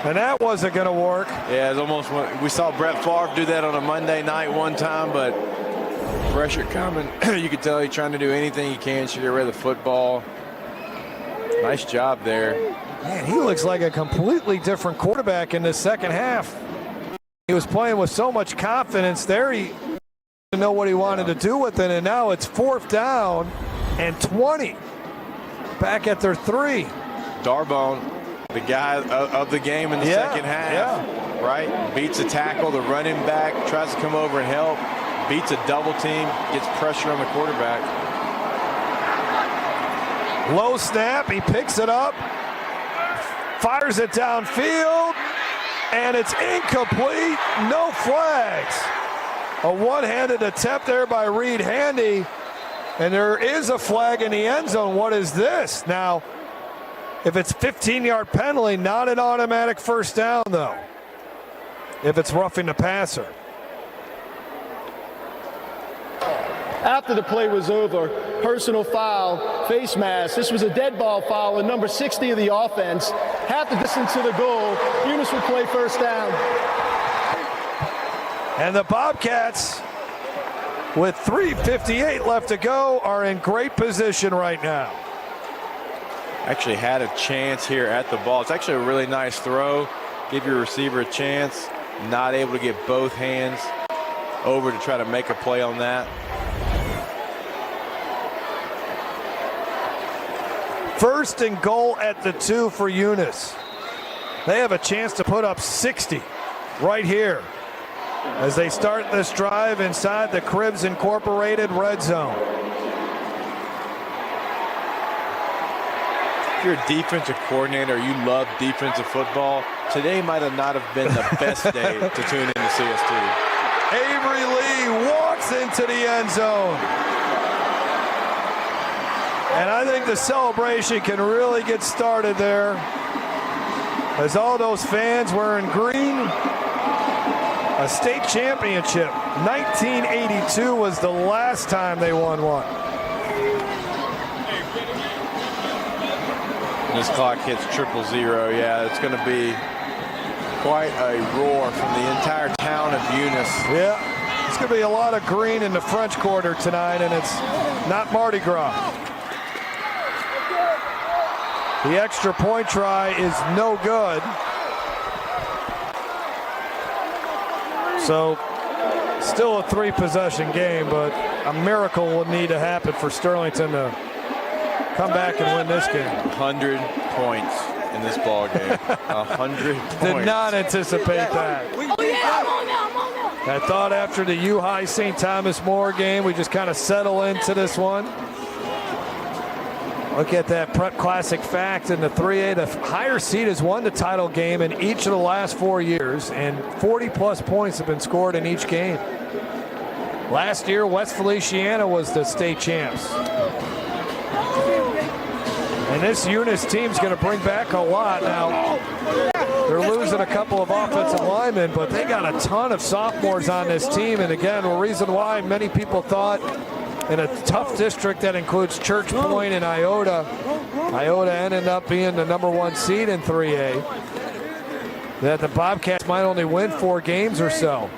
and that wasn't going to work. Yeah, it's almost. We saw Brett Favre do that on a Monday night one time, but pressure coming. You could tell he's trying to do anything he can to get rid of the football. Nice job there. Man, he looks like a completely different quarterback in the second half. He was playing with so much confidence there. He didn't know what he wanted to do with it, and now it's 4th down and 20. Back at their 3. Darbone, the guy of the game in the second half, right? Beats a tackle, the running back tries to come over and help, beats a double team, gets pressure on the quarterback. Low snap, he picks it up, fires it downfield, and it's incomplete. No flags. A one-handed attempt there by Reed Handy, and there is a flag in the end zone. What is this? Now, if it's 15-yard penalty, not an automatic first down, though, if it's roughing the passer. After the play was over, personal foul, face mask. This was a dead ball foul, and number 60 of the offense. Half the distance to the goal. Eunice will play first down. And the Bobcats, with 3:58 left to go, are in great position right now. Actually had a chance here at the ball. It's actually a really nice throw. Give your receiver a chance. Not able to get both hands over to try to make a play on that. First and goal at the 2 for Eunice. They have a chance to put up 60 right here as they start this drive inside the Cribs Incorporated red zone. If you're a defensive coordinator, you love defensive football, today might have not have been the best day to tune into CST. Avery Lee walks into the end zone. And I think the celebration can really get started there as all those fans wearing green. A state championship. 1982 was the last time they won one. This clock hits 000. Yeah, it's going to be quite a roar from the entire town of Eunice. Yeah, it's going to be a lot of green in the French Quarter tonight, and it's not Mardi Gras. The extra point try is no good. So, still a 3-possession game, but a miracle would need to happen for Sterlington to come back and win this game. 100 points in this ball game. 100 points. Did not anticipate that. I thought after the U-High St. Thomas More game, we just kind of settle into this one. Look at that Prep Classic fact in the 3A. The higher seed has won the title game in each of the last 4 years, and 40-plus points have been scored in each game. Last year, West Feliciana was the state champs. And this Eunice team's going to bring back a lot. Now, they're losing a couple of offensive linemen, but they got a ton of sophomores on this team. And again, the reason why many people thought in a tough district that includes Church Point and Iota ended up being the #1 seed in 3A, that the Bobcats might only win 4 games or so.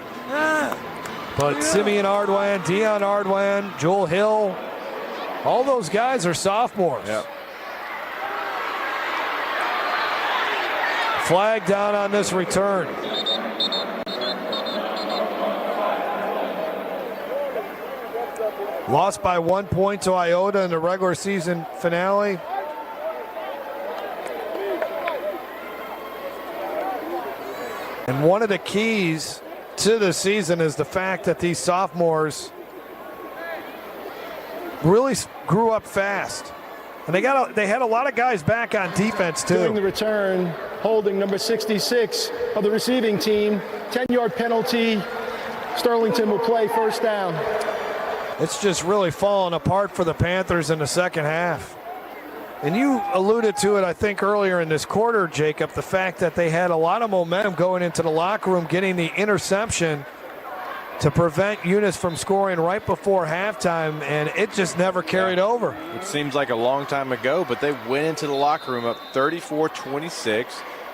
But Simeon Ardwan, Dion Ardwan, Joel Hill, all those guys are sophomores. Yep. Flag down on this return. Lost by 1 point to Iota in the regular season finale. And one of the keys to the season is the fact that these sophomores really grew up fast. And they had a lot of guys back on defense too. During the return, holding number 66 of the receiving team, 10-yard penalty. Sterlington will play first down. It's just really fallen apart for the Panthers in the second half. And you alluded to it, I think, earlier in this quarter, Jacob, the fact that they had a lot of momentum going into the locker room, getting the interception to prevent Eunice from scoring right before halftime, and it just never carried over. It seems like a long time ago, but they went into the locker room up 34-26.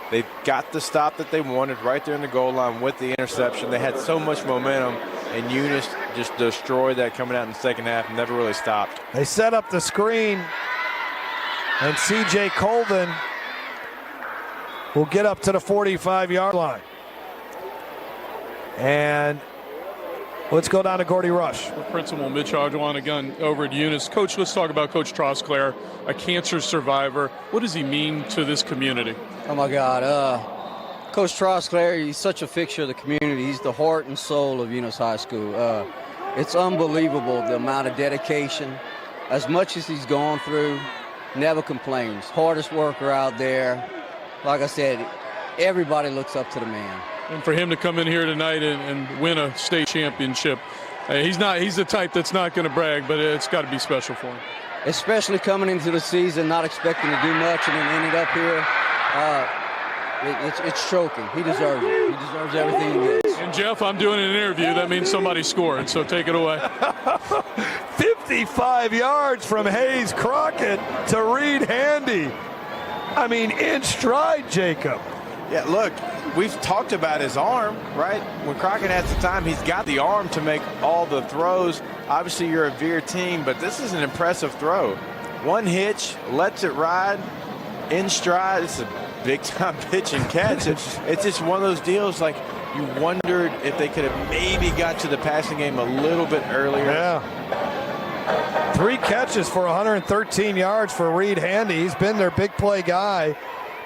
They got the stop that they wanted right there in the goal line with the interception. They had so much momentum, and Eunice just destroyed that coming out in the second half, never really stopped. They set up the screen, and C.J. Colvin will get up to the 45-yard line. And let's go down to Gordy Rush. Principal Mitch Ardoin again over at Eunice. Coach, let's talk about Coach Trosclair, a cancer survivor. What does he mean to this community? Oh, my God. Coach Trosclair, he's such a fixture of the community. He's the heart and soul of Eunice High School. It's unbelievable the amount of dedication. As much as he's gone through, never complains. Hardest worker out there. Like I said, everybody looks up to the man. And for him to come in here tonight and win a state championship, he's the type that's not going to brag, but it's got to be special for him. Especially coming into the season, not expecting to do much, and then ended up here. It's choking. He deserves it. He deserves everything he gets. And Jeff, I'm doing an interview. That means somebody scored, so take it away. 55 yards from Hayes Crockett to Reed Handy. I mean, in stride, Jacob. Yeah, look, we've talked about his arm, right? When Crockett has the time, he's got the arm to make all the throws. Obviously, you're a Veer team, but this is an impressive throw. One hitch, lets it ride, in stride. It's a big-time pitch and catch. It's just one of those deals, like, you wondered if they could have maybe got to the passing game a little bit earlier. Yeah. 3 catches for 113 yards for Reed Handy. He's been their big play guy.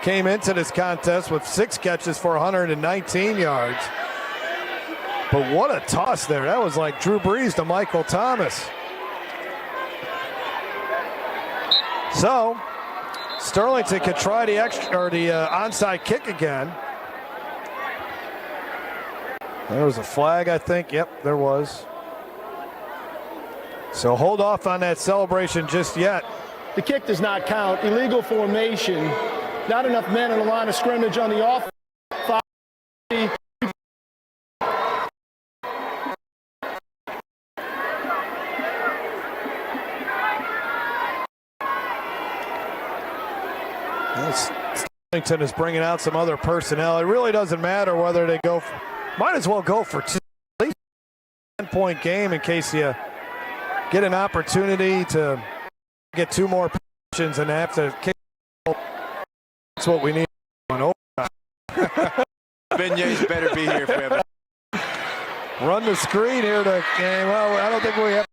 Came into this contest with 6 catches for 119 yards. But what a toss there. That was like Drew Brees to Michael Thomas. So, Sterlington could try the onside kick again. There was a flag, I think. Yep, there was. So hold off on that celebration just yet. The kick does not count. Illegal formation. Not enough men in the line of scrimmage on the offense. Sterlington is bringing out some other personnel. It really doesn't matter whether they go for, might as well go for 2, at least a 10-point game in case you get an opportunity to get 2 more positions and have to kick. That's what we need. Beignets better be here if we have it. Run the screen here to, well, I don't think we have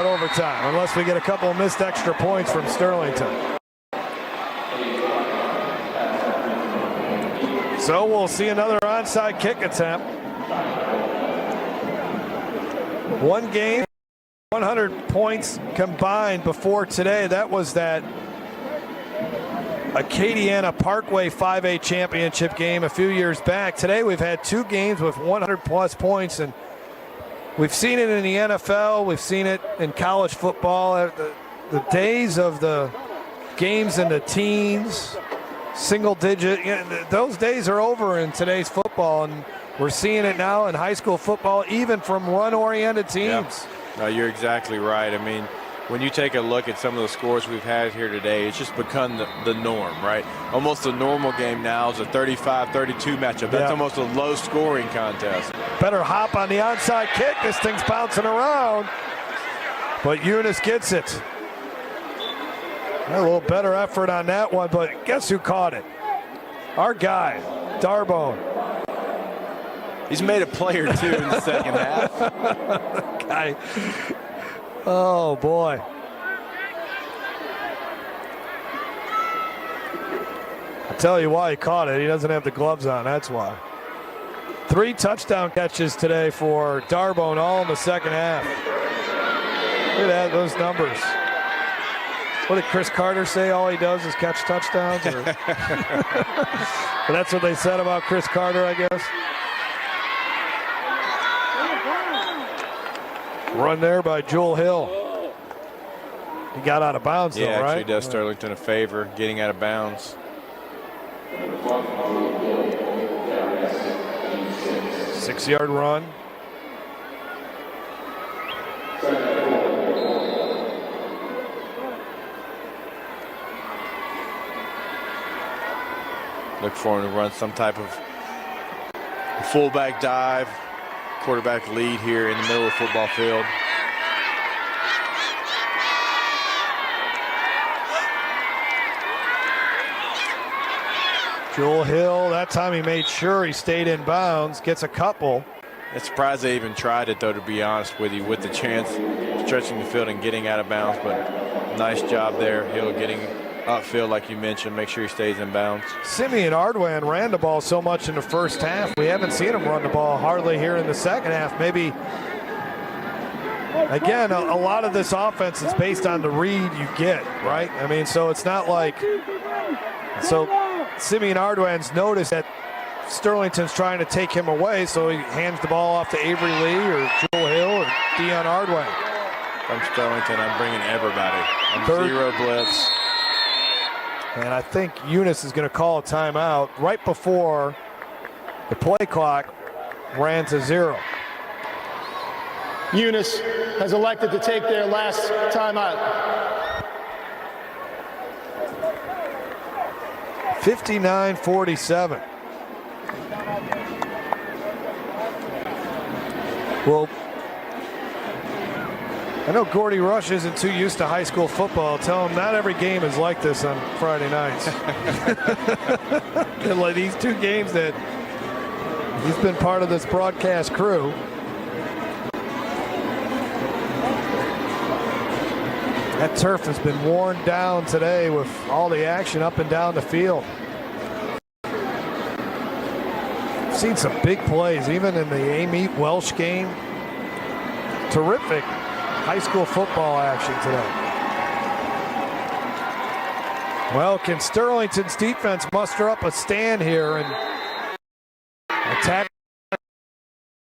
overtime unless we get a couple of missed extra points from Sterlington. So we'll see another onside kick attempt. 1 game, 100 points combined before today. That was that Acadiana Parkway 5A championship game a few years back. Today we've had 2 games with 100-plus points, and we've seen it in the NFL. We've seen it in college football. The days of the games in the teens, single-digit, those days are over in today's football, and we're seeing it now in high school football, even from run-oriented teams. Yeah. No, you're exactly right. I mean, when you take a look at some of the scores we've had here today, it's just become the norm, right? Almost a normal game now is a 35-32 matchup. That's almost a low-scoring contest. Better hop on the onside kick. This thing's bouncing around. But Eunice gets it. A little better effort on that one, but guess who caught it? Our guy, Darbone. He's made a play or 2 in the second half. Guy. Oh, boy. I'll tell you why he caught it. He doesn't have the gloves on. That's why. 3 touchdown catches today for Darbone, all in the second half. Look at that, those numbers. What did Chris Carter say? All he does is catch touchdowns? But that's what they said about Chris Carter, I guess. Run there by Jewel Hill. He got out of bounds, though, right? Yeah, actually does Sterlington a favor getting out of bounds. 6-yard run. Look for him to run some type of fullback dive, quarterback lead here in the middle of the football field. Jewel Hill, that time he made sure he stayed in bounds, gets a couple. I'm surprised they even tried it, though, to be honest with you, with the chance stretching the field and getting out of bounds. But nice job there. Hill getting upfield, like you mentioned, make sure he stays in bounds. Simeon Ardwan ran the ball so much in the first half. We haven't seen him run the ball hardly here in the second half. Maybe, again, a lot of this offense is based on the read you get, right? I mean, so it's not like, so Simeon Ardwan's noticed that Sterlington's trying to take him away, so he hands the ball off to Avery Lee or Jewel Hill or Dion Ardwan. From Sterlington, I'm bringing everybody. I'm zero blitz. And I think Eunice is going to call a timeout right before the play clock ran to 0. Eunice has elected to take their last timeout. 59-47. Well, I know Gordy Rush isn't too used to high school football. Tell him not every game is like this on Friday nights. And like these 2 games that he's been part of this broadcast crew. That turf has been worn down today with all the action up and down the field. Seen some big plays, even in the Amy Welsh game. Terrific high school football action today. Well, can Sterlington's defense muster up a stand here and attack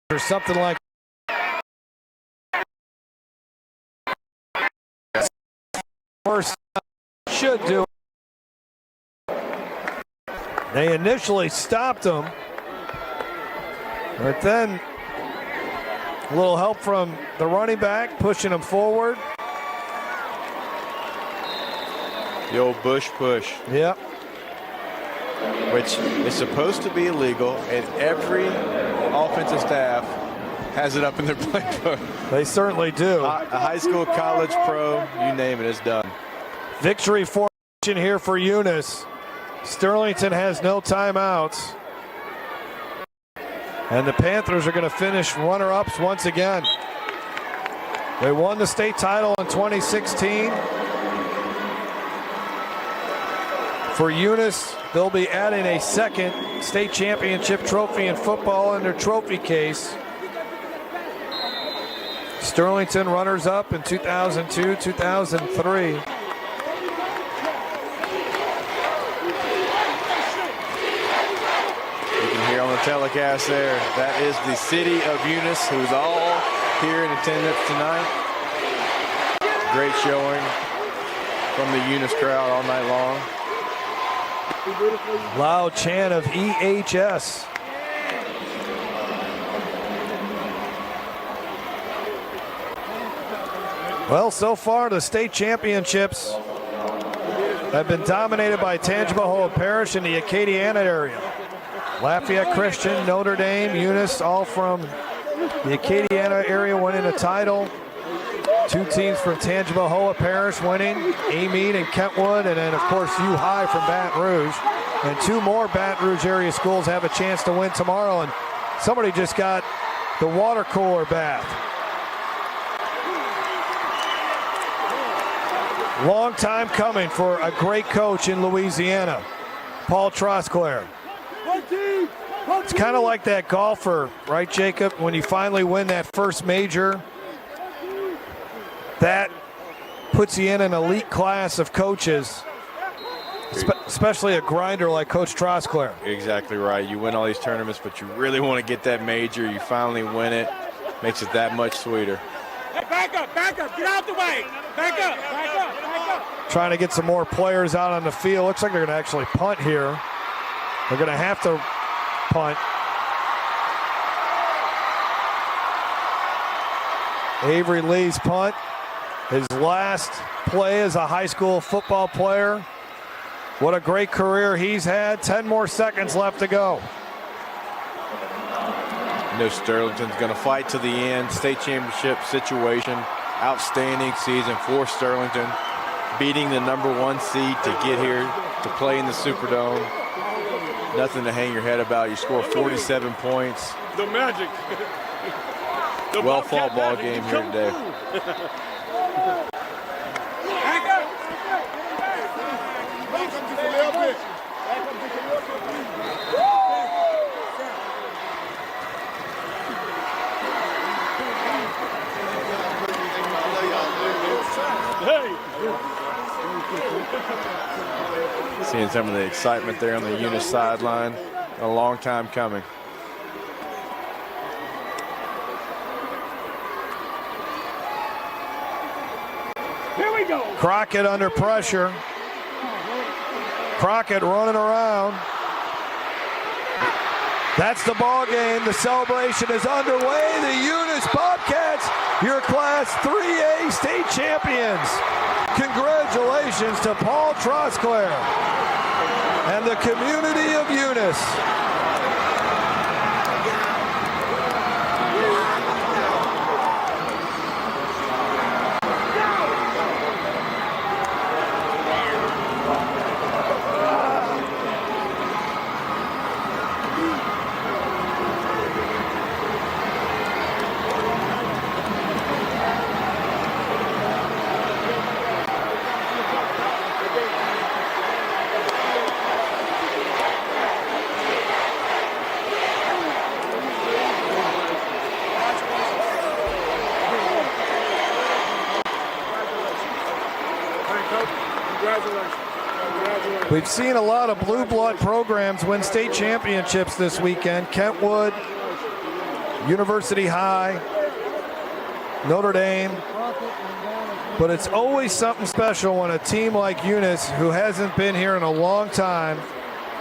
or something like that? First should do. They initially stopped him, but then a little help from the running back, pushing him forward. The old Bush push. Yep. Which is supposed to be illegal, and every offensive staff has it up in their playbook. They certainly do. A high school, college, pro, you name it, it's done. Victory formation here for Eunice. Sterlington has no timeouts. And the Panthers are going to finish runner-ups once again. They won the state title in 2016. For Eunice, they'll be adding a second state championship trophy in football in their trophy case. Sterlington runners-up in 2002, 2003. On the telecast there, that is the city of Eunice, who's all here in attendance tonight. Great showing from the Eunice crowd all night long. Loud chant of EHS. Well, so far the state championships have been dominated by Tangipahoa Parish and the Acadiana area. Lafayette Christian, Notre Dame, Eunice, all from the Acadiana area winning a title. 2 teams from Tangipahoa Parish winning, Amite and Kentwood, and then of course U High from Baton Rouge. And 2 more Baton Rouge area schools have a chance to win tomorrow, and somebody just got the water cooler bath. Long time coming for a great coach in Louisiana, Paul Trosclair. It's kind of like that golfer, right, Jacob? When you finally win that first major, that puts you in an elite class of coaches, especially a grinder like Coach Trosclair. Exactly right. You win all these tournaments, but you really want to get that major. You finally win it. Makes it that much sweeter. Hey, back up, get out the way. Back up. Trying to get some more players out on the field. Looks like they're going to actually punt here. They're going to have to punt. Avery Lee's punt. His last play as a high school football player. What a great career he's had. 10 more seconds left to go. Sterlington's going to fight to the end. State championship situation. Outstanding season for Sterlington. Beating the #1 seed to get here to play in the Superdome. Nothing to hang your head about. You score 47 points. The magic. Well-fought ball game here today. Seeing some of the excitement there on the Eunice sideline. A long time coming. Here we go. Crockett under pressure. Crockett running around. That's the ball game. The celebration is underway. The Eunice Bobcats, your Class 3A state champions. Congratulations to Paul Trosclair and the community of Eunice. We've seen a lot of blue blood programs win state championships this weekend. Kentwood, University High, Notre Dame. But it's always something special when a team like Eunice, who hasn't been here in a long time,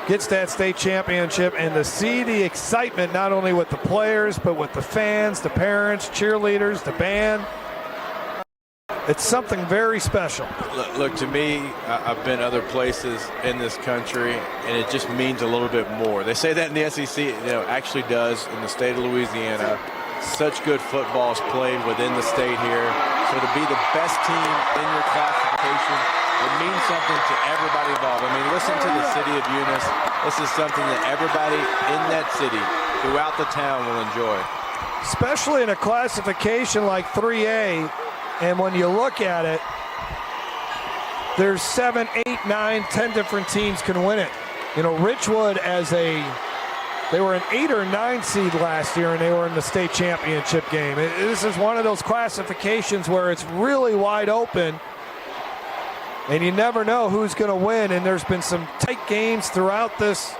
gets that state championship, and to see the excitement not only with the players but with the fans, the parents, cheerleaders, the band. It's something very special. Look, to me, I've been other places in this country, and it just means a little bit more. They say that in the SEC, actually does in the state of Louisiana. Such good football is played within the state here. So to be the best team in your classification, it means something to everybody involved. I mean, listen to the city of Eunice. This is something that everybody in that city throughout the town will enjoy. Especially in a classification like 3A. And when you look at it, there's 7, 8, 9, 10 different teams can win it. Richwood they were an 8 or 9 seed last year, and they were in the state championship game. This is one of those classifications where it's really wide open, and you never know who's going to win. And there's been some tight games throughout this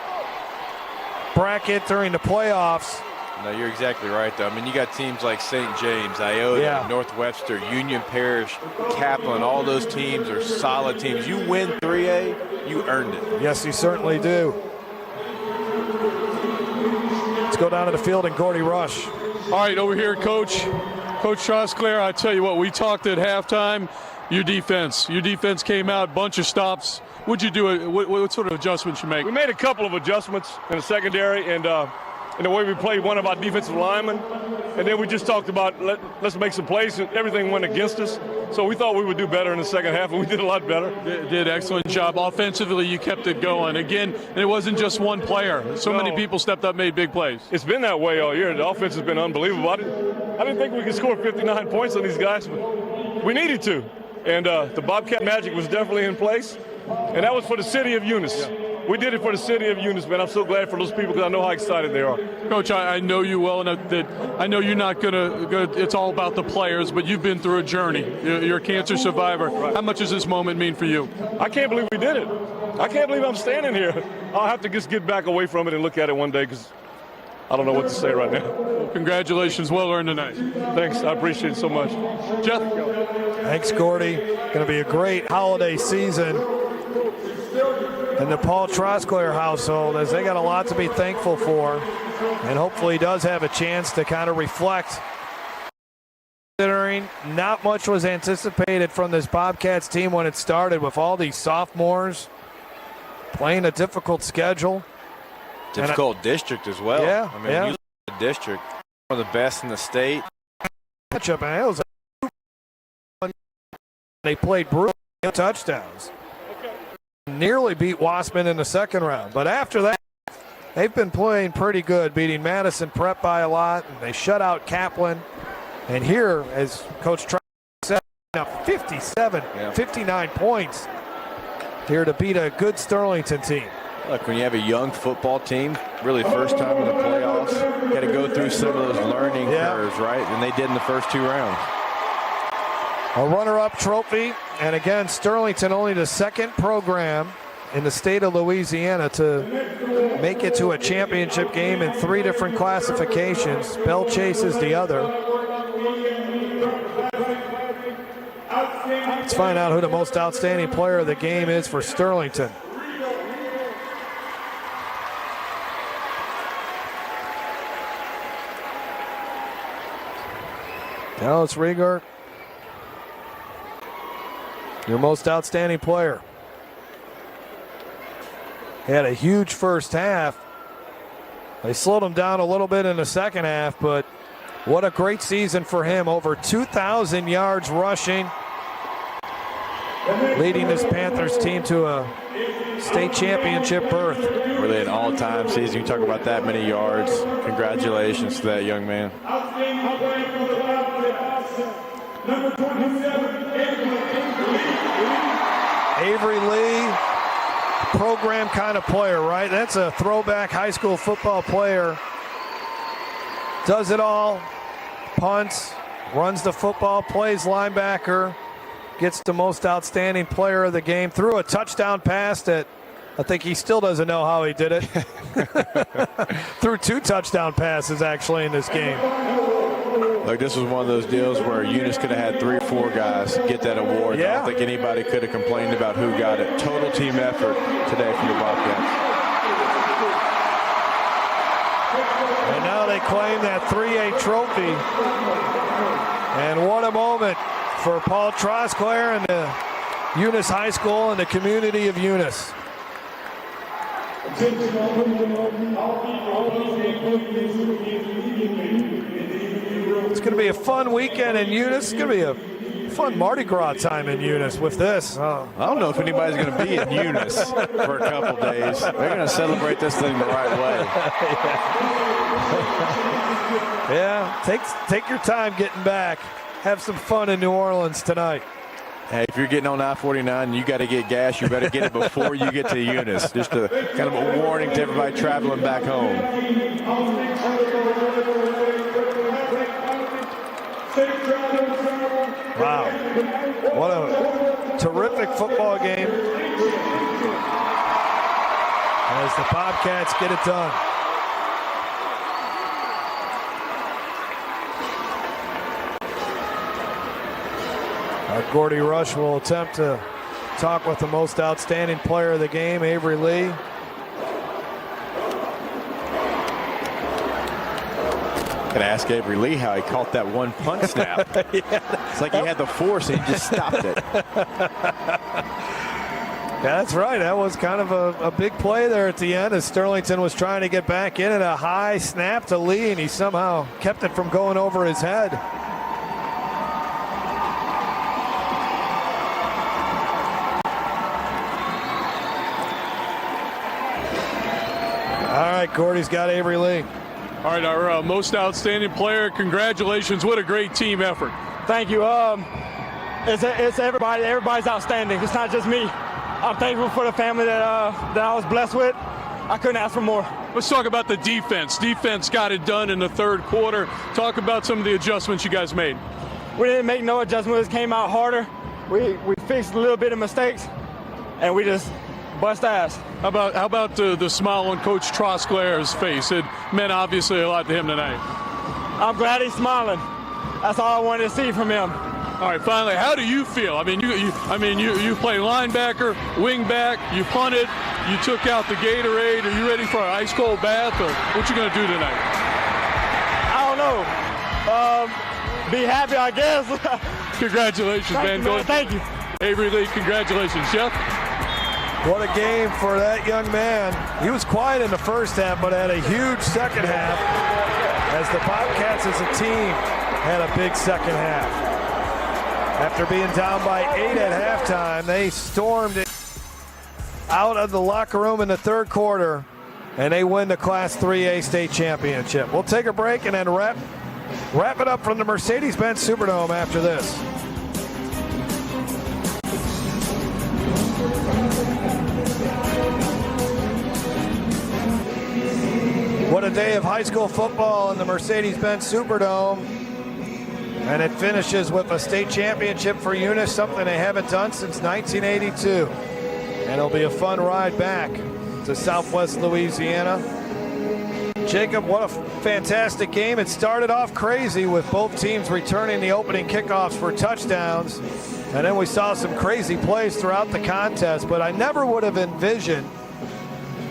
bracket during the playoffs. No, you're exactly right, though. I mean, you got teams like St. James, Iota, Northwestern, Union Parish, Kaplan. All those teams are solid teams. You win 3A, you earned it. Yes, you certainly do. Let's go down to the field and Gordy Rush. All right, over here, Coach Trosclair, I tell you what, we talked at halftime. Your defense came out, bunch of stops. What'd you do? What sort of adjustments you make? We made a couple of adjustments in the secondary, and in the way we played one of our defensive linemen. And then we just talked about let's make some plays, and everything went against us. So we thought we would do better in the second half, and we did a lot better. Did excellent job. Offensively, you kept it going. Again, and it wasn't just one player. So many people stepped up, made big plays. It's been that way all year. The offense has been unbelievable. I didn't think we could score 59 points on these guys, but we needed to. And the Bobcat magic was definitely in place. And that was for the city of Eunice. Yeah. We did it for the city of Eunice, man. I'm so glad for those people because I know how excited they are. Coach, I know you well enough that I know you're not going to – it's all about the players, but you've been through a journey. You're a cancer survivor. Right. How much does this moment mean for you? I can't believe we did it. I can't believe I'm standing here. I'll have to just get back away from it and look at it one day because I don't know what to say right now. Well, congratulations. Well earned tonight. Thanks. I appreciate it so much. Jeff? Thanks, Gordy. Going to be a great holiday season in the Paul Trosclair household, as they got a lot to be thankful for, and hopefully does have a chance to kind of reflect considering not much was anticipated from this Bobcats team when it started with all these sophomores playing a difficult schedule. Difficult district as well. Yeah, I mean, you look at the district, one of the best in the state. Matchup, and it was they played brutal touchdowns. Nearly beat Wassman in the second round, but after that, they've been playing pretty good, beating Madison Prep by a lot, and they shut out Kaplan. And here, as Coach Trice said, now 59 points here to beat a good Sterlington team. Look, when you have a young football team, really first time in the playoffs, you got to go through some of those learning curves, right? And they did in the first 2 rounds. A runner-up trophy, and again, Sterlington only the second program in the state of Louisiana to make it to a championship game in 3 different classifications. Bell Chase is the other. Let's find out who the most outstanding player of the game is for Sterlington. Dallas Rieger, your most outstanding player. He had a huge first half. They slowed him down a little bit in the second half, but what a great season for him. Over 2,000 yards rushing, leading this Panthers team to a state championship berth. Really an all-time season. You talk about that many yards. Congratulations to that young man. Avery Lee, program kind of player, right? That's a throwback high school football player. Does it all, punts, runs the football, plays linebacker, gets the most outstanding player of the game, threw a touchdown pass that I think he still doesn't know how he did it. Threw 2 touchdown passes actually in this game. Look, this was one of those deals where Eunice could have had 3 or 4 guys get that award. Yeah. I don't think anybody could have complained about who got it. Total team effort today from the Bobcats. And now they claim that 3A trophy. And what a moment for Paul Trosclair and the Eunice High School and the community of Eunice. It's going to be a fun weekend in Eunice. It's going to be a fun Mardi Gras time in Eunice with this. I don't know if anybody's going to be in Eunice for a couple days. They're going to celebrate this thing the right way. Yeah, take your time getting back. Have some fun in New Orleans tonight. Hey, if you're getting on I-49 and you got to get gas, you better get it before you get to Eunice. Just a kind of a warning to everybody traveling back home. Wow. What a terrific football game as the Bobcats get it done. Gordy Rush will attempt to talk with the most outstanding player of the game, Avery Lee. Gonna ask Avery Lee how he caught that one punt snap. It's like he had the force and he just stopped it. Yeah, that's right. That was kind of a big play there at the end as Sterlington was trying to get back in, and a high snap to Lee, and he somehow kept it from going over his head. All right, Gordy's got Avery Lee. All right, our most outstanding player. Congratulations. What a great team effort. Thank you. It's everybody. Everybody's outstanding. It's not just me. I'm thankful for the family that I was blessed with. I couldn't ask for more. Let's talk about the defense. Defense got it done in the third quarter. Talk about some of the adjustments you guys made. We didn't make no adjustments. It came out harder. We fixed a little bit of mistakes, and we just bust ass. How about the smile on Coach Trosclair's face? It meant obviously a lot to him tonight. I'm glad he's smiling. That's all I wanted to see from him. All right, finally, how do you feel? I mean, you play linebacker, wing back, you punted, you took out the Gatorade. Are you ready for an ice cold bath, or what you gonna do tonight? I don't know. be happy, I guess. Congratulations, man. Thank you. Avery Lee, congratulations, Jeff. What a game for that young man. He was quiet in the first half, but had a huge second half as the Bobcats as a team had a big second half. After being down by 8 at halftime, they stormed it out of the locker room in the third quarter, and they win the Class 3A state championship. We'll take a break and then wrap it up from the Mercedes-Benz Superdome after this. What a day of high school football in the Mercedes-Benz Superdome. And it finishes with a state championship for Eunice, something they haven't done since 1982. And it'll be a fun ride back to Southwest Louisiana. Jacob, what a fantastic game. It started off crazy with both teams returning the opening kickoffs for touchdowns. And then we saw some crazy plays throughout the contest, but I never would have envisioned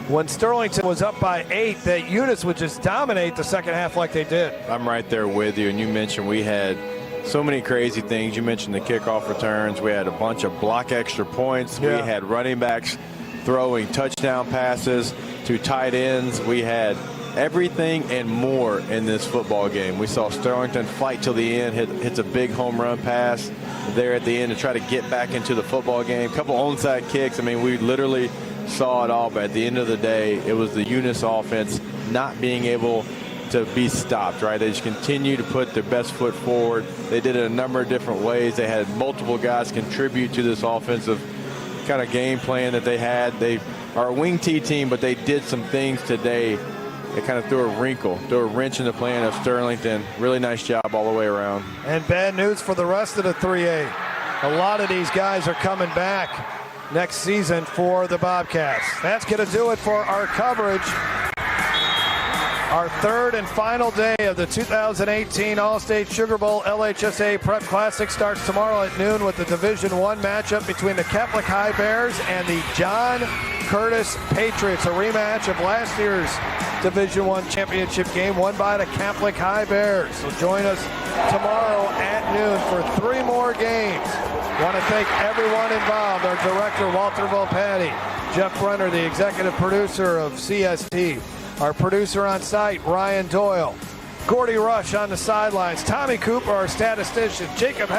when Sterlington was up by 8 that Eunice would just dominate the second half like they did. I'm right there with you, and you mentioned we had so many crazy things. You mentioned the kickoff returns. We had a bunch of block extra points. Yeah. We had running backs throwing touchdown passes to tight ends. We had everything and more in this football game. We saw Sterlington fight till the end, hits a big home run pass there at the end to try to get back into the football game. A couple onside kicks. I mean, we literally saw it all, but at the end of the day, it was the Eunice offense not being able to be stopped, right? They just continue to put their best foot forward. They did it a number of different ways. They had multiple guys contribute to this offensive kind of game plan that they had. They are a wing T team, but they did some things today that kind of threw a wrench in the plan of Sterlington. Really nice job all the way around. And bad news for the rest of the 3A. A lot of these guys are coming back next season for the Bobcats. That's going to do it for our coverage. Our third and final day of the 2018 All-State Sugar Bowl LHSAA Prep Classic starts tomorrow at noon with the Division I matchup between the Catholic High Bears and the John Curtis Patriots, a rematch of last year's Division I championship game won by the Catholic High Bears. So join us tomorrow at noon for 3 more games. Want to thank everyone involved, our director, Walter Volpatti, Jeff Brenner, the executive producer of CST, our producer on site, Ryan Doyle, Gordy Rush on the sidelines, Tommy Cooper, our statistician, Jacob